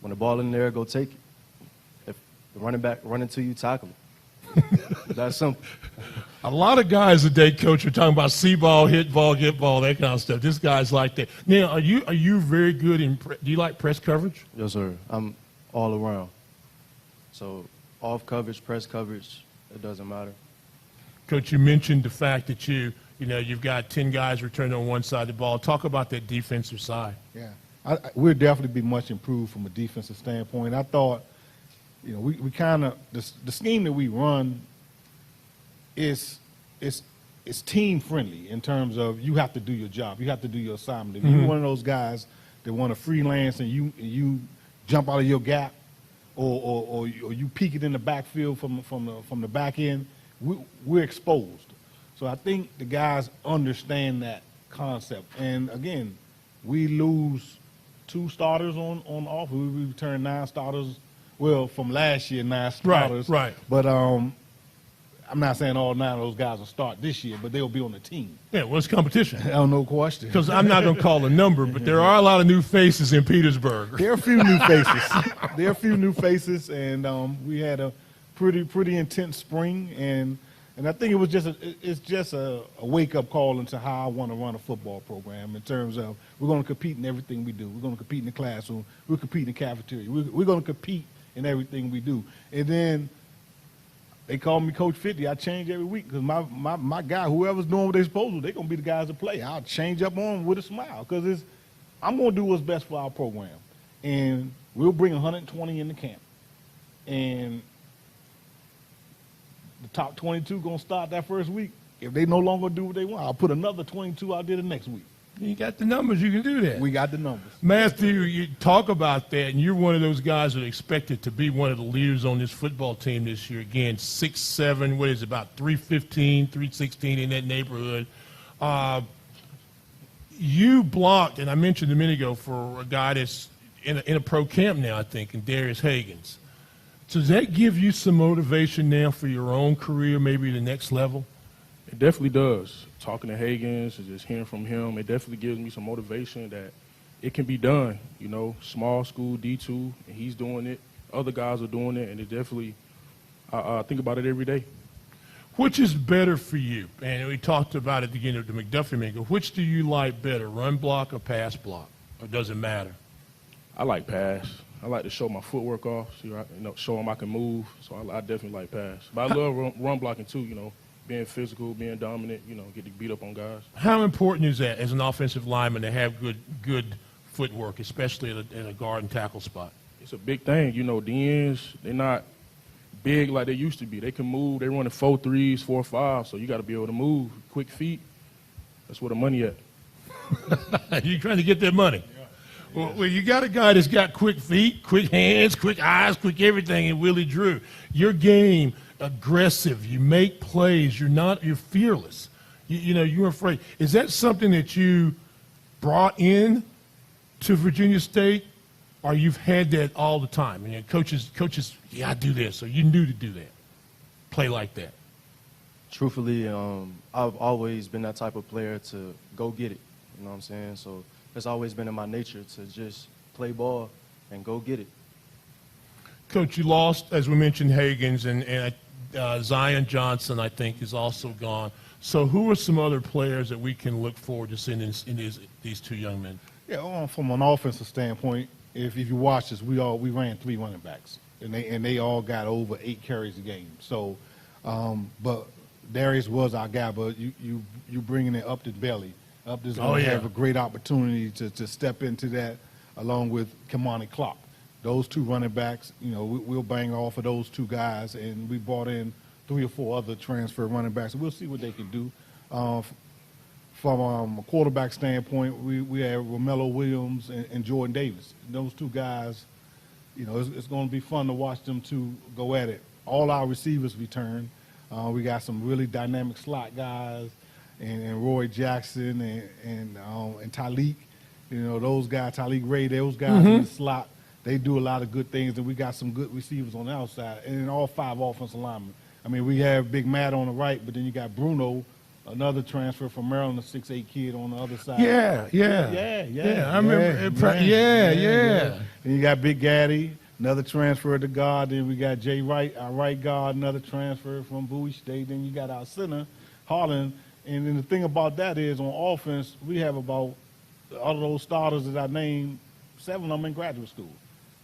When the ball in there, go take it. If the running back run into you, tackle him. That's simple. A lot of guys today, Coach, are talking about see ball, hit ball, get ball, that kind of stuff. This guy's like that. Now, are you very good in do you like press coverage? Yes, sir. I'm all around. So off coverage, press coverage, it doesn't matter. Coach, you mentioned the fact that you've got 10 guys returning on one side of the ball. Talk about that defensive side. Yeah, we'll definitely be much improved from a defensive standpoint. I thought, we kind of the scheme that we run is team friendly in terms of you have to do your job, you have to do your assignment. If you're one of those guys that want to freelance and you jump out of your gap, or you peek it in the backfield from the back end, we're exposed. So I think the guys understand that concept. And again, we lose 2 starters on off. We return 9 starters. Well, from last year, 9 starters. Right. But I'm not saying all 9 of those guys will start this year, but they'll be on the team. Yeah, well, it's competition. No question. Because I'm not going to call a number, but there are a lot of new faces in Petersburg. There are a few new faces. There are a few new faces, and we had a pretty intense spring, and I think it's just a wake-up call into how I want to run a football program in terms of we're going to compete in everything we do. We're going to compete in the classroom. We'll compete in the cafeteria. We're going to compete in everything we do. And then they call me Coach 50. I change every week because my guy, whoever's doing what they're supposed to, they're going to be the guys that play. I'll change up on them with a smile because I'm going to do what's best for our program. And we'll bring 120 into camp. And the top 22 going to start that first week. If they no longer do what they want, I'll put another 22 out there the next week. You got the numbers. You can do that. We got the numbers. Matthew, you talk about that, and you're one of those guys that are expected to be one of the leaders on this football team this year. Again, 6'7", what is it, about 315, 316 in that neighborhood. You blocked, and I mentioned a minute ago, for a guy that's in a pro camp now, I think, in Darius Hagans. So does that give you some motivation now for your own career, maybe the next level? It definitely does. Talking to Hagans and just hearing from him, it definitely gives me some motivation that it can be done. Small school, D2, and he's doing it. Other guys are doing it, and it definitely, I think about it every day. Which is better for you? And we talked about it at the beginning of the McDuffie Maker. Which do you like better, run block or pass block? Or does it matter? I like pass. I like to show my footwork off, show them I can move. So I definitely like pass. But I love run blocking too, being physical, being dominant, get to beat up on guys. How important is that as an offensive lineman to have good footwork, especially in a guard and tackle spot? It's a big thing. The ends, they're not big like they used to be. They can move. They're running 4.3s, 4.5, so you got to be able to move. Quick feet, that's where the money at. You're trying to get that money. Yeah. Well, you got a guy that's got quick feet, quick hands, quick eyes, quick everything in Willie Drew. Your game, aggressive. You make plays. You're fearless. You're afraid. Is that something that you brought in to Virginia State? Or you've had that all the time, and coaches, I do this, or you knew to do that, play like that. Truthfully, I've always been that type of player to go get it. You know what I'm saying? So it's always been in my nature to just play ball and go get it. Coach, you lost, as we mentioned, Hagens, and Zion Johnson, I think, is also gone. So who are some other players that we can look forward to seeing in these two young men? Yeah, from an offensive standpoint, if you watch this, we ran 3 running backs, and they all got over 8 carries a game. So, but Darius was our guy, but you bringing it up to Belly. Upton's going to have a great opportunity to step into that, along with Kamani Clark. Those 2 running backs, we'll bang off of those 2 guys, and we brought in 3 or 4 other transfer running backs. We'll see what they can do. From a quarterback standpoint, we have Romello Williams and Jordan Davis. Those 2 guys, it's going to be fun to watch them 2 go at it. All our receivers return. We got some really dynamic slot guys, and Roy Jackson and Tyleek. Those guys, Tyleek Ray, those guys in the slot, they do a lot of good things, and we got some good receivers on the outside, and then all 5 offensive linemen. I mean, we have Big Matt on the right, but then you got Bruno, another transfer from Maryland, a 6'8" kid on the other side. Yeah. I remember. Yeah. And you got Big Gaddy, another transfer to guard. Then we got Jay Wright, our right guard, another transfer from Bowie State. Then you got our center, Harlan. And then the thing about that is, on offense, we have about, out of those starters that I named, 7 of them in graduate school.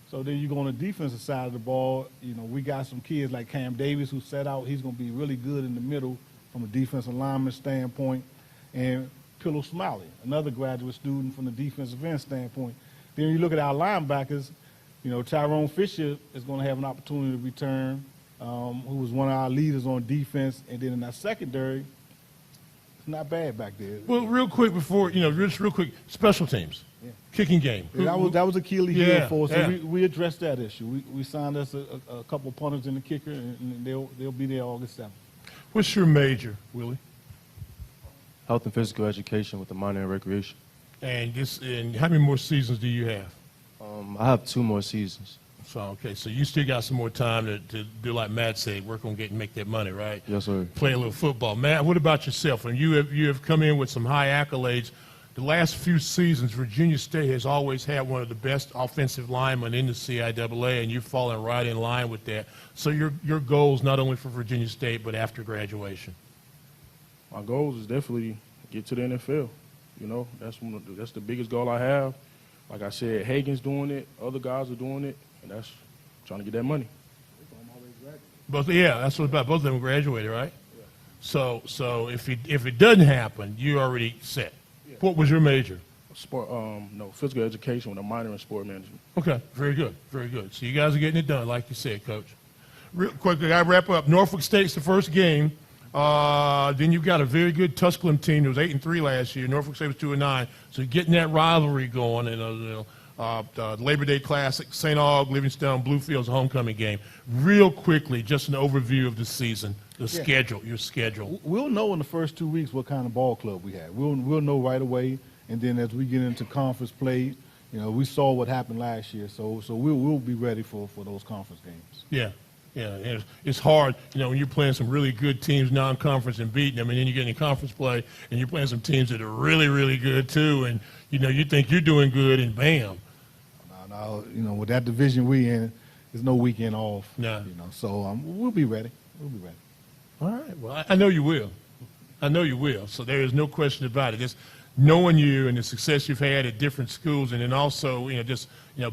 So then you go on the defensive side of the ball, we got some kids like Cam Davis who set out. He's going to be really good in the middle from a defensive lineman standpoint, and Pillow Smiley, another graduate student from the defensive end standpoint. Then you look at our linebackers, Tyrone Fisher is going to have an opportunity to return, who was one of our leaders on defense, and then in our secondary, it's not bad back there. Well, real quick before, just real quick, special teams, kicking game. Yeah, that was a key heel for us, so we addressed that issue. We signed us a couple of punters and the kicker, and they'll be there August 7th. What's your major, Willie? Health and physical education with a minor in recreation. And how many more seasons do you have? I have 2 more seasons. So you still got some more time to do like Matt said, work on make that money, right? Yes, sir. Play a little football. Matt, what about yourself? And you have come in with some high accolades. The last few seasons, Virginia State has always had one of the best offensive linemen in the CIAA, and you've fallen right in line with that. So your goals not only for Virginia State but after graduation. My goals is definitely get to the NFL. That's the biggest goal I have. Like I said, Hagen's doing it, other guys are doing it, and that's trying to get that money. That's what about. Both of them graduated, right? Yeah. So if it doesn't happen, you're already set. Yeah. What was your major? Physical education with a minor in sport management. Okay, very good. So you guys are getting it done, like you said, Coach. Real quickly, I wrap up. Norfolk State's the first game. Then you've got a very good Tusculum team that was 8-3 last year. Norfolk State was 2-9. So getting that rivalry going, and Labor Day Classic, St. Aug, Livingstone, Bluefield's homecoming game. Real quickly, just an overview of the season, your schedule. We'll know in the first 2 weeks what kind of ball club we have. We'll know right away, and then as we get into conference play, we saw what happened last year, so we'll be ready for those conference games. Yeah, it's hard, when you're playing some really good teams non-conference and beating them, and then you get in conference play, and you're playing some teams that are really, really good too, and you think you're doing good, and bam. No, with that division we in, there's no weekend off. No. So we'll be ready. All right. Well, I know you will. I know you will. So there is no question about it. Just knowing you and the success you've had at different schools, and then also, just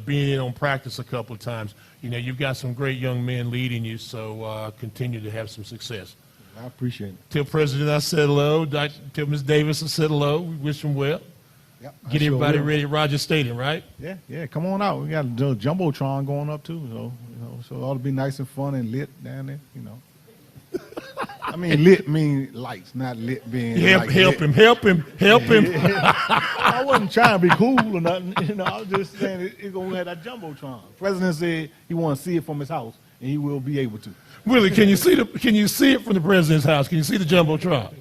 being in on practice a couple of times. You've got some great young men leading you. So continue to have some success. I appreciate it. Tell President I said hello. Tell Ms. Davis I said hello. We wish him well. Yep, Get everybody ready at Rogers Stadium, right? Yeah. Come on out. We got a jumbotron going up too, so it ought to be nice and fun and lit down there. I mean, lit mean lights, not lit being. Help him. I wasn't trying to be cool or nothing. I was just saying it's gonna have that jumbotron. The president said he want to see it from his house, and he will be able to. Willie, can you see it from the president's house? Can you see the jumbotron?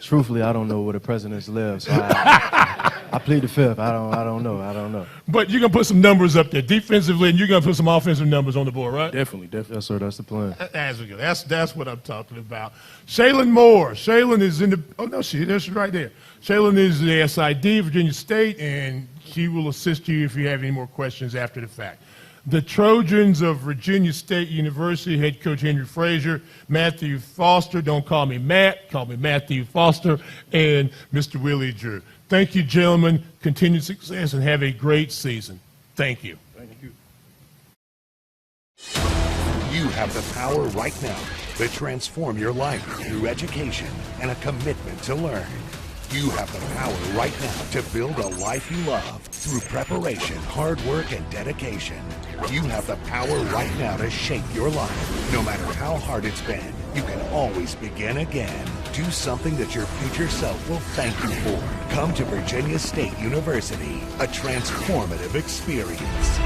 Truthfully, I don't know where the presidents live, so I plead the fifth. I don't know. But you're gonna put some numbers up there defensively, and you're gonna put some offensive numbers on the board, right? Definitely. Yes, sir. That's the plan. That's what I'm talking about. Shaylin Moore. Shaylin is in the. Oh no, she's right there. Shaylin is the SID, Virginia State, and she will assist you if you have any more questions after the fact. The Trojans of Virginia State University, head coach Henry Frazier, Matthew Foster, don't call me Matt, call me Matthew Foster, and Mr. Willie Drew. Thank you, gentlemen. Continued success and have a great season. Thank you. Thank you. You have the power right now to transform your life through education and a commitment to learn. You have the power right now to build a life you love through preparation, hard work, and dedication. You have the power right now to shape your life. No matter how hard it's been, you can always begin again. Do something that your future self will thank you for. Come to Virginia State University, a transformative experience.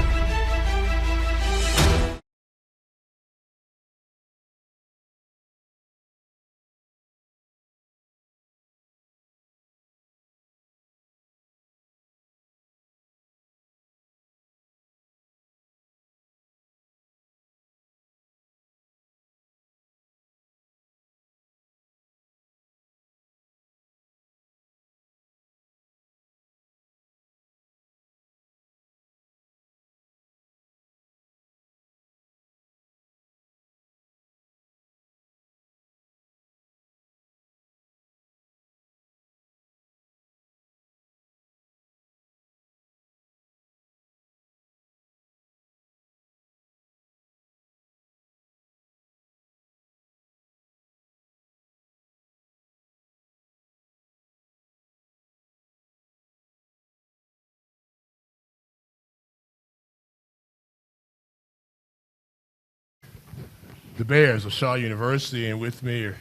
The Bears of Shaw University, and with me are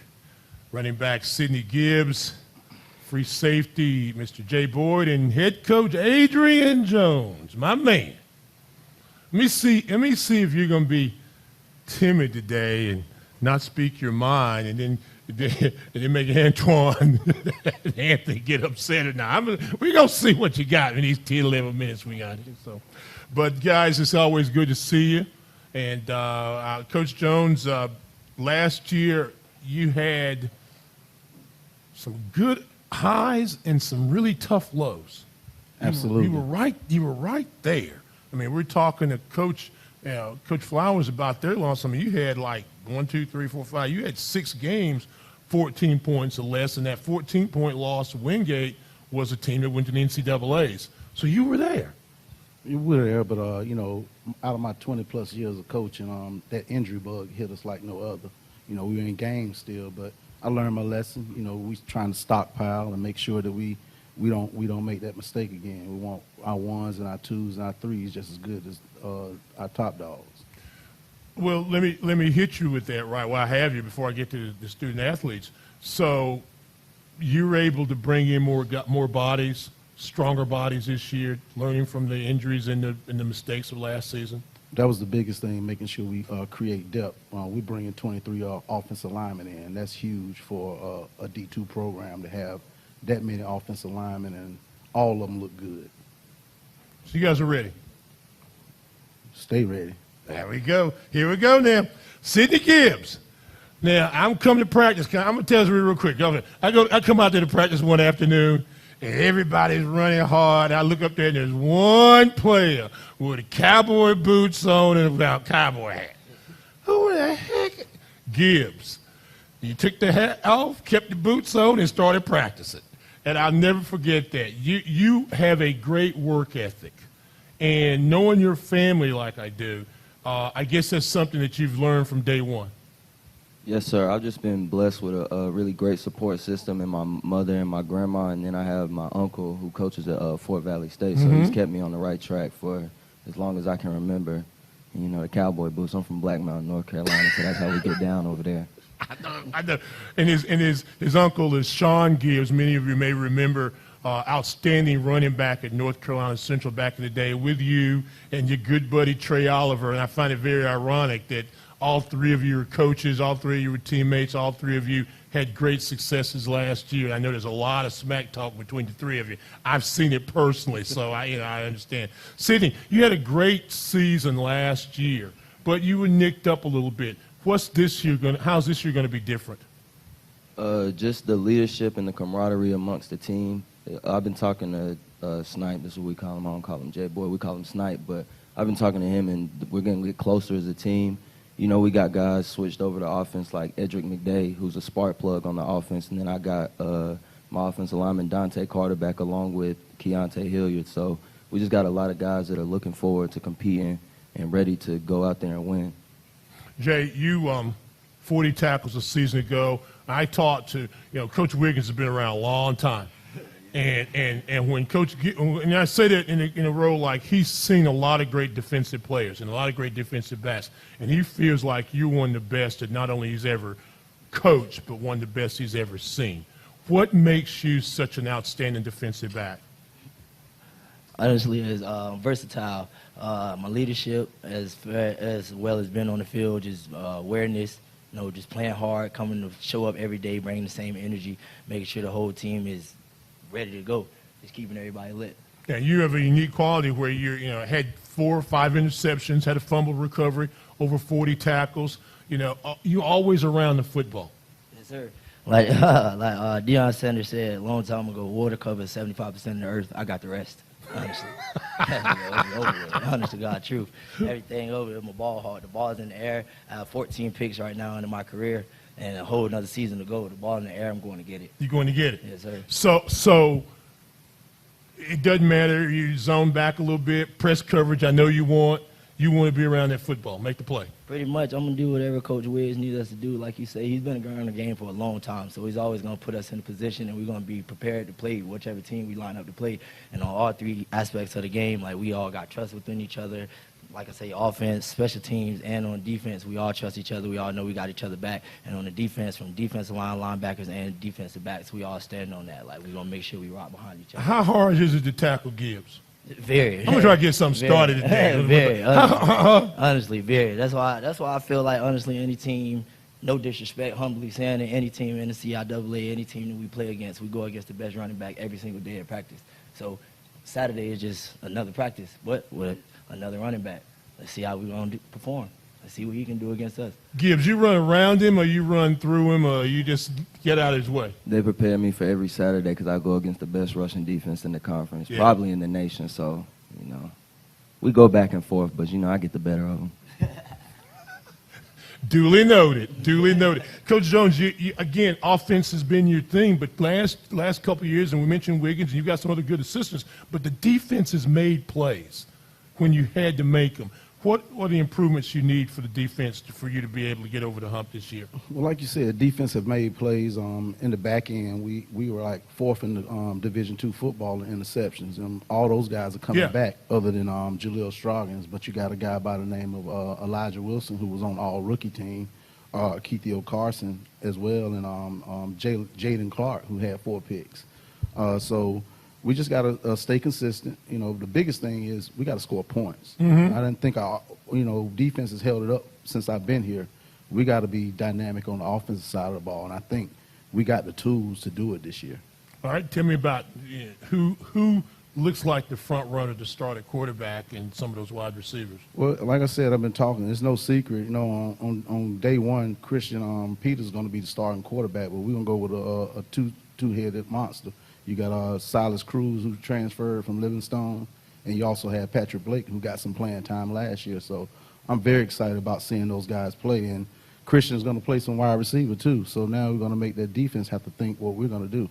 running back Sidney Gibbs, free safety Mr. Jay Boyd, and head coach Adrian Jones, my man. Let me see if you're going to be timid today and not speak your mind, and then make Antoine and Anthony get upset or not. We're going to see what you got in these 10, 11 minutes we got here. So, but guys, it's always good to see you. And Coach Jones, last year you had some good highs and some really tough lows. Absolutely. You were right there. I mean, we're talking to Coach Flowers about their loss. I mean, you had like 1, 2, 3, 4, 5. You had 6 games, 14 points or less, and that 14-point loss to Wingate was a team that went to the NCAAs. So you were there. You were there, but out of my 20-plus years of coaching, that injury bug hit us like no other. We were in games still, but I learned my lesson. We trying to stockpile and make sure that we don't make that mistake again. We want our 1s and our 2s and our 3s just as good as our top dogs. Well, let me hit you with that right while I have you before I get to the student athletes. So you're able to bring in more bodies, stronger bodies this year, learning from the injuries and the mistakes of last season? That was the biggest thing, making sure we create depth. We bring in 23 offensive linemen in. That's huge for a D2 program to have that many offensive linemen, and all of them look good. So you guys are ready? Stay ready. There we go. Here we go now. Sidney Gibbs. Now, I'm coming to practice. I'm going to tell you real quick. I come out there to practice one afternoon, and everybody's running hard. I look up there, and there's one player with cowboy boots on and a cowboy hat. Who the heck Gibbs, you took the hat off, kept the boots on, and started practicing. And I'll never forget that. You have a great work ethic. And knowing your family like I do, I guess that's something that you've learned from day one. Yes, sir. I've just been blessed with a really great support system in my mother and my grandma, and then I have my uncle who coaches at Fort Valley State, so he's kept me on the right track for as long as I can remember. And, you know, the cowboy boots. I'm from Black Mountain, North Carolina, so that's how we get down over there. I know. And his uncle is Sean Gibbs. Many of you may remember, outstanding running back at North Carolina Central back in the day with you and your good buddy Trey Oliver. And I find it very ironic that all three of you were coaches, all three of you were teammates, all three of you had great successes last year. I know there's a lot of smack talk between the three of you. I've seen it personally, so I understand. Sidney, you had a great season last year, but you were nicked up a little bit. How's this year going to be different? Just the leadership and the camaraderie amongst the team. I've been talking to Snipe. This is what we call him. I don't call him J-Boy. We call him Snipe. But I've been talking to him, and we're going to get closer as a team. You know, we got guys switched over to offense like Edric McDay, who's a spark plug on the offense. And then I got my offensive lineman Dante Carter back along with Keontae Hilliard. So we just got a lot of guys that are looking forward to competing and ready to go out there and win. Jay, you 40 tackles a season ago. I talked to, Coach Wiggins has been around a long time. And when and I say that in a role like he's seen a lot of great defensive players and a lot of great defensive backs, and he feels like you're one of the best that not only he's ever coached, but one of the best he's ever seen. What makes you such an outstanding defensive back? Honestly, is versatile. My leadership, as well as being on the field, just awareness, just playing hard, coming to show up every day, bringing the same energy, making sure the whole team is ready to go, just keeping everybody lit. Yeah, you have a unique quality where you had 4 or 5 interceptions, had a fumble recovery, over 40 tackles. You're always around the football. Yes, sir. Like Deion Sanders said a long time ago, water covers 75% of the earth. I got the rest. Honestly, honest to God, truth. Everything over there, my ball hard. The ball's in the air. I have 14 picks right now in my career, and a whole another season to go. The ball in the air, I'm going to get it. You're going to get it. Yes, sir. So it doesn't matter. You zone back a little bit, press coverage. I know you want to be around that football, make the play. Pretty much, I'm going to do whatever Coach Wiggs needs us to do. Like you say, he's been around the game for a long time, so he's always going to put us in a position, and we're going to be prepared to play whichever team we line up to play. And on all 3 aspects of the game, like we all got trust within each other. Like I say, offense, special teams, and on defense, we all trust each other. We all know we got each other back. And on the defense, from defensive line, linebackers, and defensive backs, we all stand on that. Like, we're going to make sure we rock behind each other. How hard is it to tackle Gibbs? Very. I'm gonna try to get something started today. Very. Honestly, very. That's why I feel like, honestly, any team, no disrespect, humbly saying it, any team in the CIAA, any team that we play against, we go against the best running back every single day at practice. So Saturday is just another practice, but with another running back. Let's see how we're going to perform. Let's see what he can do against us. Gibbs, you run around him, or you run through him, or you just get out of his way? They prepare me for every Saturday because I go against the best rushing defense in the conference, Yeah. probably in the nation. So, we go back and forth, but, I get the better of them. Duly noted. Duly noted. Coach Jones, you again, offense has been your thing, but last couple of years, and we mentioned Wiggins, and you've got some other good assistants, but the defense has made plays when you had to make them. What are the improvements you need for the defense for you to be able to get over the hump this year? Well, like you said, defense have made plays in the back end. We were like 4th in the Division II football in interceptions. All those guys are coming back other than Jaleel Stroggins. But you got a guy by the name of Elijah Wilson who was on all-rookie team, Keithio Carson as well, and Jaden Clark who had 4 picks. So we just got to stay consistent. The biggest thing is we got to score points. Mhm. I didn't think our defense has held it up since I've been here. We got to be dynamic on the offensive side of the ball, and I think we got the tools to do it this year. All right, tell me about who looks like the front runner to start at quarterback and some of those wide receivers. Well, like I said, I've been talking. It's no secret. On day one, Christian Peters is going to be the starting quarterback, but we're going to go with a two-headed monster. You got Silas Cruz, who transferred from Livingstone, and you also have Patrick Blake, who got some playing time last year. So I'm very excited about seeing those guys play. And Christian's going to play some wide receiver too. So now we're going to make that defense have to think what we're going to do.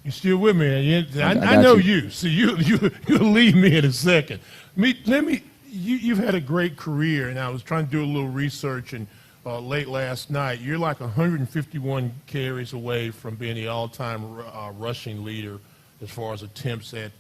You still with me? I know you. See, you'll leave me in a second. You've had a great career, and I was trying to do a little research, and late last night, you're like 151 carries away from being the all-time rushing leader as far as attempts at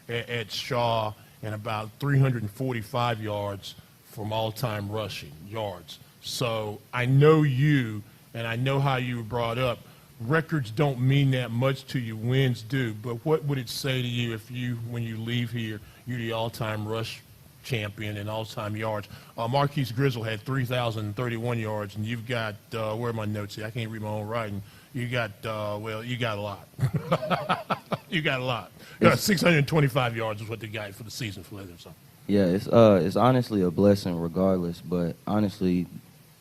Ciaa, and about 345 yards from all-time rushing yards. So I know you, and I know how you were brought up. Records don't mean that much to you, wins do. But what would it say to you if when you leave here, you're the all-time rush champion and all-time yards? Marquise Grizzle had 3,031 yards, and you've got, where are my notes here? I can't read my own writing. You got, you got a lot. You got a lot. 625 yards is what they got for the season for Leather. So. Yeah, it's honestly a blessing regardless, but honestly,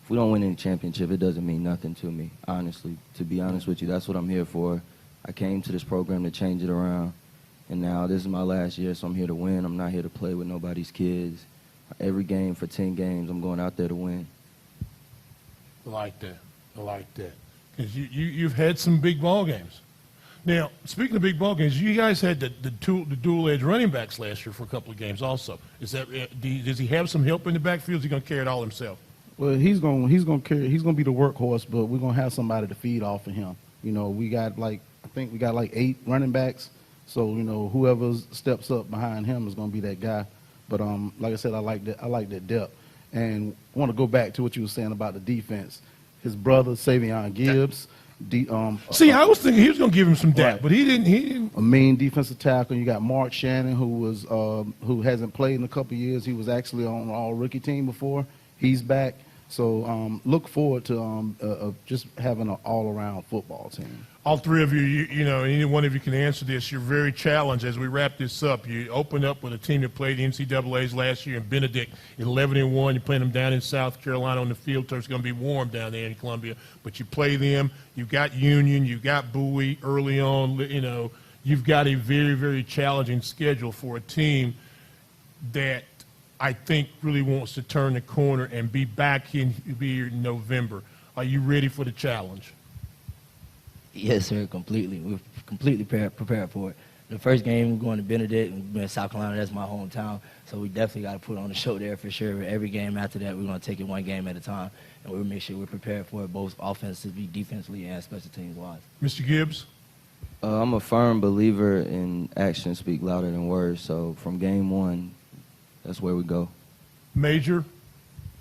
if we don't win any championship, it doesn't mean nothing to me, honestly. To be honest with you, that's what I'm here for. I came to this program to change it around, and now this is my last year, so I'm here to win. I'm not here to play with nobody's kids. Every game for 10 games, I'm going out there to win. I like that. I like that. Because you've had some big ball games. Now, speaking of big ball games, you guys had the dual-edge running backs last year for a couple of games also. Does he have some help in the backfield? Is he going to carry it all himself? Well, he's gonna be the workhorse, but we're gonna have somebody to feed off of him. You know, we got I think we got 8 running backs. So whoever steps up behind him is gonna be that guy. But like I said, I like that depth. And I want to go back to what you were saying about the defense. His brother Savion Gibbs. I was thinking he was gonna give him some depth, right. But he didn't. A main defensive tackle. You got Mark Shannon, who hasn't played in a couple of years. He was actually on an all-rookie team before. He's back. So look forward to just having an all-around football team. All three of you, any one of you can answer this. You're very challenged as we wrap this up. You opened up with a team that played the NCAAs last year in Benedict, 11-1. You're playing them down in South Carolina on the field. It's going to be warm down there in Columbia. But you play them. You got Union. You got Bowie early on. You've got a very, very challenging schedule for a team that I think really wants to turn the corner and be back here in November. Are you ready for the challenge? Yes, sir, completely. We're completely prepared for it. The first game, we're going to Benedict, and we're in South Carolina. That's my hometown. So we definitely got to put on the show there for sure. Every game after that, we're going to take it one game at a time, and we'll make sure we're prepared for it, both offensively, defensively, and special teams-wise. Mr. Gibbs? I'm a firm believer in actions speak louder than words. So from game one, that's where we go. Major?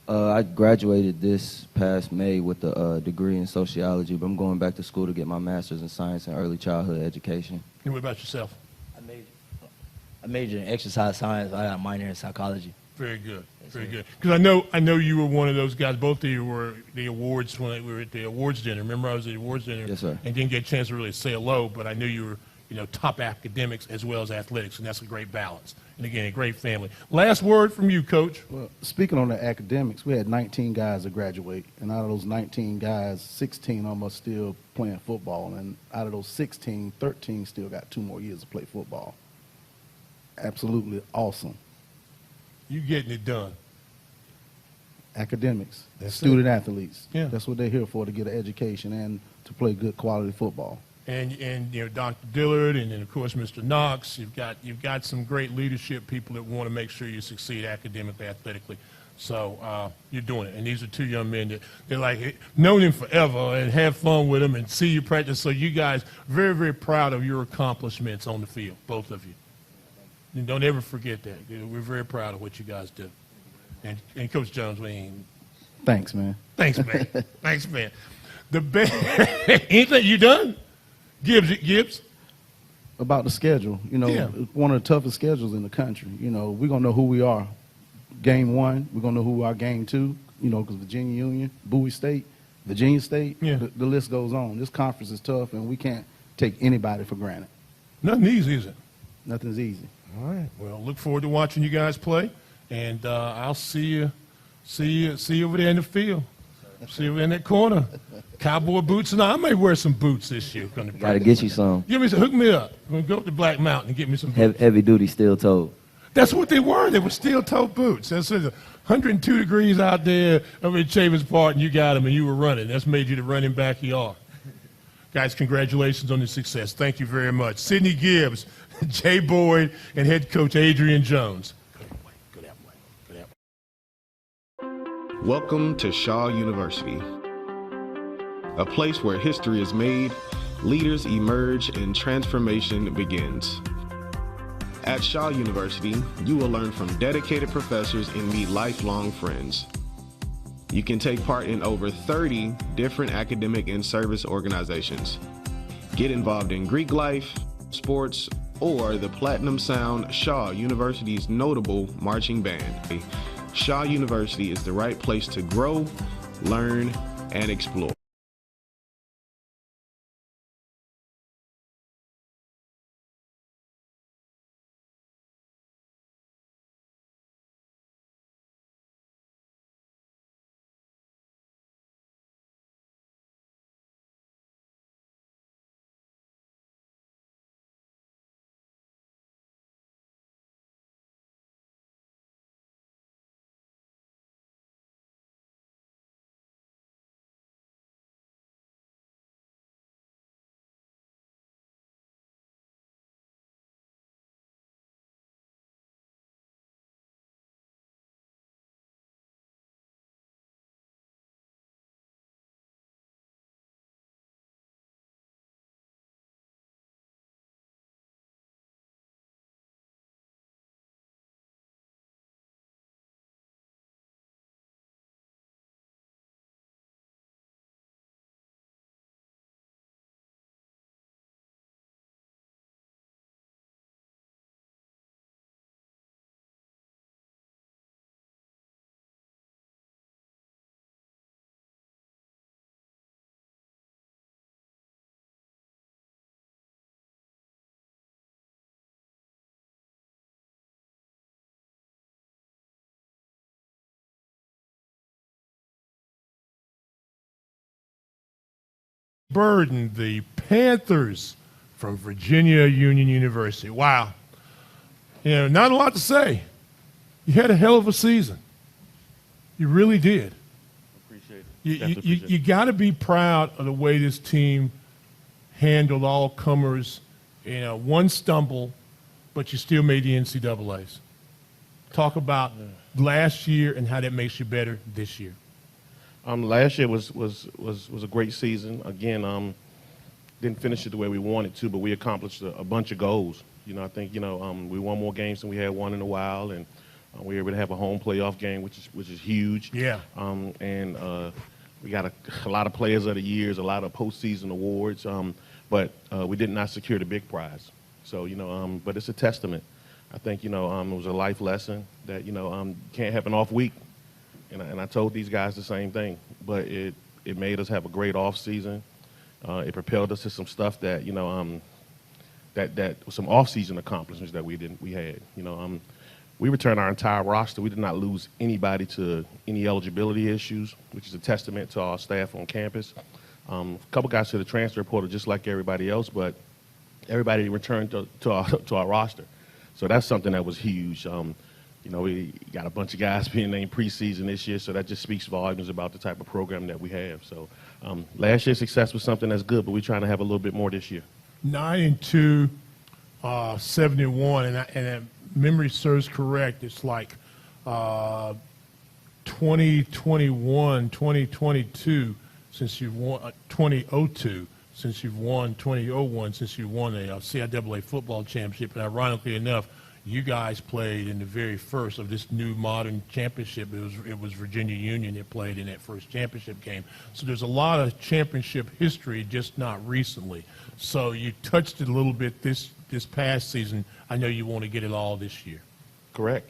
I graduated this past May with a degree in sociology, but I'm going back to school to get my master's in science and early childhood education. And what about yourself? I majored in exercise science. I got a minor in psychology. Very good. Very good. Because I know you were one of those guys. Both of you were the awards when we were at the awards dinner. Remember, I was at the awards dinner. Yes, sir. And didn't get a chance to really say hello, but I knew you were top academics as well as athletics, and that's a great balance. And again, a great family. Last word from you, Coach. Well, speaking on the academics, we had 19 guys that graduate, and out of those 19 guys, 16 of them are still playing football, and out of those 16, 13 still got 2 more years to play football. Absolutely awesome. You getting it done. Academics, that's student athletes. Yeah. That's what they're here for, to get an education and to play good quality football. And Dr. Dillard, and then of course Mr. Knox. You've got some great leadership people that want to make sure you succeed academically, athletically. So you're doing it. And these are 2 young men that they're like known them forever and have fun with them and see you practice. So you guys very, very proud of your accomplishments on the field, both of you. And don't ever forget that. We're very proud of what you guys do. And Coach Jones, thanks, man. Thanks, man. Thanks, man. Anything you done? Gibbs? About the schedule. Yeah. One of the toughest schedules in the country. We're going to know who we are. Game 1, we're going to know who we are game 2, because Virginia Union, Bowie State, Virginia State, yeah. The list goes on. This conference is tough, and we can't take anybody for granted. Nothing easy, is it? Nothing's easy. All right. Well, look forward to watching you guys play, and I'll see you over there in the field. See you in that corner. Cowboy boots, and I may wear some boots this year. Got to get you some. Hook me up. I'm going to go up to Black Mountain and get me some boots. Heavy duty steel toe. That's what they were. They were steel-toe boots. That's 102 degrees out there over at Chambers Park, and you got them, and you were running. That's made you the running back you are. Guys, congratulations on the success. Thank you very much. Sidney Gibbs, Jay Boyd, and head coach Adrian Jones. Welcome to Ciaa University, a place where history is made, leaders emerge, and transformation begins. At Ciaa University, you will learn from dedicated professors and meet lifelong friends. You can take part in over 30 different academic and service organizations. Get involved in Greek life, sports, or the Platinum Sound Ciaa University's notable marching band. Ciaa University is the right place to grow, learn, and explore. Burden, the Panthers from Virginia Union University. Wow. You know, not a lot to say. You had a hell of a season. You really did. Appreciate it. You got to be proud of the way this team handled all comers. You know, one stumble, but you still made the NCAAs. Talk about last year and how that makes you better this year. Last year was a great season. Again, didn't finish it the way we wanted to, but we accomplished a bunch of goals. You know, I think, we won more games than we had won in a while, and we were able to have a home playoff game, which is huge. Yeah. And we got a lot of players of the years, a lot of postseason awards, but we did not secure the big prize. So, but it's a testament. I think, it was a life lesson that, can't have an off week. And I told these guys the same thing, but it made us have a great off season. It propelled us to some stuff that that some off season accomplishments that we had. We returned our entire roster. We did not lose anybody to any eligibility issues, which is a testament to our staff on campus. A couple guys to the transfer portal, just like everybody else, but everybody returned to our roster. So that's something that was huge. We got a bunch of guys being named preseason this year, so that just speaks volumes about the type of program that we have. So last year's success was something that's good, but we're trying to have a little bit more this year. 9-2, 71, and if memory serves correct, it's like 2021, 2022 since you've won 2002. Since you've won 2001, since you won a CIAA football championship, and ironically enough, you guys played in the very first of this new modern championship. It was Virginia Union that played in that first championship game. So there's a lot of championship history, just not recently. So you touched it a little bit this past season. I know you want to get it all this year. Correct.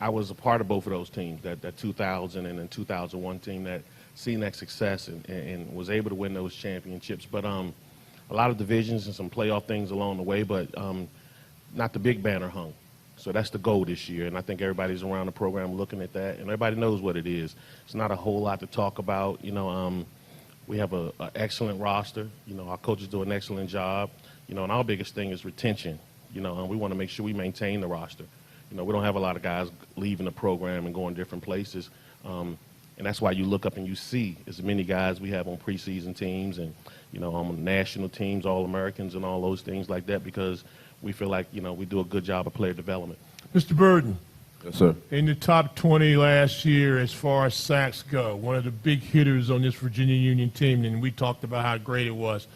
I was a part of both of those teams, that 2000 and then 2001 team that seen that success and was able to win those championships. But a lot of divisions and some playoff things along the way, but not the big banner hung. So that's the goal this year, and I think everybody's around the program looking at that, and everybody knows what it is. It's not a whole lot to talk about. We have an excellent roster. Our coaches do an excellent job. And our biggest thing is retention. You know, we want to make sure we maintain the roster. You know, we don't have a lot of guys leaving the program and going different places. And that's why you look up and you see as many guys we have on preseason teams and, you know, on national teams, All-Americans and all those things like that, because we feel like, you know, we do a good job of player development. Mr. Burden. Yes, sir. In the top 20 last year as far as sacks go, one of the big hitters on this Virginia Union team, and we talked about how great it was.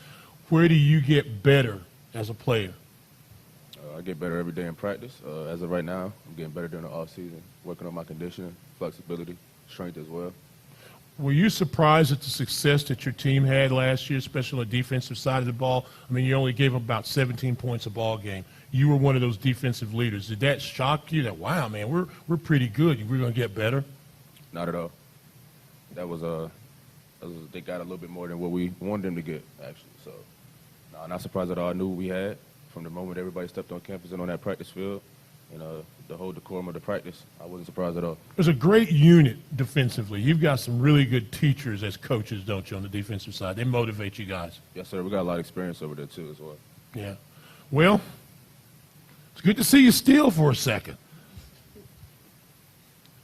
Where do you get better as a player? I get better every day in practice. As of right now, I'm getting better during the off season, working on my conditioning, flexibility, strength as well. Were you surprised at the success that your team had last year, especially on the defensive side of the ball? I mean, you only gave up about 17 points a ball game. You were one of those defensive leaders. Did that shock you that, wow, man, we're pretty good. We're going to get better? Not at all. That was they got a little bit more than what we wanted them to get, actually. So, no, not surprised at all. I knew what we had from the moment everybody stepped on campus and on that practice field. You know, the whole decorum of the practice, I wasn't surprised at all. There's a great unit defensively. You've got some really good teachers as coaches, don't you, on the defensive side? They motivate you guys. Yes, sir. We got a lot of experience over there, too, as well. Yeah. Well, it's good to see you steal for a second.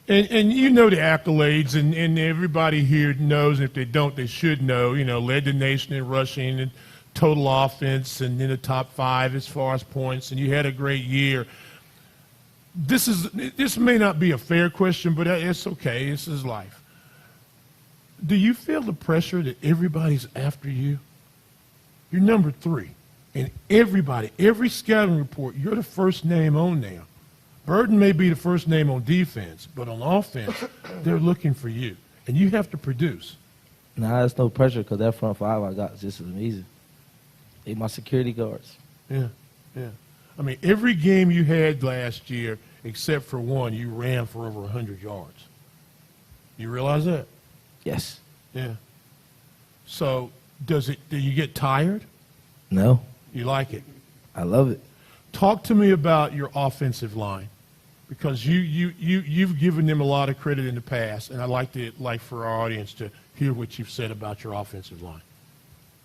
And you know the accolades, and everybody here knows, and if they don't, they should know, you know, led the nation in rushing and total offense and in the top 5 as far as points, and you had a great year. This may not be a fair question, but it's okay. This is life. Do you feel the pressure that everybody's after you? You're number 3. And everybody, every scouting report, you're the first name on there. Burden may be the first name on defense, but on offense, they're looking for you. And you have to produce. Nah, there's no pressure because that front 5 I got is just amazing. They my security guards. Yeah, yeah. I mean, every game you had last year, except for one, you ran for over 100 yards. You realize that? Yes. Yeah. So do you get tired? No. You like it? I love it. Talk to me about your offensive line, because you've given them a lot of credit in the past, and I'd like for our audience to hear what you've said about your offensive line.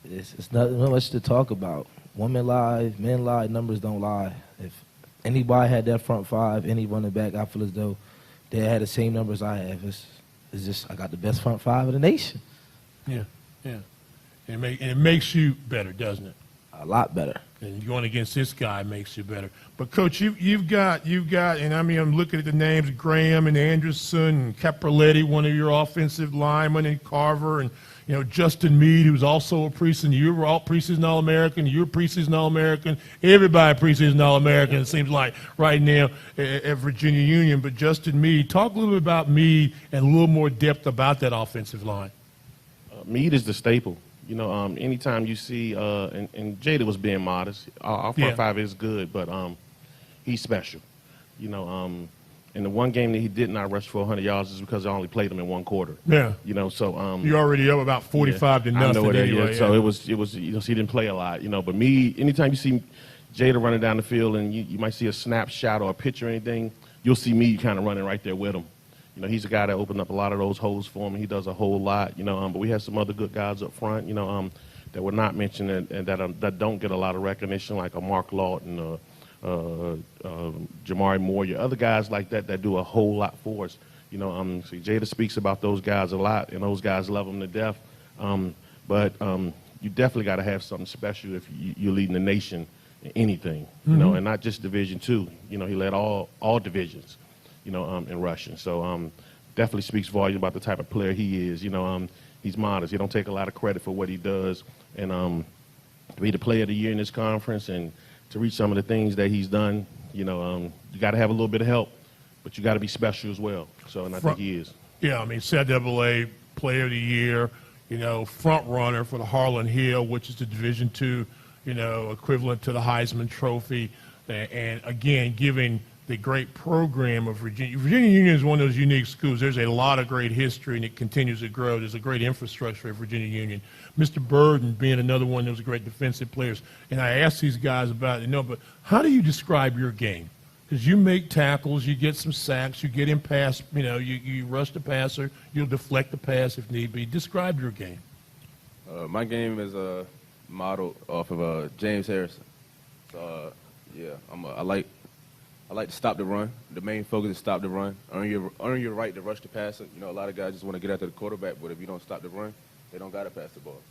It's not much to talk about. Women lie, men lie, numbers don't lie. If anybody had that front 5, any running back, I feel as though they had the same numbers I have. It's just I got the best front 5 of the nation. Yeah, yeah. And it makes you better, doesn't it? A lot better. And going against this guy makes you better. But, Coach, you've got, and I mean, I'm looking at the names, Graham and Anderson and Capraletti, one of your offensive linemen, and Carver, and, you know, Justin Meade, who's also a preseason. You were all preseason All-American. You're a preseason All-American. Everybody preseason All-American, it seems like, right now at Virginia Union. But Justin Meade, talk a little bit about Meade and a little more depth about that offensive line. Meade is the staple. You know, anytime you see, and Jada was being modest. Our front 5 is good, but he's special. You know, in the one game that he did not rush for 100 yards is because I only played him in one quarter. Yeah. You know, so you're already up about 45 to nothing. I know it. Anyway, yeah. So it was. You know, so he didn't play a lot. You know, but me, anytime you see Jada running down the field and you might see a snapshot or a pitch or anything, you'll see me kind of running right there with him. You know, he's a guy that opened up a lot of those holes for him. He does a whole lot, you know. But we have some other good guys up front, you know, that were not mentioned and that don't get a lot of recognition, like a Mark Lawton, Jamari Moore, your other guys like that do a whole lot for us. You know, see, Jada speaks about those guys a lot, and those guys love them to death. But you definitely got to have something special if you're leading the nation in anything, you know, and not just Division II. You know, he led all divisions. You know, in rushing. So definitely speaks volume about the type of player he is. You know, he's modest. He don't take a lot of credit for what he does. And to be the player of the year in this conference and to reach some of the things that he's done, you know, you got to have a little bit of help, but you got to be special as well. So, and I think he is. Yeah, I mean, CIAA Player of the Year, you know, front runner for the Harlan Hill, which is the Division II, you know, equivalent to the Heisman Trophy. And again, giving the great program of Virginia. Virginia Union is one of those unique schools. There's a lot of great history, and it continues to grow. There's a great infrastructure at Virginia Union. Mr. Burden being another one of those great defensive players. And I asked these guys about it, but how do you describe your game? Because you make tackles, you get some sacks, you get in pass, you know, you rush the passer, you'll deflect the pass if need be. Describe your game. My game is modeled off of James Harrison. Yeah, I like to stop the run. The main focus is stop the run. Earn your right to rush the passer. You know, a lot of guys just want to get after the quarterback, but if you don't stop the run, they don't got to pass the ball.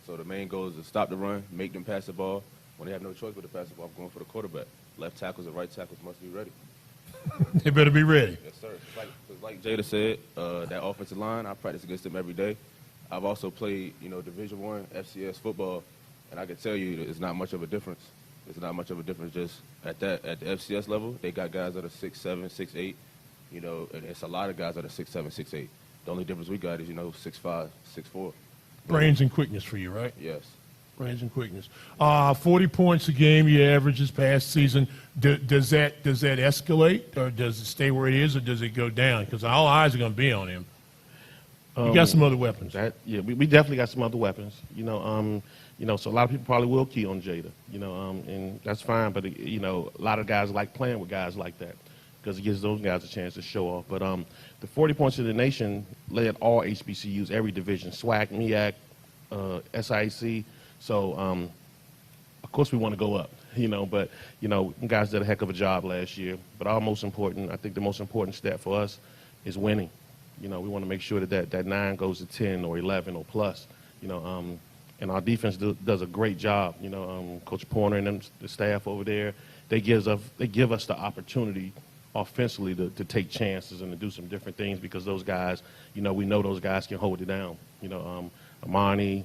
So the main goal is to stop the run, make them pass the ball. When they have no choice but to pass the ball, I'm going for the quarterback. Left tackles and right tackles must be ready. They better be ready. Yes, sir. Like Jada said, that offensive line, I practice against them every day. I've also played, Division I, FCS football, and I can tell you that it's not much of a difference. It's not much of a difference just at the FCS level. They got guys that are 6'7", 6'8", and it's a lot of guys that are 6'7", 6'8". The only difference we got is, 6'5", 6'4". Brains and quickness for you, right? Yes. Brains and quickness. 40 points a game you averaged this past season. Does that escalate, or does it stay where it is, or does it go down? Because all eyes are going to be on him. You got some other weapons. We definitely got some other weapons. So a lot of people probably will key on Jada. And that's fine. But a lot of guys like playing with guys like that because it gives those guys a chance to show off. But the 40 points of the nation led all HBCUs, every division, SWAC, MEAC, SIC. So of course we want to go up. But guys did a heck of a job last year. But I think the most important stat for us is winning. We want to make sure that 9 goes to 10 or 11 or plus. And our defense does a great job. Coach Porter and the staff over there, they give us the opportunity offensively to take chances and to do some different things because those guys, we know those guys can hold it down. Amani,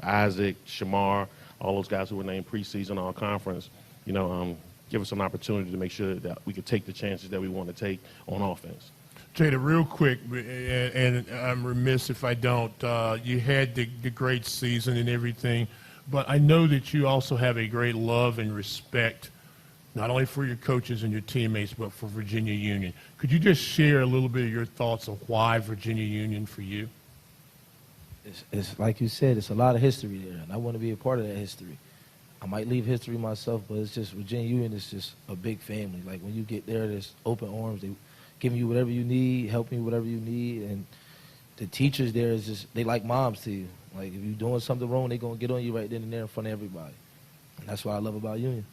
Isaac, Shamar, all those guys who were named preseason all conference, give us an opportunity to make sure that we can take the chances that we want to take on offense. Jada, real quick, and I'm remiss if I don't, you had the great season and everything, but I know that you also have a great love and respect, not only for your coaches and your teammates, but for Virginia Union. Could you just share a little bit of your thoughts on why Virginia Union for you? It's like you said, it's a lot of history there, and I want to be a part of that history. I might leave history myself, but it's just Virginia Union is just a big family. Like when you get there, there's open arms. They giving you whatever you need, helping you whatever you need, and the teachers there is just, they like moms to you. Like if you're doing something wrong, they're going to get on you right then and there in front of everybody. And that's what I love about Union.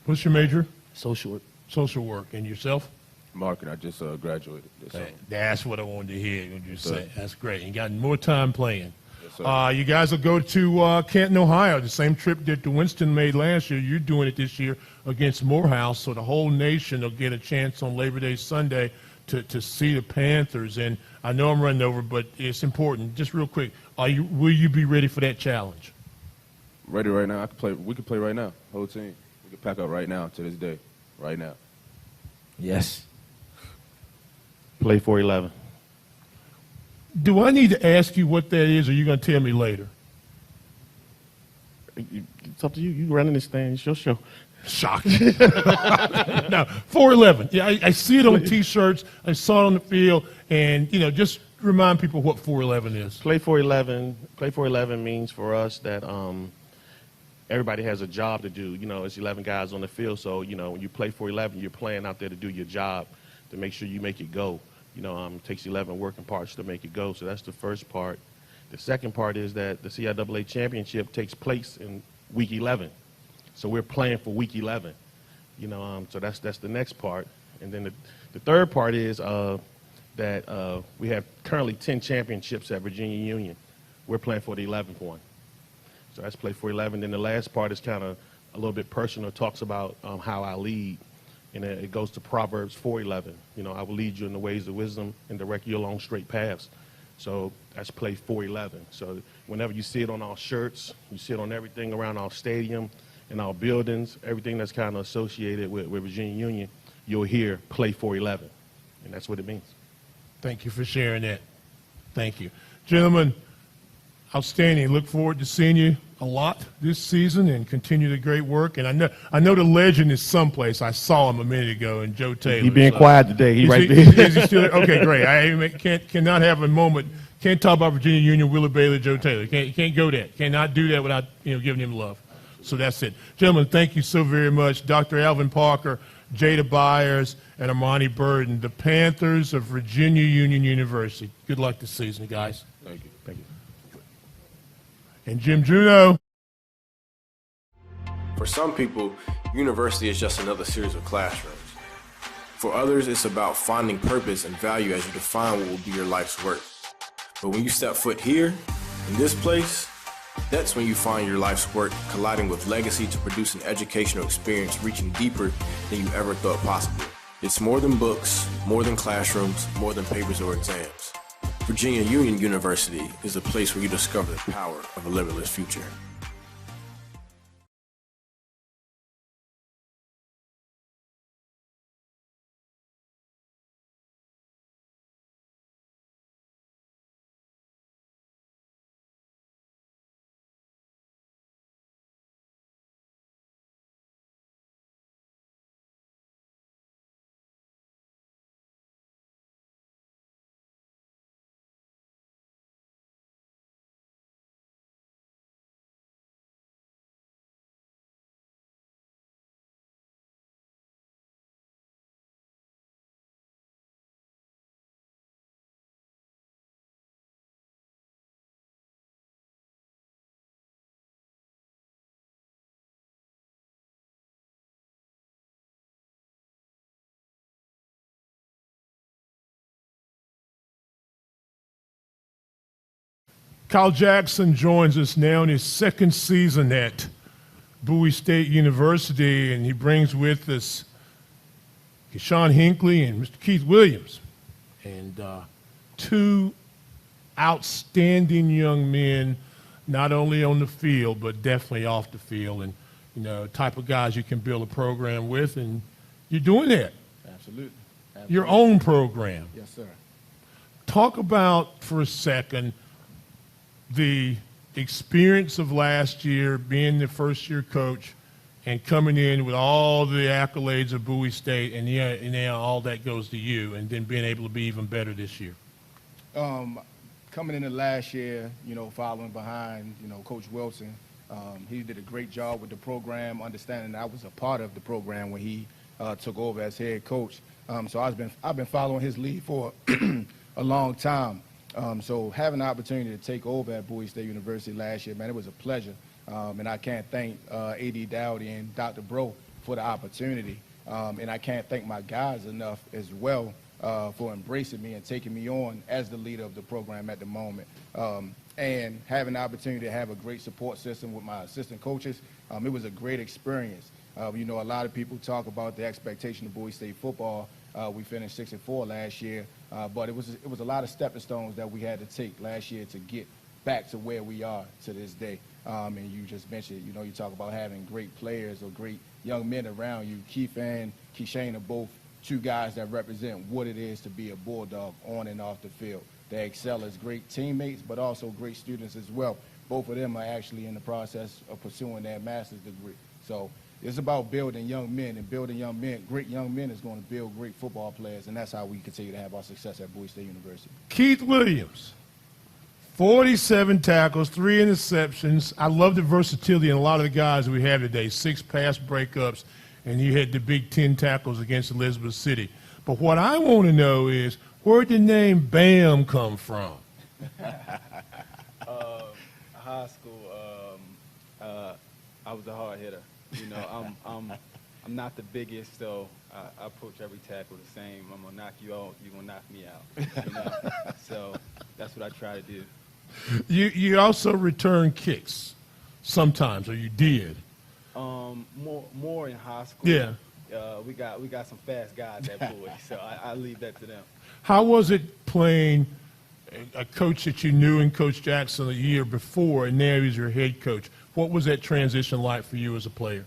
What's your major? Social work. Social work. And yourself? Marketing. I just graduated. That's what I wanted to hear when you say. That's great. You got more time playing. Yes, sir. You guys will go to Canton, Ohio, the same trip that the Winston made last year. You're doing it this year against Morehouse, so the whole nation will get a chance on Labor Day Sunday to see the Panthers. And I know I'm running over, but it's important. Just real quick, will you be ready for that challenge? Ready right now. We could play right now, whole team. We could pack up right now to this day, right now. Yes. Play 4-11. Do I need to ask you what that is, or are you going to tell me later? It's up to you. You running this thing. It's your show. Shocked. No, 4-11. Yeah, I see it on T-shirts. I saw it on the field, and just remind people what 4-11 is. Play 4-11. Play 4-11 means for us that everybody has a job to do. It's 11 guys on the field, so when you play 4-11, you're playing out there to do your job, to make sure you make it go. It takes 11 working parts to make it go. So that's the first part. The second part is that the CIAA championship takes place in week 11. So we're playing for week 11, so that's the next part. And then the third part is that we have currently 10 championships at Virginia Union. We're playing for the 11th one. So that's play for 11. Then the last part is kind of a little bit personal. It talks about how I lead, and it goes to Proverbs 4:11. I will lead you in the ways of wisdom and direct you along straight paths. So that's play 4:11. So whenever you see it on our shirts, you see it on everything around our stadium, in our buildings, everything that's kind of associated with Virginia Union, you'll hear play 4-11, and that's what it means. Thank you for sharing that. Thank you. Gentlemen, outstanding. Look forward to seeing you a lot this season and continue the great work. And I know the legend is someplace. I saw him a minute ago, and Joe Taylor. He's being quiet today. He's right there. Is he still there? Okay, great. I cannot have a moment. Can't talk about Virginia Union, Willie Bailey, Joe Taylor. Can't go that. Cannot do that without giving him love. So that's it. Gentlemen, thank you so very much. Dr. Alvin Parker, Jada Byers, and Amani Burden, the Panthers of Virginia Union University. Good luck this season, guys. Thank you. Thank you. And Jim Juneau. For For some people, university is just another series of classrooms. For others, it's about finding purpose and value as you define what will be your life's work. But when you step foot here, in this place, that's when you find your life's work colliding with legacy to produce an educational experience reaching deeper than you ever thought possible. It's more than books, more than classrooms, more than papers or exams. Virginia Union University is a place where you discover the power of a limitless future. Kyle Jackson joins us now in his second season at Bowie State University, and he brings with us Sean Hinckley and Mr. Keith Williams, and two outstanding young men, not only on the field but definitely off the field, and type of guys you can build a program with, and you're doing that. Absolutely. Your own program. Yes, sir. Talk about for a second the experience of last year, being the first-year coach and coming in with all the accolades of Bowie State, and now all that goes to you, and then being able to be even better this year. Coming into last year, following behind, Coach Wilson, he did a great job with the program, understanding that I was a part of the program when he took over as head coach. So I've been following his lead for a long time. So having the opportunity to take over at Bowie State University last year, man, it was a pleasure. And I can't thank A.D. Dowdy and Dr. Bro for the opportunity. And I can't thank my guys enough as well for embracing me and taking me on as the leader of the program at the moment. And having the opportunity to have a great support system with my assistant coaches, it was a great experience. A lot of people talk about the expectation of Bowie State football. We finished 6-4 last year, but it was a lot of stepping stones that we had to take last year to get back to where we are to this day. And you just mentioned, you talk about having great players or great young men around you. Keith and Keishane are both two guys that represent what it is to be a Bulldog on and off the field. They excel as great teammates, but also great students as well. Both of them are actually in the process of pursuing their master's degree. So it's about building young men, and building young men, great young men is going to build great football players, and that's how we continue to have our success at Bowie State University. Keith Williams, 47 tackles, 3 interceptions. I love the versatility in a lot of the guys we have today, 6 pass breakups, and you had the big 10 tackles against Elizabeth City. But what I want to know is, where'd the name BAM come from? High school, I was a hard hitter. I'm not the biggest, so I approach every tackle the same. I'm gonna knock you out, you're gonna knock me out. So that's what I try to do. You also return kicks sometimes, or you did. More in high school. Yeah. We got some fast guys at Bowie, so I leave that to them. How was it playing a coach that you knew in Coach Jackson a year before, and now he's your head coach? What was that transition like for you as a player?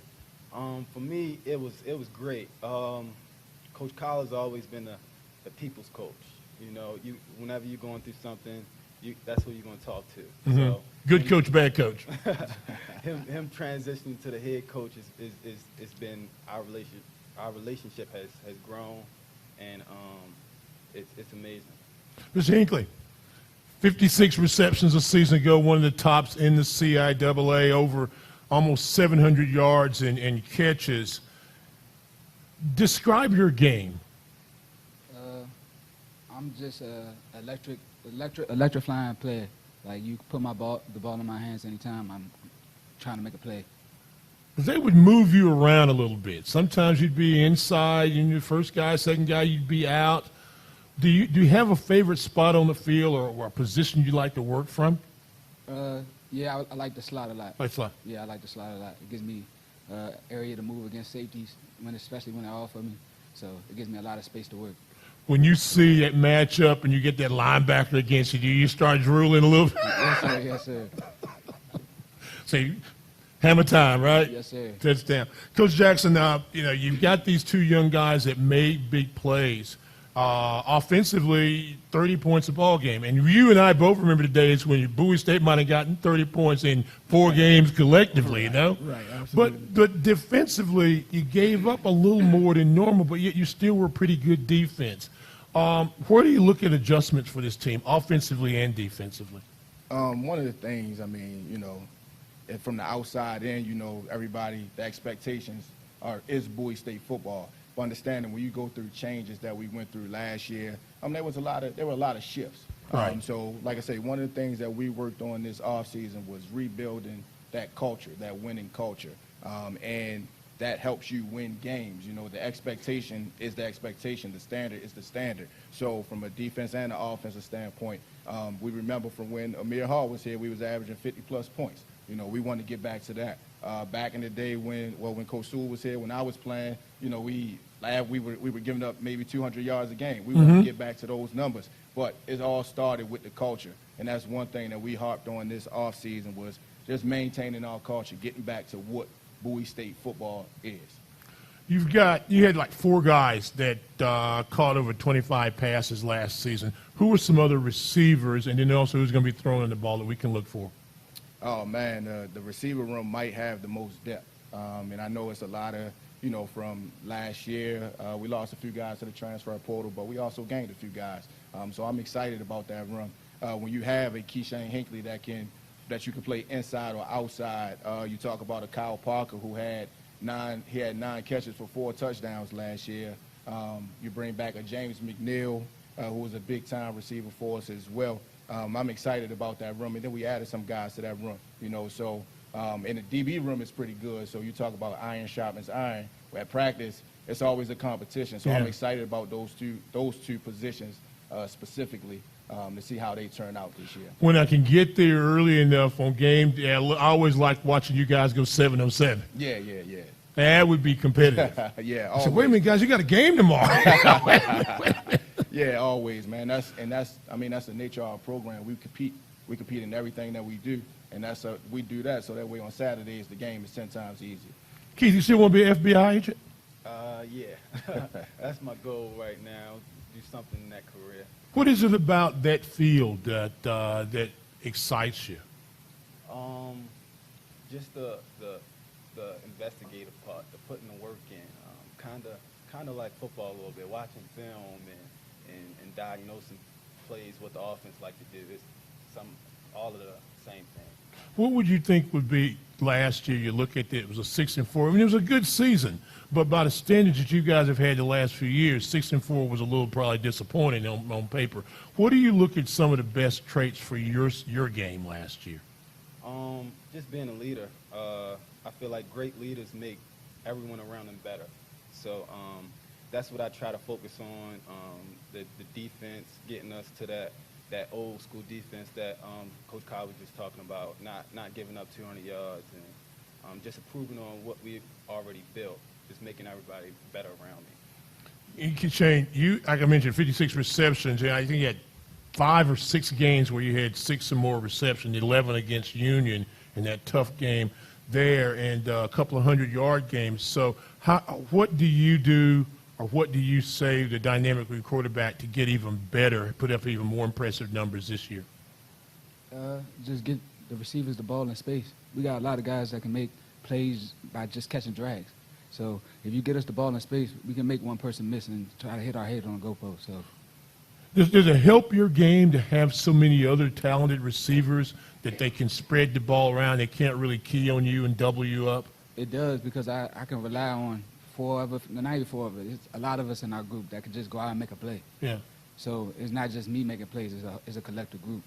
For me, it was great. Coach Kyle has always been the people's coach. Whenever you're going through something, that's who you're going to talk to. Mm-hmm. So, good coach, bad coach. him transitioning to the head coach is been our relationship has grown, and it's amazing. Mr. Hinckley, 56 receptions a season ago, one of the tops in the CIAA, over almost 700 yards and catches. Describe your game. I'm just an electrifying player. Like, you put the ball in my hands anytime, I'm trying to make a play. They would move you around a little bit. Sometimes you'd be inside, and the first guy, second guy, you'd be out. Do you have a favorite spot on the field or a position you like to work from? Yeah, I like the slot a lot. Like slot? Yeah, I like the slot a lot. It gives me area to move against safeties, especially when they're off of me. So it gives me a lot of space to work. When you see that matchup and you get that linebacker against you, do you start drooling a little bit? Yes, sir. Yes, sir. So hammer time, right? Yes, sir. Touchdown. Coach Jackson, you've got these two young guys that made big plays. Offensively, 30 points a ball game. And you and I both remember the days when Bowie State might have gotten 30 points in 4 games collectively, you know? Right, absolutely. But defensively, you gave up a little more than normal, but yet you still were pretty good defense. Where do you look at adjustments for this team, offensively and defensively? One of the things, and from the outside in, everybody, the expectations is Bowie State football. But understanding when you go through changes that we went through last year, there were a lot of shifts. Right. So, like I say, one of the things that we worked on this offseason was rebuilding that culture, that winning culture, and that helps you win games. The expectation is the expectation. The standard is the standard. So, from a defense and an offensive standpoint, we remember from when Amir Hall was here, we was averaging 50-plus points. We want to get back to that. Back in the day when Coach Sewell was here, when I was playing, we were giving up maybe 200 yards a game. We want to get back to those numbers. But it all started with the culture. And that's one thing that we harped on this offseason was just maintaining our culture, getting back to what Bowie State football is. You had like 4 guys that caught over 25 passes last season. Who were some other receivers, and then also who's going to be throwing the ball that we can look for? Oh, man, the receiver room might have the most depth. And I know it's a lot of, from last year, we lost a few guys to the transfer portal, but we also gained a few guys. So I'm excited about that run. When you have a Keyshawn Hinckley that you can play inside or outside, you talk about a Kyle Parker who had 9 catches for 4 touchdowns last year. You bring back a James McNeil, who was a big-time receiver for us as well. I'm excited about that room, and then we added some guys to that room, So, and the DB room is pretty good. So you talk about iron sharpens iron. At practice, it's always a competition. So I'm excited about those two positions specifically to see how they turn out this year. When I can get there early enough on game day, I always like watching you guys go 7-on-7. Yeah. That would be competitive. Yeah. I said, wait a minute, guys, you got a game tomorrow. Yeah, always, man. That's the nature of our program. We compete in everything that we do, and we do that so that way on Saturdays the game is 10 times easier. Keith, you still want to be an FBI agent? Yeah. That's my goal right now. Do something in that career. What is it about that field that excites you? Just the investigative part, the putting the work in. Kind of like football a little bit, watching film and diagnosing plays, what the offense like to do. It's all of the same thing. What would you think would be last year? You look at it was a 6-4. I mean, it was a good season, but by the standards that you guys have had the last few years, 6-4 was a little probably disappointing on paper. What do you look at some of the best traits for your game last year? Just being a leader. I feel like great leaders make everyone around them better. So that's what I try to focus on, the defense, getting us to that old school defense that Coach Kyle was just talking about, not giving up 200 yards and just improving on what we've already built, just making everybody better around me. Shane, like I mentioned, 56 receptions, and I think you had 5 or 6 games where you had 6 or more receptions, 11 against Union in that tough game there, and a couple of 100-yard games. So what do you do, or what do you say the dynamic with quarterback to get even better, put up even more impressive numbers this year? Just get the receivers the ball in space. We got a lot of guys that can make plays by just catching drags. So if you get us the ball in space, we can make one person miss and try to hit our head on the goalpost. So Does it help your game to have so many other talented receivers that they can spread the ball around, they can't really key on you and double you up? It does, because I can rely on 4 of us, 94 of us. It's a lot of us in our group that can just go out and make a play. Yeah. So it's not just me making plays, it's a collective group.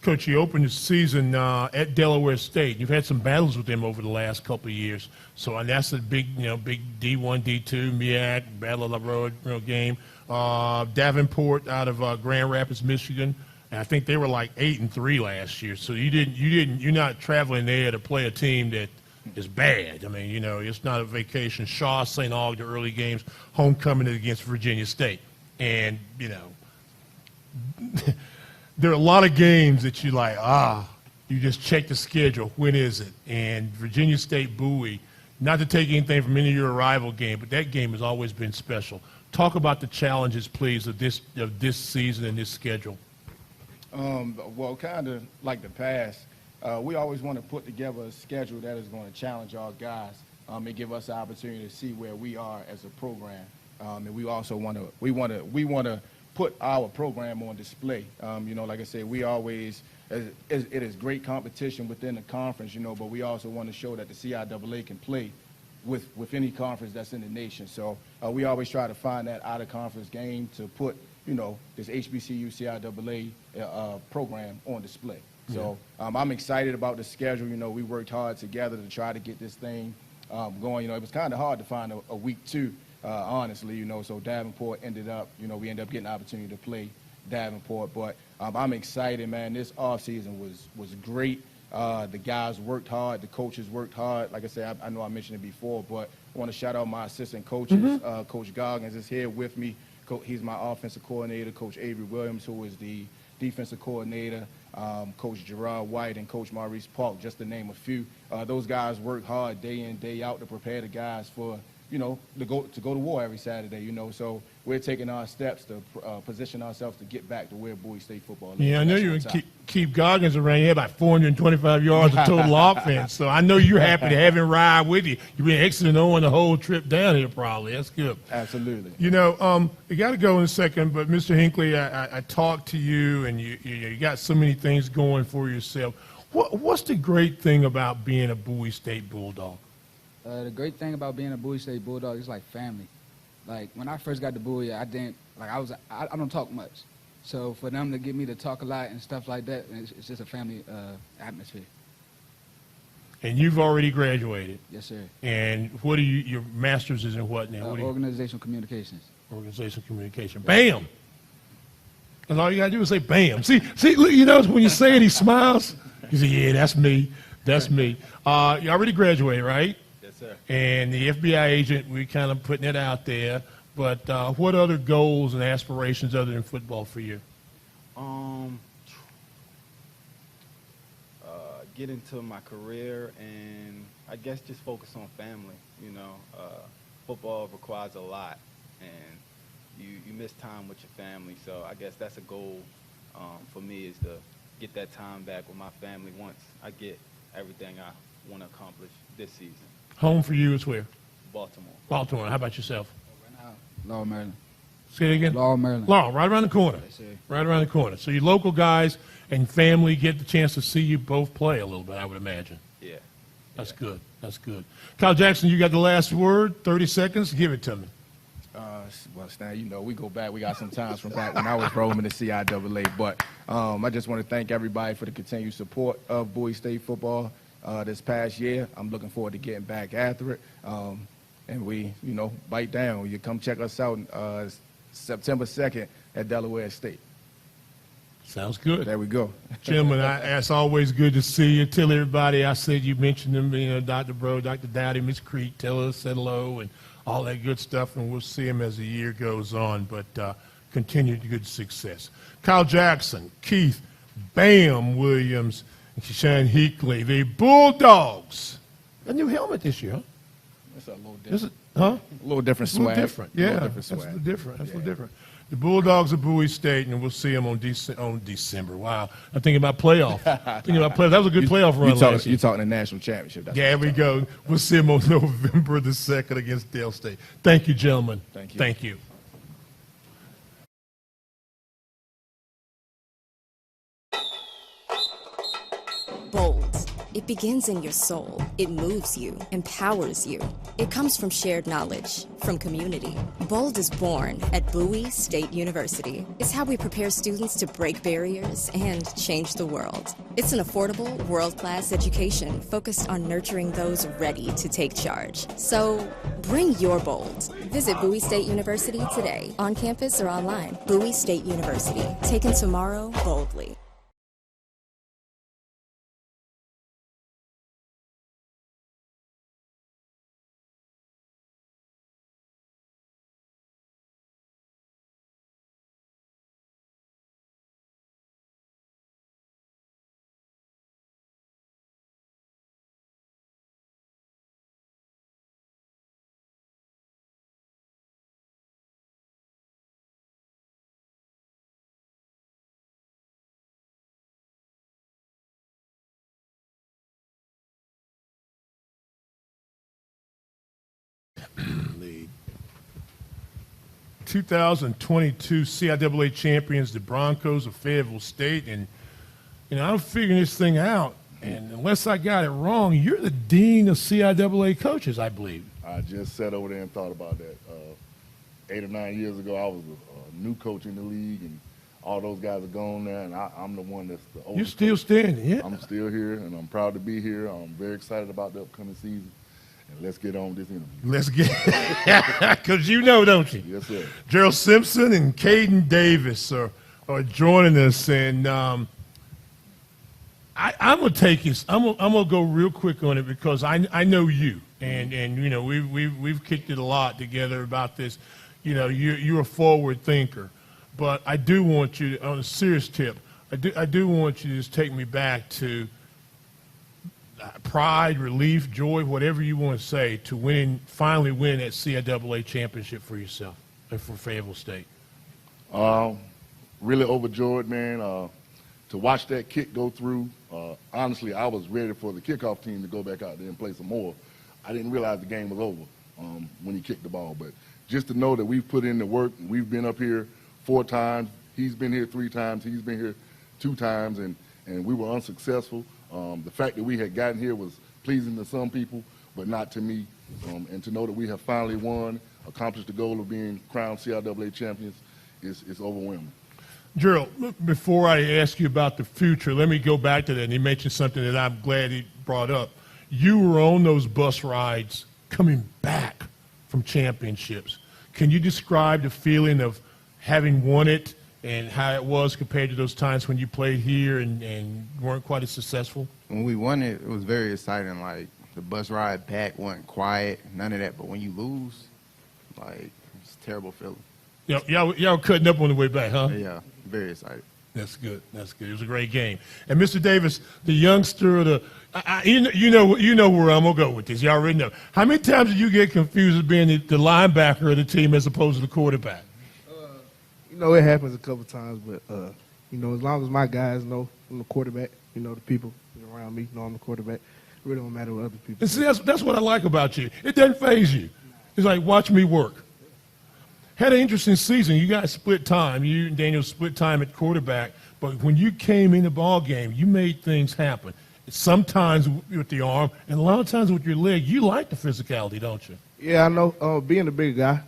Coach, you opened the season at Delaware State. You've had some battles with them over the last couple of years. So and that's a big, big D1, D2, MEAC, Battle of the Road game. Davenport out of Grand Rapids, Michigan. And I think they were like 8-3 last year. So you're not traveling there to play a team that is bad. I mean, it's not a vacation. Shaw, St. Aug, the early games, homecoming against Virginia State. And, there are a lot of games that you you just check the schedule. When is it? And Virginia State, Bowie, not to take anything from any of your rival game, but that game has always been special. Talk about the challenges, please, of this season and this schedule. Well, kind of like the past, we always want to put together a schedule that is going to challenge our guys and give us the opportunity to see where we are as a program. And we also want to put our program on display. Like I said, we always, it is great competition within the conference, but we also want to show that the CIAA can play with any conference that's in the nation. So we always try to find that out-of-conference game to put, this HBCU CIAA program on display. So I'm excited about the schedule. We worked hard together to try to get this thing going. It was kind of hard to find a week 2. Honestly, so Davenport ended up, we ended up getting an opportunity to play Davenport. But I'm excited, man. This offseason was great. The guys worked hard. The coaches worked hard. Like I said, I know I mentioned it before, but I want to shout out my assistant coaches. Coach Goggins is here with me. He's my offensive coordinator. Coach Avery Williams, who is the defensive coordinator. Coach Gerard White and Coach Maurice Park, just to name a few. Those guys work hard day in, day out to prepare the guys for to go to war every Saturday, so we're taking our steps to position ourselves to get back to where Bowie State football is. Yeah, I know you keep Goggins around here about 425 yards of total offense, so I know you're happy to have him ride with you. You've been excellent on the whole trip down here probably. That's good. Absolutely. You got to go in a second, but Mr. Hinckley, I talked to you, and you got so many things going for yourself. What's the great thing about being a Bowie State Bulldog? The great thing about being a Bowie State Bulldog is like family. Like when I first got to Bowie, I don't talk much. So for them to get me to talk a lot and stuff like that, it's just a family atmosphere. And you've already graduated. Yes, sir. And what are your master's is in what now? Organizational communications. Organizational communication. Bam! That's all you got to do is say bam. See, when you say it, he smiles. You say, yeah, that's me. That's me. You already graduated, right? Yes, sir. And the FBI agent, we're kind of putting it out there. But what other goals and aspirations other than football for you? Get into my career and I guess just focus on family. Football requires a lot, and you miss time with your family. So I guess that's a goal for me, is to get that time back with my family once I get everything I want to accomplish this season. Home for you is where? Baltimore. Baltimore. How about yourself? Laurel, Maryland. Say it again? Laurel, Maryland. Laurel, right around the corner. Yes, sir. Right around the corner. So your local guys and family get the chance to see you both play a little bit, I would imagine. Yeah. That's good. That's good. Kyle Jackson, you got the last word. 30 seconds. Give it to me. Well, Stan, we go back. We got some times from back when I was roaming the CIAA. But I just want to thank everybody for the continued support of Bowie State football this past year. I'm looking forward to getting back after it. And we, bite down. You come check us out September 2nd at Delaware State. Sounds good. There we go. Gentlemen, it's always good to see you. Tell everybody I said you mentioned them, Dr. Bro, Dr. Dowdy, Miss Creek. Tell us, said hello, and all that good stuff, and we'll see them as the year goes on. But continued good success. Kyle Jackson, Keith, Bam Williams, and Ciaa Media, the Bulldogs. A new helmet this year, huh? That's a little different. Huh? A little different swag. A little different, yeah. That's a little different. That's a little different. The Bulldogs of Bowie State, and we'll see them on December. Wow. I'm thinking about playoff. That was a good playoff run last year. You're talking the national championship. There we go. We'll see them on November the 2nd against Dale State. Thank you, gentlemen. Thank you. Thank you. Bold. It begins in your soul. It moves you, empowers you. It comes from shared knowledge, from community. BOLD is born at Bowie State University. It's how we prepare students to break barriers and change the world. It's an affordable, world-class education focused on nurturing those ready to take charge. So bring your BOLD. Visit Bowie State University today, on campus or online. Bowie State University, taking tomorrow boldly. League. 2022 CIAA champions, the Broncos of Fayetteville State, and I'm figuring this thing out. And unless I got it wrong, you're the dean of CIAA coaches, I believe. I just sat over there and thought about that. 8 or 9 years ago, I was a new coach in the league, and all those guys are gone now, and I'm the one that's the oldest. You're still standing, yeah. I'm still here, and I'm proud to be here. I'm very excited about the upcoming season. And let's get on with this interview. Let's get, because you know, don't you? Yes, sir. Gerald Simpson and Caden Davis are joining us, and I'm gonna take this. I'm gonna go real quick on it because I know you, and we've kicked it a lot together about this. You're a forward thinker, but I do want you to, on a serious tip. I do want you to just take me back to pride, relief, joy, whatever you want to say, to finally win that CIAA championship for yourself and for Fayetteville State. Really overjoyed, man. To watch that kick go through, honestly, I was ready for the kickoff team to go back out there and play some more. I didn't realize the game was over when he kicked the ball, but just to know that we've put in the work, we've been up here 4 times, he's been here 3 times, he's been here 2 times, and we were unsuccessful. The fact that we had gotten here was pleasing to some people, but not to me. And to know that we have finally won, accomplished the goal of being crowned CIAA champions is overwhelming. Gerald, before I ask you about the future, let me go back to that. And he mentioned something that I'm glad he brought up. You were on those bus rides coming back from championships. Can you describe the feeling of having won it and how it was compared to those times when you played here and weren't quite as successful? When we won it, it was very exciting. Like, the bus ride back wasn't quiet, none of that. But when you lose, like, it's a terrible feeling. Y'all were cutting up on the way back, huh? Yeah, very excited. That's good. That's good. It was a great game. And Mr. Davis, the youngster, you know where I'm gonna go with this. You already know. How many times did you get confused as being the linebacker of the team as opposed to the quarterback? It happens a couple times, but as long as my guys know I'm the quarterback, the people around me know I'm the quarterback. It really don't matter what other people. And see, that's what I like about you. It doesn't faze you. It's like, watch me work. Had an interesting season. You guys split time. You and Daniel split time at quarterback, but when you came in the ball game, you made things happen. Sometimes with the arm, and a lot of times with your leg. You like the physicality, don't you? Yeah, I know. Being a big guy,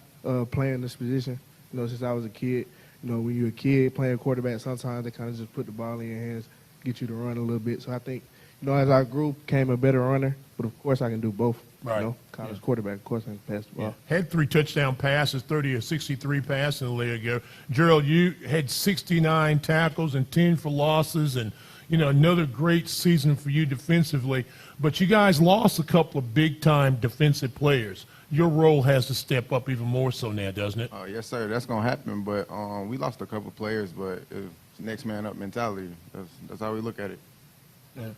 playing this position, since I was a kid. When you're a kid playing quarterback, sometimes they kind of just put the ball in your hands, get you to run a little bit. So I think, as I grew, became a better runner. But of course, I can do both. Right. College quarterback, of course, I can pass the ball. Had 3 touchdown passes, 30 or 63 passes a league ago. Gerald, you had 69 tackles and 10 for losses, and another great season for you defensively. But you guys lost a couple of big-time defensive players. Your role has to step up even more so now, doesn't it? Yes, sir. That's going to happen. But we lost a couple of players, but it's next man up mentality. That's how we look at it. Yeah.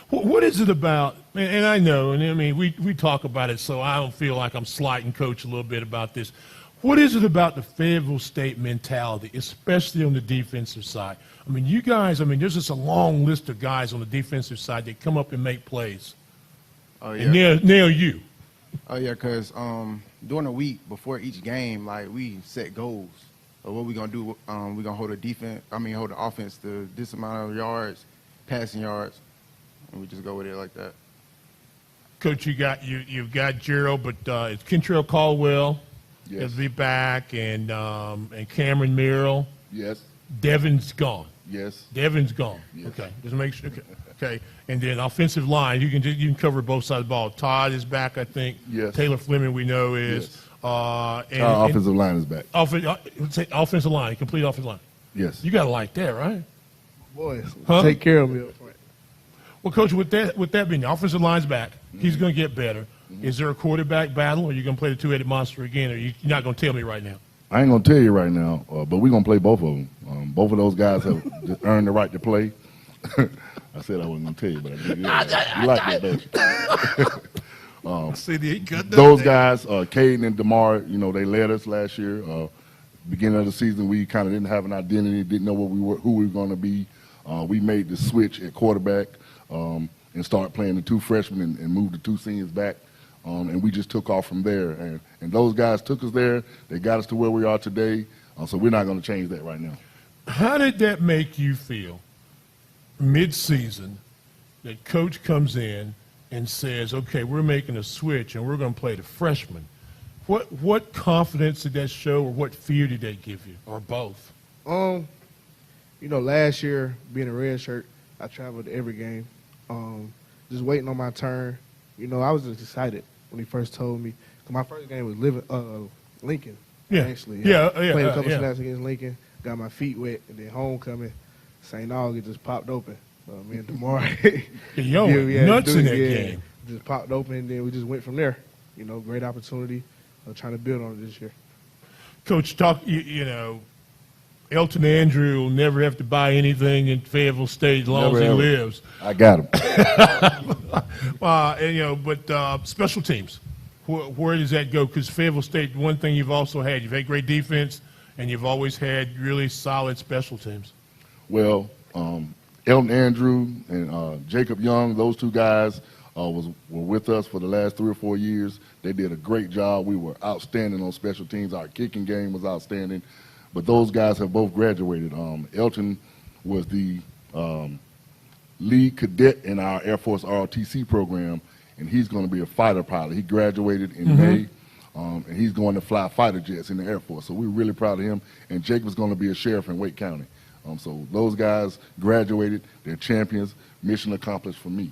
What is it about, and I know, and I mean, we talk about it, so I don't feel like I'm slighting Coach a little bit about this. What is it about the Fayetteville State mentality, especially on the defensive side? I mean, you guys, there's just a long list of guys on the defensive side that come up and make plays. Oh, yeah. And nail you. Oh, yeah, because during the week before each game, like, we set goals of what we're going to do. We're going to hold the offense to this amount of yards, passing yards. and we just go with it like that. Coach, you've got Gerald, but it's Kentrell Caldwell. Yes. He'll be back, and Cameron Merrill. Yes. Devin's gone. Yes. Devin's gone. Yes. Okay, just make sure. Okay, and then offensive line, you can cover both sides of the ball. Todd is back, I think. Yes. Taylor Fleming, we know is. Yes. And Offensive line is back. Offensive line, complete offensive line. Yes. You gotta like that, right? Boys, Huh? take care of me up front. Well, Coach, with that being, the offensive line's back. He's going to get better. Is there a quarterback battle, or are you going to play the two-headed monster again, or you're not going to tell me right now? I ain't gonna tell you right now, but we're gonna play both of them. Both of those guys have just earned the right to play. I said I wasn't gonna tell you, but I did. Yeah. You like that, don't you? See, he cut those guys, Caden and DeMar, they led us last year. Beginning of the season, we kind of didn't have an identity, didn't know who we were going to be. We made the switch at quarterback and started playing the two freshmen and moved the two seniors back. And we just took off from there. And those guys took us there. They got us to where we are today. So we're not going to change that right now. How did that make you feel mid-season that Coach comes in and says, okay, we're making a switch and we're going to play the freshmen? What confidence did that show, or what fear did that give you, or both? Last year, being a red shirt, I traveled to every game, just waiting on my turn. I was just excited when he first told me. 'Cause my first game was Lincoln, actually. Yeah. Played a couple snaps against Lincoln, got my feet wet, and then homecoming, St. August just popped open. Me and DeMar. Nuts in that game. Just popped open, and then we just went from there. Great opportunity. I'm trying to build on it this year. Coach, Elton Andrew will never have to buy anything in Fayetteville State as long as he lives. I got him. But special teams, where does that go? Because Fayetteville State, one thing you've had great defense, and you've always had really solid special teams. Well, Elton Andrew and Jacob Young, those two guys were with us for the last 3 or 4 years. They did a great job. We were outstanding on special teams. Our kicking game was outstanding. But those guys have both graduated. Elton was the lead cadet in our Air Force ROTC program, and he's going to be a fighter pilot. He graduated in May, and he's going to fly fighter jets in the Air Force. So we're really proud of him. And Jacob's going to be a sheriff in Wake County. So those guys graduated. They're champions. Mission accomplished for me.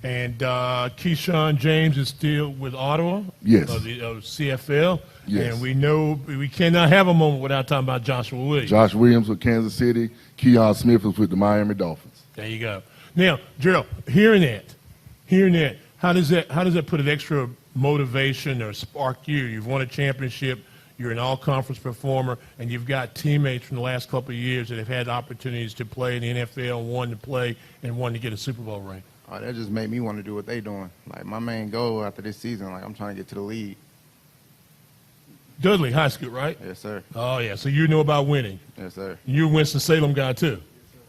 And Keyshawn James is still with Ottawa. Yes. Of the CFL. Yes. And we know we cannot have a moment without talking about Joshua Williams. Josh Williams with Kansas City. Keon Smith is with the Miami Dolphins. There you go. Now, Gerald, hearing that, how does that put an extra motivation or spark you? You've won a championship. You're an all-conference performer, and you've got teammates from the last couple of years that have had opportunities to play in the NFL, one to play, and one to get a Super Bowl ring. That just made me want to do what they doing. Like, my main goal after this season, I'm trying to get to the league. Dudley High School, right? Yes, sir. Oh, yeah. So you know about winning. Yes, sir. You're a Winston-Salem guy, too.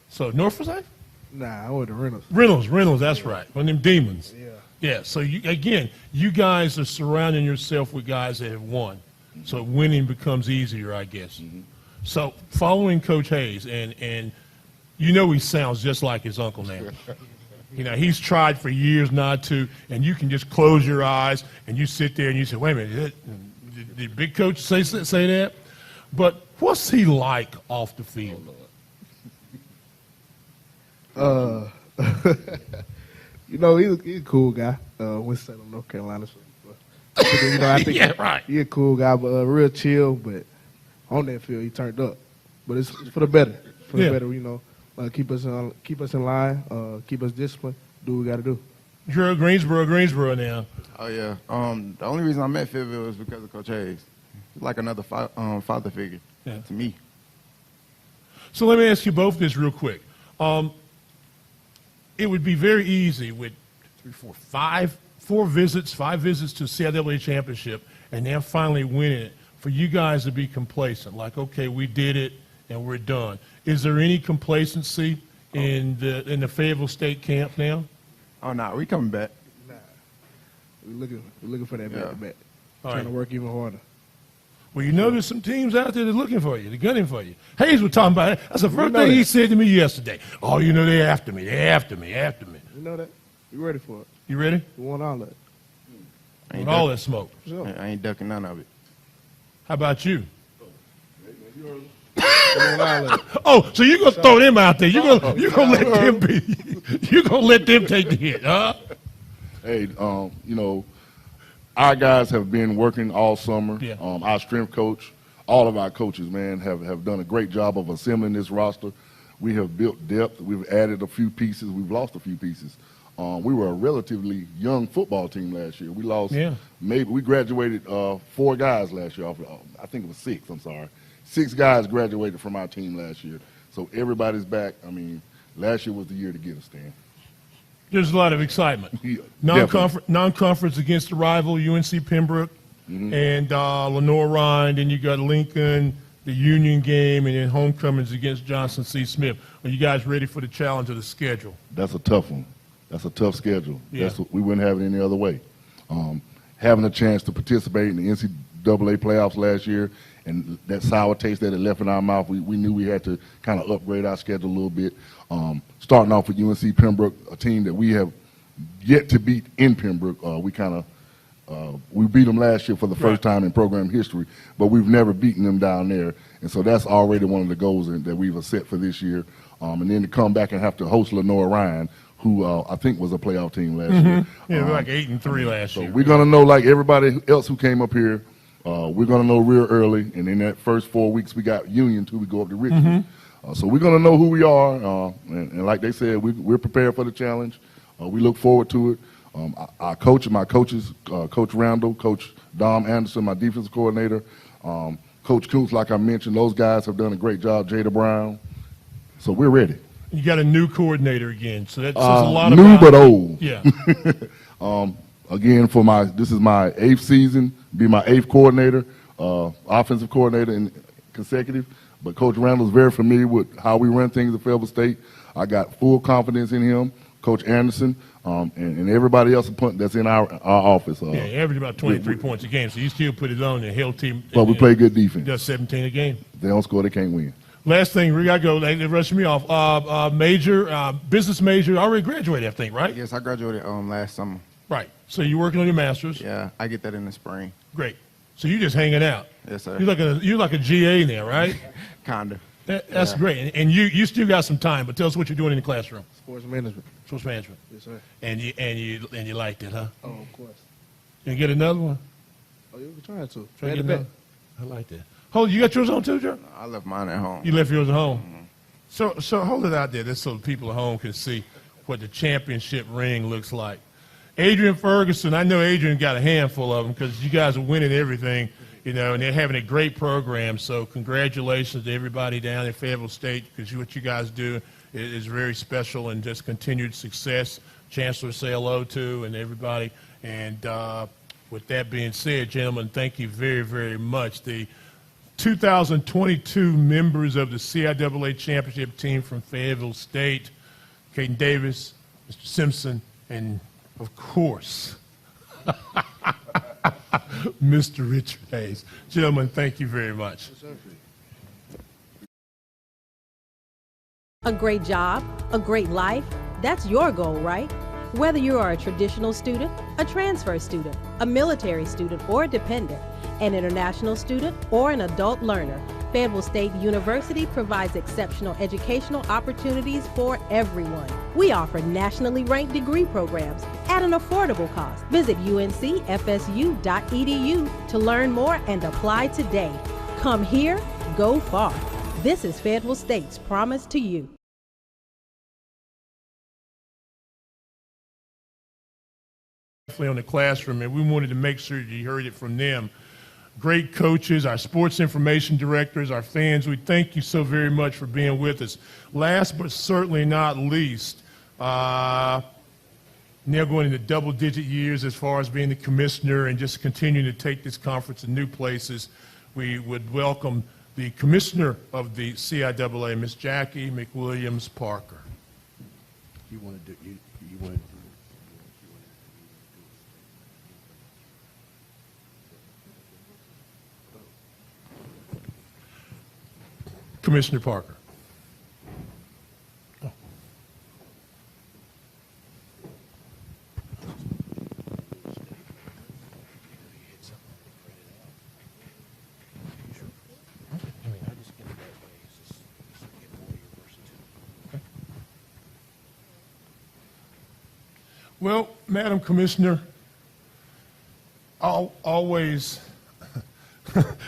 So Norfolk? Nah, I went to Reynolds. Reynolds, that's right. One of them demons. Yeah. Yeah, so you guys are surrounding yourself with guys that have won. So winning becomes easier, I guess. So following Coach Hayes, and he sounds just like his uncle now. He's tried for years not to, and you can just close your eyes and you sit there and you say, wait a minute, did Big Coach say that? But what's he like off the field? He's a cool guy. Winston-Salem, North Carolina. I think yeah, right. He's a cool guy, but real chill. But on that field, he turned up. But it's for the better. Keep us in line, keep us disciplined, do what we got to do. You're Greensboro now. Oh, yeah. The only reason I'm at Fayetteville is because of Coach Hayes. He's like another father figure to me. So let me ask you both this real quick. It would be very easy with 5 visits to the CIAA championship, and then finally winning it, for you guys to be complacent, like, okay, we did it and we're done. Is there any complacency in the Fayetteville State camp now? Oh, no, we coming back. Nah, we're looking for that back-to-back. Trying to work even harder. Well, there's some teams out there that are looking for you, they're gunning for you. Hayes was talking about it. That's the first thing he said to me yesterday. Oh, they're after me. You know that? You ready for it? You ready? We want all that. Want all that smoke. Sure. I ain't ducking none of it. How about you? We want all that. Oh, so you're gonna throw them out there? You're gonna let them be? You're gonna let them take the hit, huh? Hey, you know, our guys have been working all summer. Yeah. Our strength coach, all of our coaches, man, have done a great job of assembling this roster. We have built depth. We've added a few pieces. We've lost a few pieces. We were a relatively young football team last year. We lost we graduated 4 guys last year. I think it was 6, I'm sorry. 6 guys graduated from our team last year. So everybody's back. I mean, last year was the year to get us, Stan. There's a lot of excitement. Non-conference against the rival UNC Pembroke and Lenore Ryan. Then you got Lincoln, the Union game, and then homecomings against Johnson C. Smith. Are you guys ready for the challenge of the schedule? That's a tough one. That's a tough schedule. Yeah. We wouldn't have it any other way. Having a chance to participate in the NCAA playoffs last year and that sour taste that it left in our mouth, we knew we had to kind of upgrade our schedule a little bit. Starting off with UNC Pembroke, a team that we have yet to beat in Pembroke. We beat them last year for the first time in program history, but we've never beaten them down there. And so that's already one of the goals that we've set for this year. And then to come back and have to host Lenore Ryan, who I think was a playoff team last year. Yeah, we're like 8-3 last year. We're going to know, like everybody else who came up here, we're going to know real early. And in that first 4 weeks, we got Union till we go up to Richmond. So we're going to know who we are. And like they said, we're prepared for the challenge. We look forward to it. My coaches, Coach Randall, Coach Dom Anderson, my defensive coordinator, Coach Kuntz, like I mentioned, those guys have done a great job, Jada Brown. So we're ready. You got a new coordinator again, so that says a lot new about but old. Yeah. Again, this is my 8th season, be my 8th coordinator, offensive coordinator in consecutive. But Coach Randall's very familiar with how we run things at Fayetteville State. I got full confidence in him, Coach Anderson, and everybody else that's in our office. Yeah, average about 23 points a game, so you still put it on the Hill team. But we play good defense. Does 17 a game. If they don't score, they can't win. Last thing, we got to go. They rushing me off. Business major, already graduated, I think, right? Yes, I graduated last summer. Right. So you're working on your master's. Yeah, I get that in the spring. Great. So you're just hanging out. Yes, sir. You're like a GA now, right? Kinda. That's great. And you still got some time, but tell us what you're doing in the classroom. Sports management. Sports management. Yes, sir. And you liked it, huh? Oh, of course. You get another one? Oh, you're trying to. Try to get another? I like that. Hold, you got yours on too, Joe? I left mine at home. You left yours at home? So hold it out there just so the people at home can see what the championship ring looks like. Adrian Ferguson, I know Adrian got a handful of them because you guys are winning everything, and they're having a great program. So congratulations to everybody down at Fayetteville State because what you guys do is very special and just continued success. Chancellor, say hello to and everybody. And with that being said, gentlemen, thank you very, very much. The 2022 members of the CIAA championship team from Fayetteville State, Caden Davis, Mr. Simpson, and of course, Mr. Richard Hayes. Gentlemen, thank you very much. A great job, a great life, that's your goal, right? Whether you are a traditional student, a transfer student, a military student, or a dependent, an international student, or an adult learner, Fayetteville State University provides exceptional educational opportunities for everyone. We offer nationally ranked degree programs at an affordable cost. Visit uncfsu.edu to learn more and apply today. Come here, go far. This is Fayetteville State's promise to you. On the classroom, and we wanted to make sure you heard it from them. Great coaches, our sports information directors, our fans, we thank you so very much for being with us. Last but certainly not least, now going into double-digit years as far as being the commissioner and just continuing to take this conference to new places, we would welcome the commissioner of the CIAA, Miss Jackie McWilliams Parker. You want to do? You want to? Commissioner Parker. Well, Madam Commissioner, always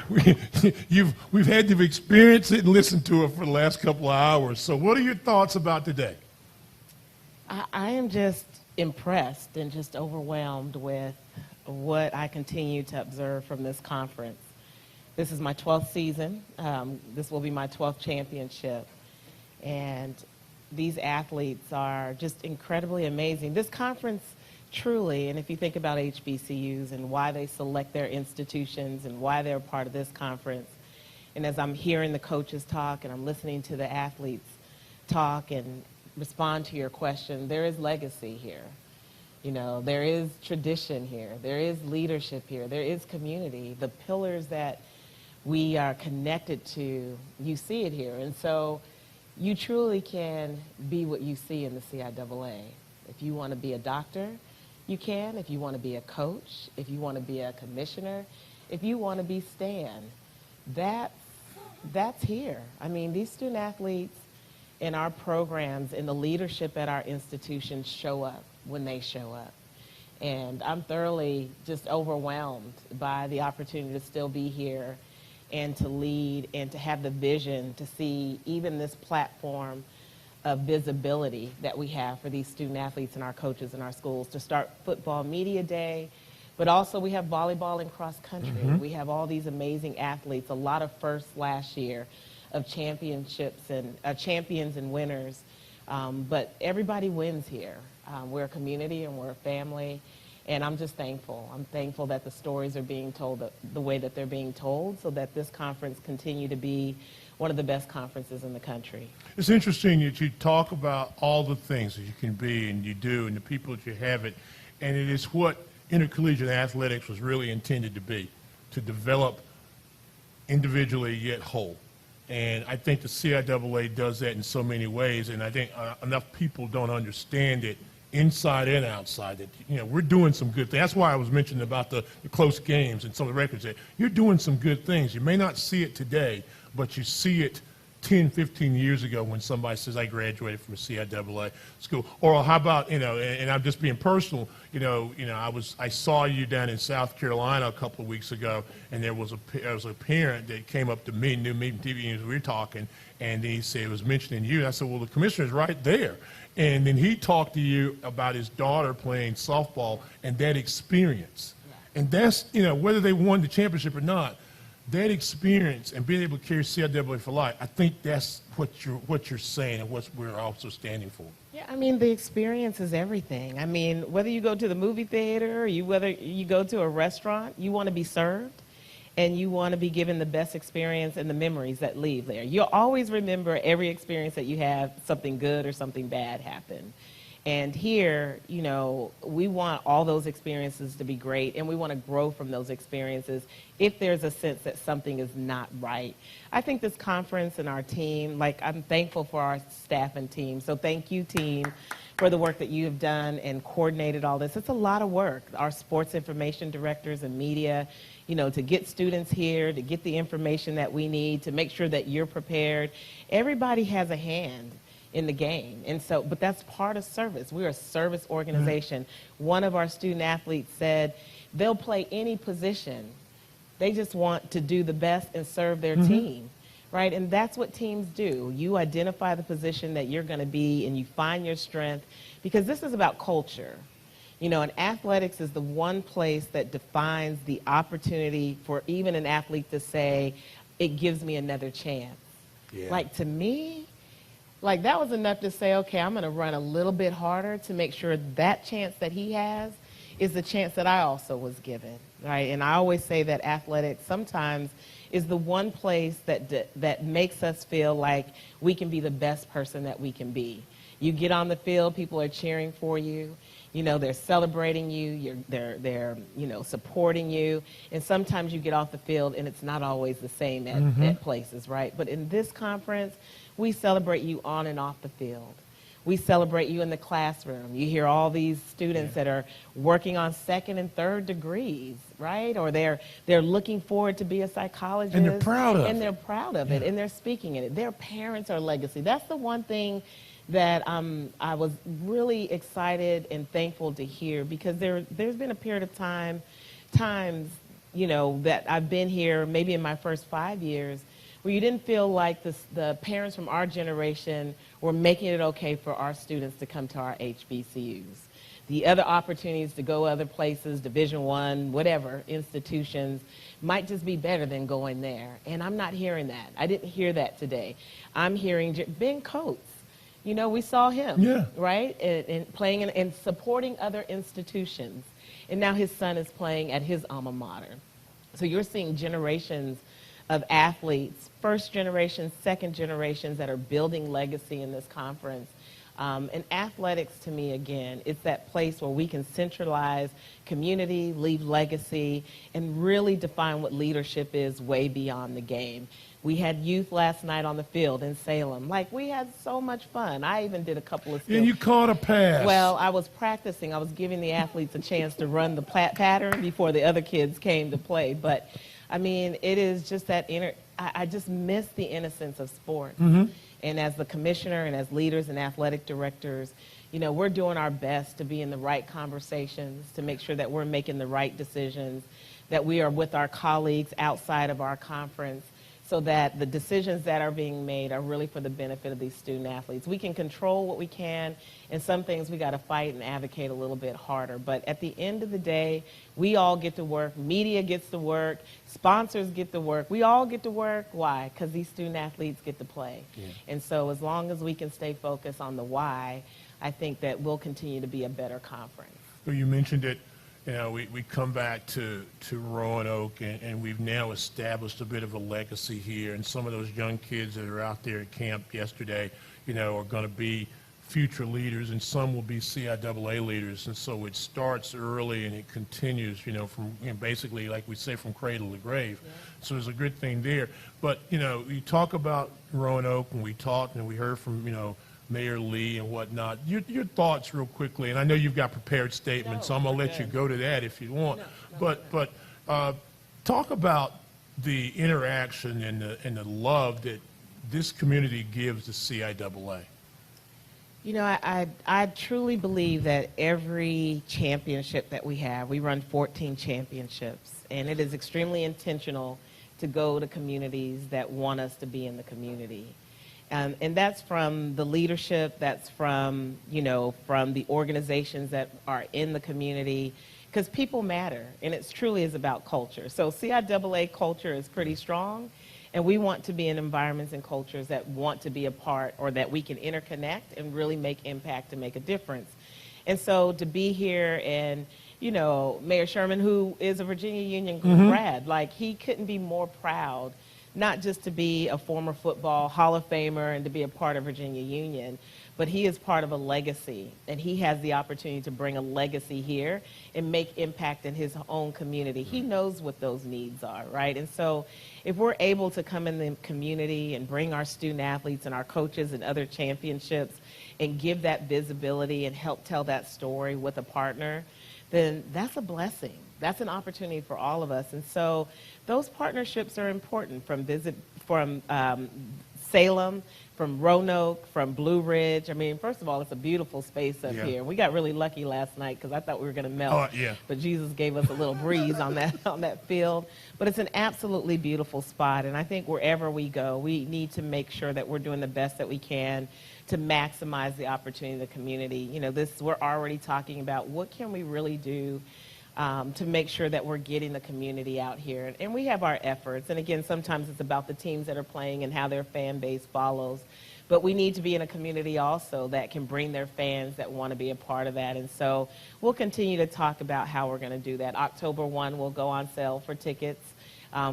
we've had to experience it and listen to it for the last couple of hours. So what are your thoughts about today? I am just impressed and just overwhelmed with what I continue to observe from this conference. This is my 12th season. This will be my 12th championship. And these athletes are just incredibly amazing. This conference truly, and if you think about HBCUs and why they select their institutions and why they're part of this conference, and as I'm hearing the coaches talk and I'm listening to the athletes talk and respond to your question, there is legacy here. You know, there is tradition here. There is leadership here. There is community. The pillars that we are connected to, you see it here. And so you truly can be what you see in the CIAA. If you want to be a doctor, you can. If you want to be a coach, if you want to be a commissioner, if you want to be Stan, that's here. I mean, these student athletes in our programs and the leadership at our institutions show up when they show up. And I'm thoroughly just overwhelmed by the opportunity to still be here and to lead and to have the vision to see even this platform of visibility that we have for these student athletes and our coaches in our schools to start Football Media Day, but also we have volleyball and cross country. We have all these amazing athletes, a lot of firsts last year of championships and champions and winners, but everybody wins here. We're a community and we're a family, and I'm just thankful. I'm thankful that the stories are being told the way that they're being told so that this conference continue to be one of the best conferences in the country. It's interesting that you talk about all the things that you can be and you do and the people that you have it, and it is what intercollegiate athletics was really intended to be, to develop individually yet whole. And I think the CIAA does that in so many ways, and I think enough people don't understand it inside and outside. That, you know, we're doing some good things. That's why I was mentioning about the close games and some of the records. That you're doing some good things. You may not see it today, but you see it 10, 15 years ago when somebody says, I graduated from a CIAA school. Or how about, you know, and I'm just being personal, I saw you down in South Carolina a couple of weeks ago, and there was a parent that came up to me, knew me from TV, and we were talking, and he said, it was mentioning you. And I said, well, the commissioner's right there. And then he talked to you about his daughter playing softball and that experience. And that's, whether they won the championship or not, that experience and being able to carry CIAA for life, I think that's what you're saying and what we're also standing for. Yeah, I mean, the experience is everything. I mean, whether you go to the movie theater or whether you go to a restaurant, you want to be served and you want to be given the best experience and the memories that leave there. You'll always remember every experience that you have, something good or something bad happen. And here, we want all those experiences to be great, and we want to grow from those experiences if there's a sense that something is not right. I think this conference and our team, I'm thankful for our staff and team. So thank you, team, for the work that you have done and coordinated all this. It's a lot of work. Our sports information directors and media, to get students here, to get the information that we need, to make sure that you're prepared. Everybody has a hand in the game. And so, but that's part of service. We're a service organization. One of our student athletes said they'll play any position. They just want to do the best and serve their team, right? And that's what teams do. You identify the position that you're going to be and you find your strength, because this is about culture. And athletics is the one place that defines the opportunity for even an athlete to say, it gives me another chance. Yeah. To me, that was enough to say, okay, I'm going to run a little bit harder to make sure that chance that he has is the chance that I also was given, right? And I always say that athletics sometimes is the one place that makes us feel like we can be the best person that we can be. You get on the field, people are cheering for you. They're celebrating you. They're supporting you. And sometimes you get off the field and it's not always the same at places, right? But in this conference, we celebrate you on and off the field. We celebrate you in the classroom. You hear all these students that are working on second and third degrees, right? Or they're looking forward to be a psychologist. And they're proud of it. And they're proud of it, and they're speaking in it. Their parents are legacy. That's the one thing that I was really excited and thankful to hear, because there's been a period of times, you know, that I've been here, maybe in my first 5 years, where you didn't feel like the parents from our generation were making it okay for our students to come to our HBCUs. The other opportunities to go other places, Division I, whatever, institutions, might just be better than going there. And I'm not hearing that. I didn't hear that today. I'm hearing Ben Coates. You know, we saw him, right, and playing and supporting other institutions. And now his son is playing at his alma mater. So you're seeing generations of athletes, first generation, second generations, that are building legacy in this conference. And athletics, to me, again, it's that place where we can centralize community, leave legacy, and really define what leadership is way beyond the game. We had youth last night on the field in Salem. Like, we had so much fun. I even did a couple of skills. And you caught a pass. Well, I was practicing. I was giving the athletes a chance to run the pattern before the other kids came to play. But, I mean, it is just that I just miss the innocence of sport. Mm-hmm. And as the commissioner and as leaders and athletic directors, you know, we're doing our best to be in the right conversations, to make sure that we're making the right decisions, that we are with our colleagues outside of our conference, so that the decisions that are being made are really for the benefit of these student athletes. We can control what we can, and some things we got to fight and advocate a little bit harder. But at the end of the day, we all get to work. Media gets to work. Sponsors get to work. We all get to work. Why? Because these student athletes get to play. Yeah. And so as long as we can stay focused on the why, I think that we'll continue to be a better conference. Well, you mentioned it. You know, we come back to Roanoke, and we've now established a bit of a legacy here. And some of those young kids that are out there at camp yesterday, you know, are going to be future leaders, and some will be CIAA leaders. And so it starts early and it continues, you know, from, you know, basically, like we say, from cradle to grave. Yeah. So there's a good thing there. But, you know, you talk about Roanoke, and we talked and we heard from, you know, Mayor Lee and whatnot. Your thoughts real quickly, and I know you've got prepared statements, so I'm going to let you go to that if you want. But talk about the interaction and the love that this community gives to CIAA. You know, I truly believe that every championship that we have, we run 14 championships, and it is extremely intentional to go to communities that want us to be in the community. And that's from the leadership, that's from, you know, from the organizations that are in the community, because people matter, and it truly is about culture. So CIAA culture is pretty strong, and we want to be in environments and cultures that want to be a part, or that we can interconnect and really make impact and make a difference. And so to be here, and, you know, Mayor Sherman, who is a Virginia Union grad, like, he couldn't be more proud, not just to be a former football Hall of Famer and to be a part of Virginia Union, but he is part of a legacy, and he has the opportunity to bring a legacy here and make impact in his own community. He knows what those needs are, right? And so if we're able to come in the community and bring our student athletes and our coaches and other championships and give that visibility and help tell that story with a partner, then that's a blessing. That's an opportunity for all of us. And so those partnerships are important, from Salem, from Roanoke, from Blue Ridge. I mean, first of all, it's a beautiful space up here. We got really lucky last night because I thought we were going to melt. But Jesus gave us a little breeze on that field. But it's an absolutely beautiful spot. And I think wherever we go, we need to make sure that we're doing the best that we can to maximize the opportunity of the community. You know, we're already talking about what can we really do to make sure that we're getting the community out here. And we have our efforts. And again, sometimes it's about the teams that are playing and how their fan base follows. But we need to be in a community also that can bring their fans that want to be a part of that. And so we'll continue to talk about how we're going to do that. October 1 will go on sale for tickets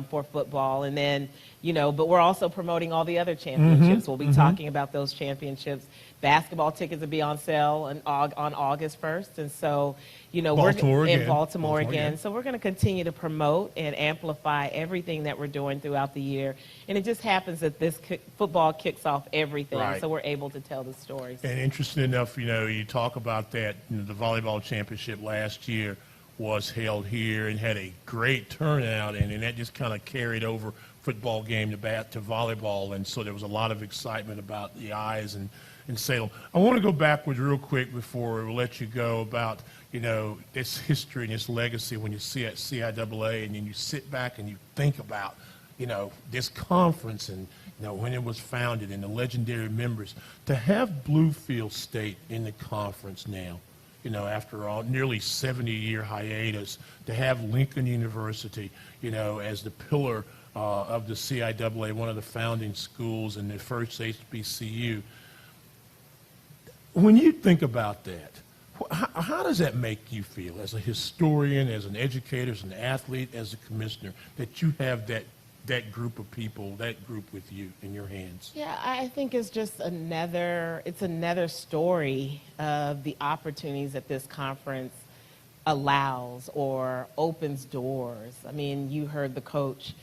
for football. And then, you know, but we're also promoting all the other championships. We'll be talking about those championships. Basketball tickets will be on sale on August 1st. And so, you know, we're in Baltimore again. So we're going to continue to promote and amplify everything that we're doing throughout the year. And it just happens that this football kicks off everything. Right. So we're able to tell the stories. And interesting enough, you know, you talk about that, you know, the volleyball championship last year was held here and had a great turnout, and that just kind of carried over football game to volleyball. And so there was a lot of excitement about the eyes and in Salem. I want to go backwards real quick before we let you go about, this history and this legacy when you see at CIAA, and then you sit back and you think about, this conference and, when it was founded and the legendary members. To have Bluefield State in the conference now, after all, nearly 70-year hiatus, to have Lincoln University, as the pillar of the CIAA, one of the founding schools and the first HBCU. When you think about that, how does that make you feel as a historian, as an educator, as an athlete, as a commissioner, that you have that group of people, that group with you in your hands? Yeah, I think it's just another story of the opportunities that this conference allows or opens doors. I mean, you heard the coach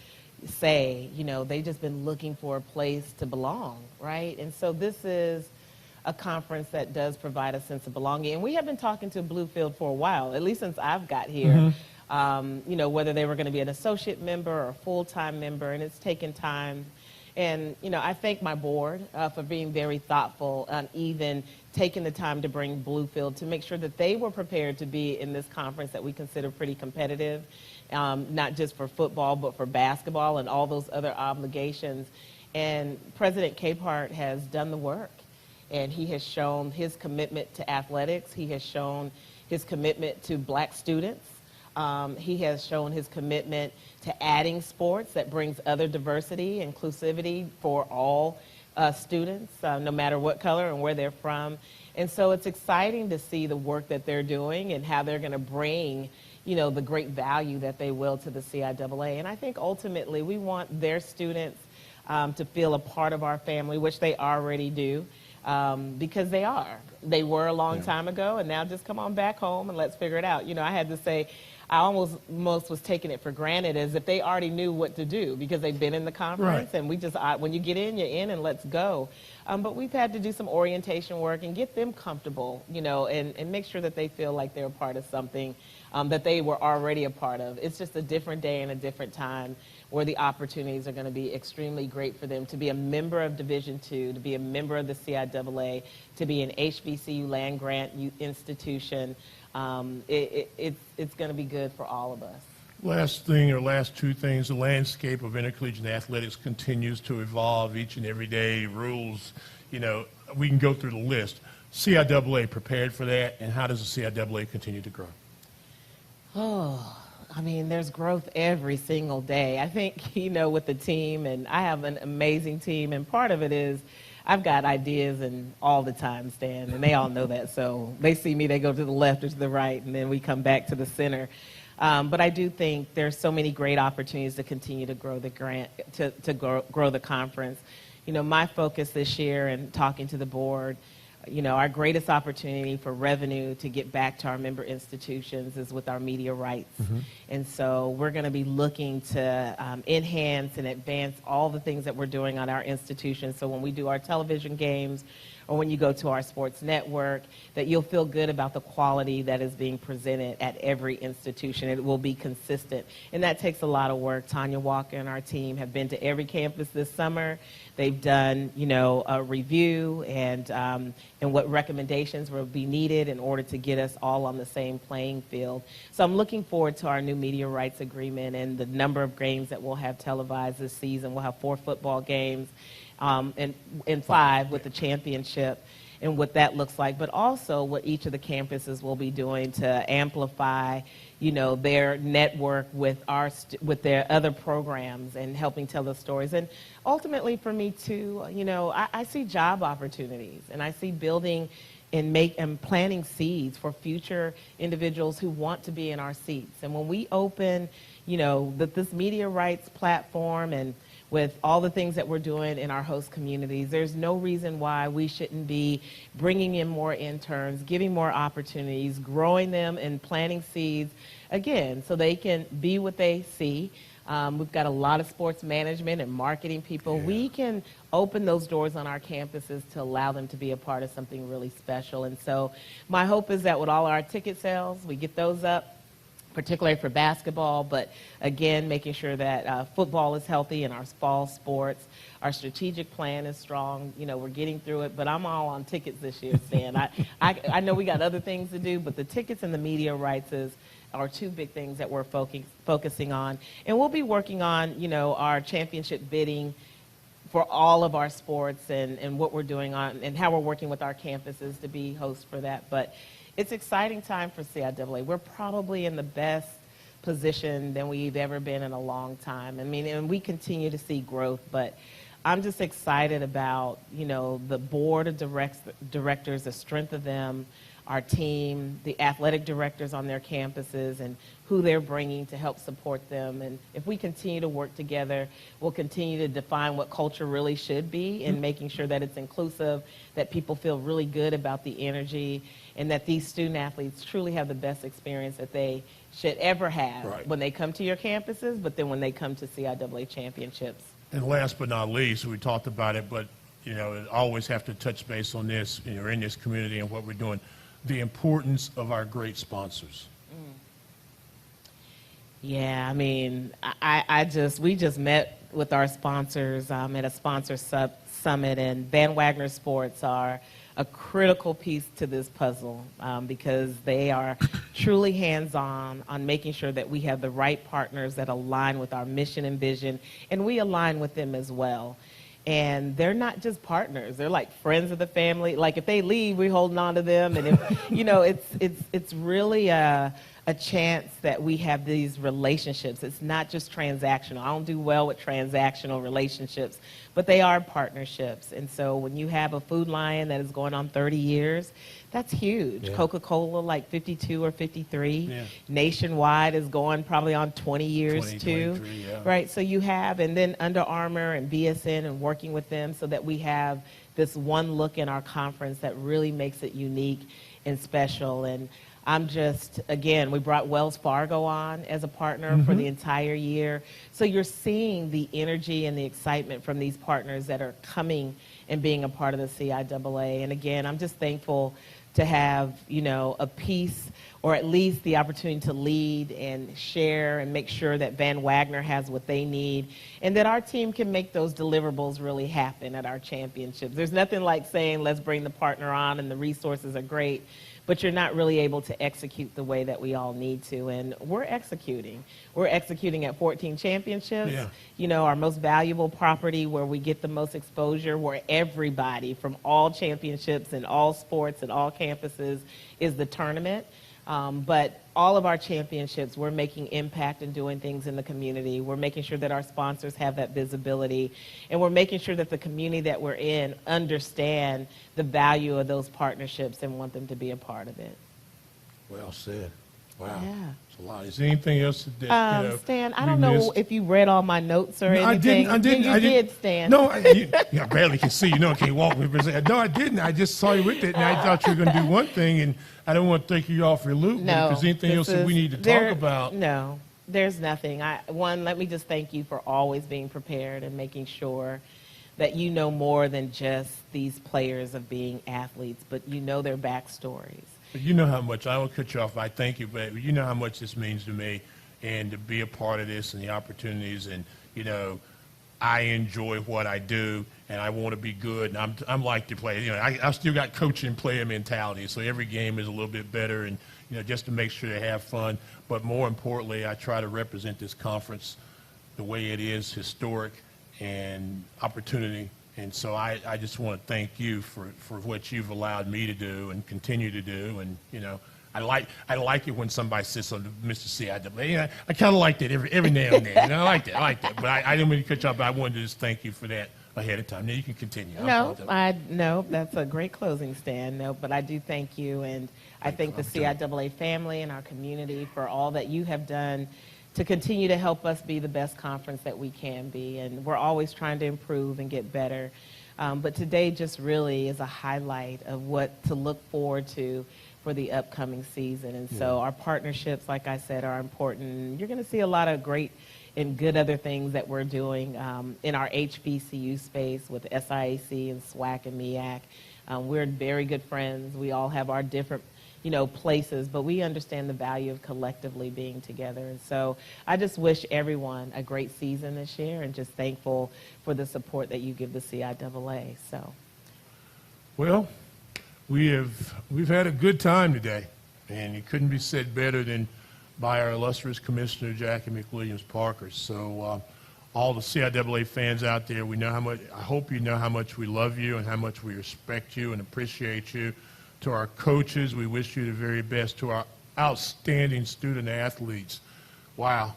say, they've just been looking for a place to belong, right? And so this is a conference that does provide a sense of belonging. And we have been talking to Bluefield for a while, at least since I've got here. Whether they were going to be an associate member or a full-time member, and it's taken time. And, I thank my board for being very thoughtful on even taking the time to bring Bluefield to make sure that they were prepared to be in this conference that we consider pretty competitive, not just for football, but for basketball and all those other obligations. And President Capehart has done the work, and he has shown his commitment to athletics. He has shown his commitment to black students. He has shown his commitment to adding sports that brings other diversity, inclusivity for all students, no matter what color and where they're from. And so it's exciting to see the work that they're doing and how they're going to bring, the great value that they will to the CIAA. And I think ultimately we want their students to feel a part of our family, which they already do. Because they are. They were a long time ago, and now just come on back home and let's figure it out. I had to say, I almost was taking it for granted as if they already knew what to do because they've been in the conference, and we just, when you get in, you're in and let's go. But we've had to do some orientation work and get them comfortable, and make sure that they feel like they're a part of something that they were already a part of. It's just a different day and a different time where the opportunities are going to be extremely great for them to be a member of Division II, to be a member of the CIAA, to be an HBCU land-grant institution. It's going to be good for all of us. Last thing, or last two things, the landscape of intercollegiate athletics continues to evolve each and every day. Rules, we can go through the list. CIAA prepared for that, and how does the CIAA continue to grow? There's growth every single day. I think, with the team, and I have an amazing team, and part of it is I've got ideas and all the time, Stan, and they all know that. So they see me, they go to the left or to the right, and then we come back to the center. But I do think there's so many great opportunities to continue to grow the grow the conference. My focus this year and talking to the board, our greatest opportunity for revenue to get back to our member institutions is with our media rights. And so we're going to be looking to enhance and advance all the things that we're doing on our institutions. So when we do our television games or when you go to our sports network, that you'll feel good about the quality that is being presented at every institution. It will be consistent. And that takes a lot of work. Tanya Walker and our team have been to every campus this summer. They've done, a review and what recommendations will be needed in order to get us all on the same playing field. So I'm looking forward to our new media rights agreement and the number of games that we'll have televised this season. We'll have 4 football games and 5 with the championship and what that looks like, but also what each of the campuses will be doing to amplify, their network with with their other programs and helping tell the stories. And ultimately for me too, I see job opportunities and I see building and planting seeds for future individuals who want to be in our seats. And when we open, this media rights platform and with all the things that we're doing in our host communities, there's no reason why we shouldn't be bringing in more interns, giving more opportunities, growing them and planting seeds, again, so they can be what they see. We've got a lot of sports management and marketing people. Yeah. We can open those doors on our campuses to allow them to be a part of something really special. And so my hope is that with all our ticket sales, we get those up, particularly for basketball, but again, making sure that football is healthy in our fall sports. Our strategic plan is strong. You know, we're getting through it, but I'm all on tickets this year, Stan. I know we got other things to do, but the tickets and the media rights are two big things that we're focusing on. And we'll be working on, you know, our championship bidding for all of our sports and what we're doing on and how we're working with our campuses to be hosts for that. But it's exciting time for CIAA. We're probably in the best position than we've ever been in a long time. I mean, and we continue to see growth, but I'm just excited about, you know, the board of directors, the strength of them, our team, the athletic directors on their campuses, and who they're bringing to help support them. And if we continue to work together, we'll continue to define what culture really should be and making sure that it's inclusive, that people feel really good about the energy, and that these student athletes truly have the best experience that they should ever have when they come to your campuses, but then when they come to CIAA championships. And last but not least, we talked about it, but, you know, always have to touch base on this, you know, in this community and what we're doing, the importance of our great sponsors. Yeah, I mean, we just met with our sponsors at a sponsor summit, and Van Wagner Sports are a critical piece to this puzzle because they are truly hands-on on making sure that we have the right partners that align with our mission and vision, and we align with them as well. And they're not just partners; they're like friends of the family. Like if they leave, we're holding on to them, and if, you know, it's really a chance that we have these relationships. It's not just transactional. I don't do well with transactional relationships, but they are partnerships. And so when you have a Food Lion that is going on 30 years, that's huge. Yeah. Coca-Cola, like 52 or 53. Yeah. Nationwide is going probably on 20 years too. Yeah. Right, so you have, and then Under Armour and BSN and working with them so that we have this one look in our conference that really makes it unique and special. And I'm just, again, we brought Wells Fargo on as a partner for the entire year. So you're seeing the energy and the excitement from these partners that are coming and being a part of the CIAA. And again, I'm just thankful to have, you know, a piece or at least the opportunity to lead and share and make sure that Van Wagner has what they need and that our team can make those deliverables really happen at our championships. There's nothing like saying, let's bring the partner on and the resources are great, but you're not really able to execute the way that we all need to. And we're executing. We're executing at 14 championships. Yeah. You know, our most valuable property where we get the most exposure, where everybody from all championships and all sports and all campuses is the tournament. But all of our championships, we're making impact and doing things in the community. We're making sure that our sponsors have that visibility. And we're making sure that the community that we're in understand the value of those partnerships and want them to be a part of it. Well said. Wow. Yeah. It's a lot. Is there anything else that, you know, Stan, I we don't know missed? if you read all my notes or No, anything. I didn't. You did, Stan. No, I barely can see. You know, I can't walk with it. No, I didn't. I just saw you with it, and I thought you were going to do one thing, and I don't want to take you off your loop. But if there's anything else that we need to talk about. No, there's nothing. Let me just thank you for always being prepared and making sure that you know more than just these players of being athletes, but you know their backstories. You know how much, I won't cut you off, I thank you, but you know how much this means to me and to be a part of this and the opportunities. And, you know, I enjoy what I do and I want to be good. And I'm like to play, you know, I still got coaching player mentality. So every game is a little bit better and, you know, just to make sure they have fun. But more importantly, I try to represent this conference the way it is, historic and opportunity. And so I just want to thank you for what you've allowed me to do and continue to do. And, you know, I like it when somebody sits on the Mr. CIAA. You know, I kind of like that every now and then. You know, I like that. But I didn't mean to cut you off, but I wanted to just thank you for that ahead of time. Now you can continue. No, that's a great closing, Stan. No, but I do thank you. And I thank the CIAA family and our community for all that you have done to continue to help us be the best conference that we can be. And we're always trying to improve and get better. But today just really is a highlight of what to look forward to for the upcoming season. And so our partnerships, like I said, are important. You're going to see a lot of great and good other things that we're doing in our HBCU space with SIAC and SWAC and MEAC. We're very good friends. We all have our different places, but we understand the value of collectively being together. And so I just wish everyone a great season this year and just thankful for the support that you give the CIAA. So, Well, we've had a good time today, and it couldn't be said better than by our illustrious commissioner, Jackie McWilliams-Parker. So all the CIAA fans out there, I hope you know how much we love you and how much we respect you and appreciate you. To our coaches, we wish you the very best. To our outstanding student athletes, wow,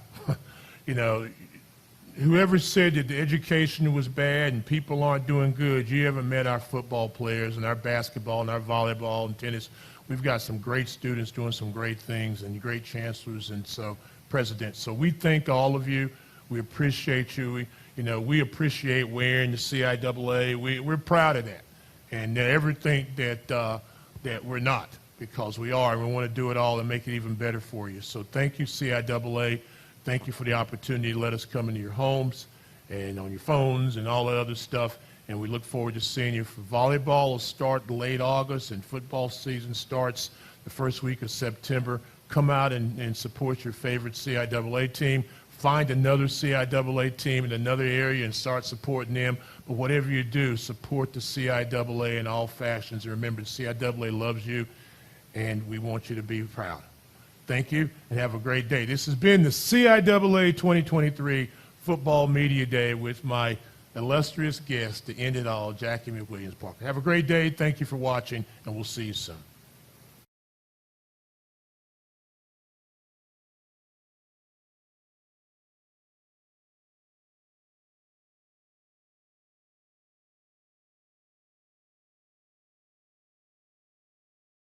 whoever said that the education was bad and people aren't doing good, you haven't met our football players and our basketball and our volleyball and tennis. We've got some great students doing some great things and great chancellors and presidents. So we thank all of you. We appreciate you. We appreciate wearing the CIAA. We're proud of that. And never think that we're not, because we are, and we want to do it all and make it even better for you. So thank you, CIAA. Thank you for the opportunity to let us come into your homes and on your phones and all that other stuff. And we look forward to seeing you. For volleyball will start late August, and football season starts the first week of September. Come out and support your favorite CIAA team. Find another CIAA team in another area and start supporting them. But whatever you do, support the CIAA in all fashions. And remember, the CIAA loves you, and we want you to be proud. Thank you, and have a great day. This has been the CIAA 2023 Football Media Day with my illustrious guest to end it all, Jackie McWilliams-Parker. Have a great day. Thank you for watching, and we'll see you soon.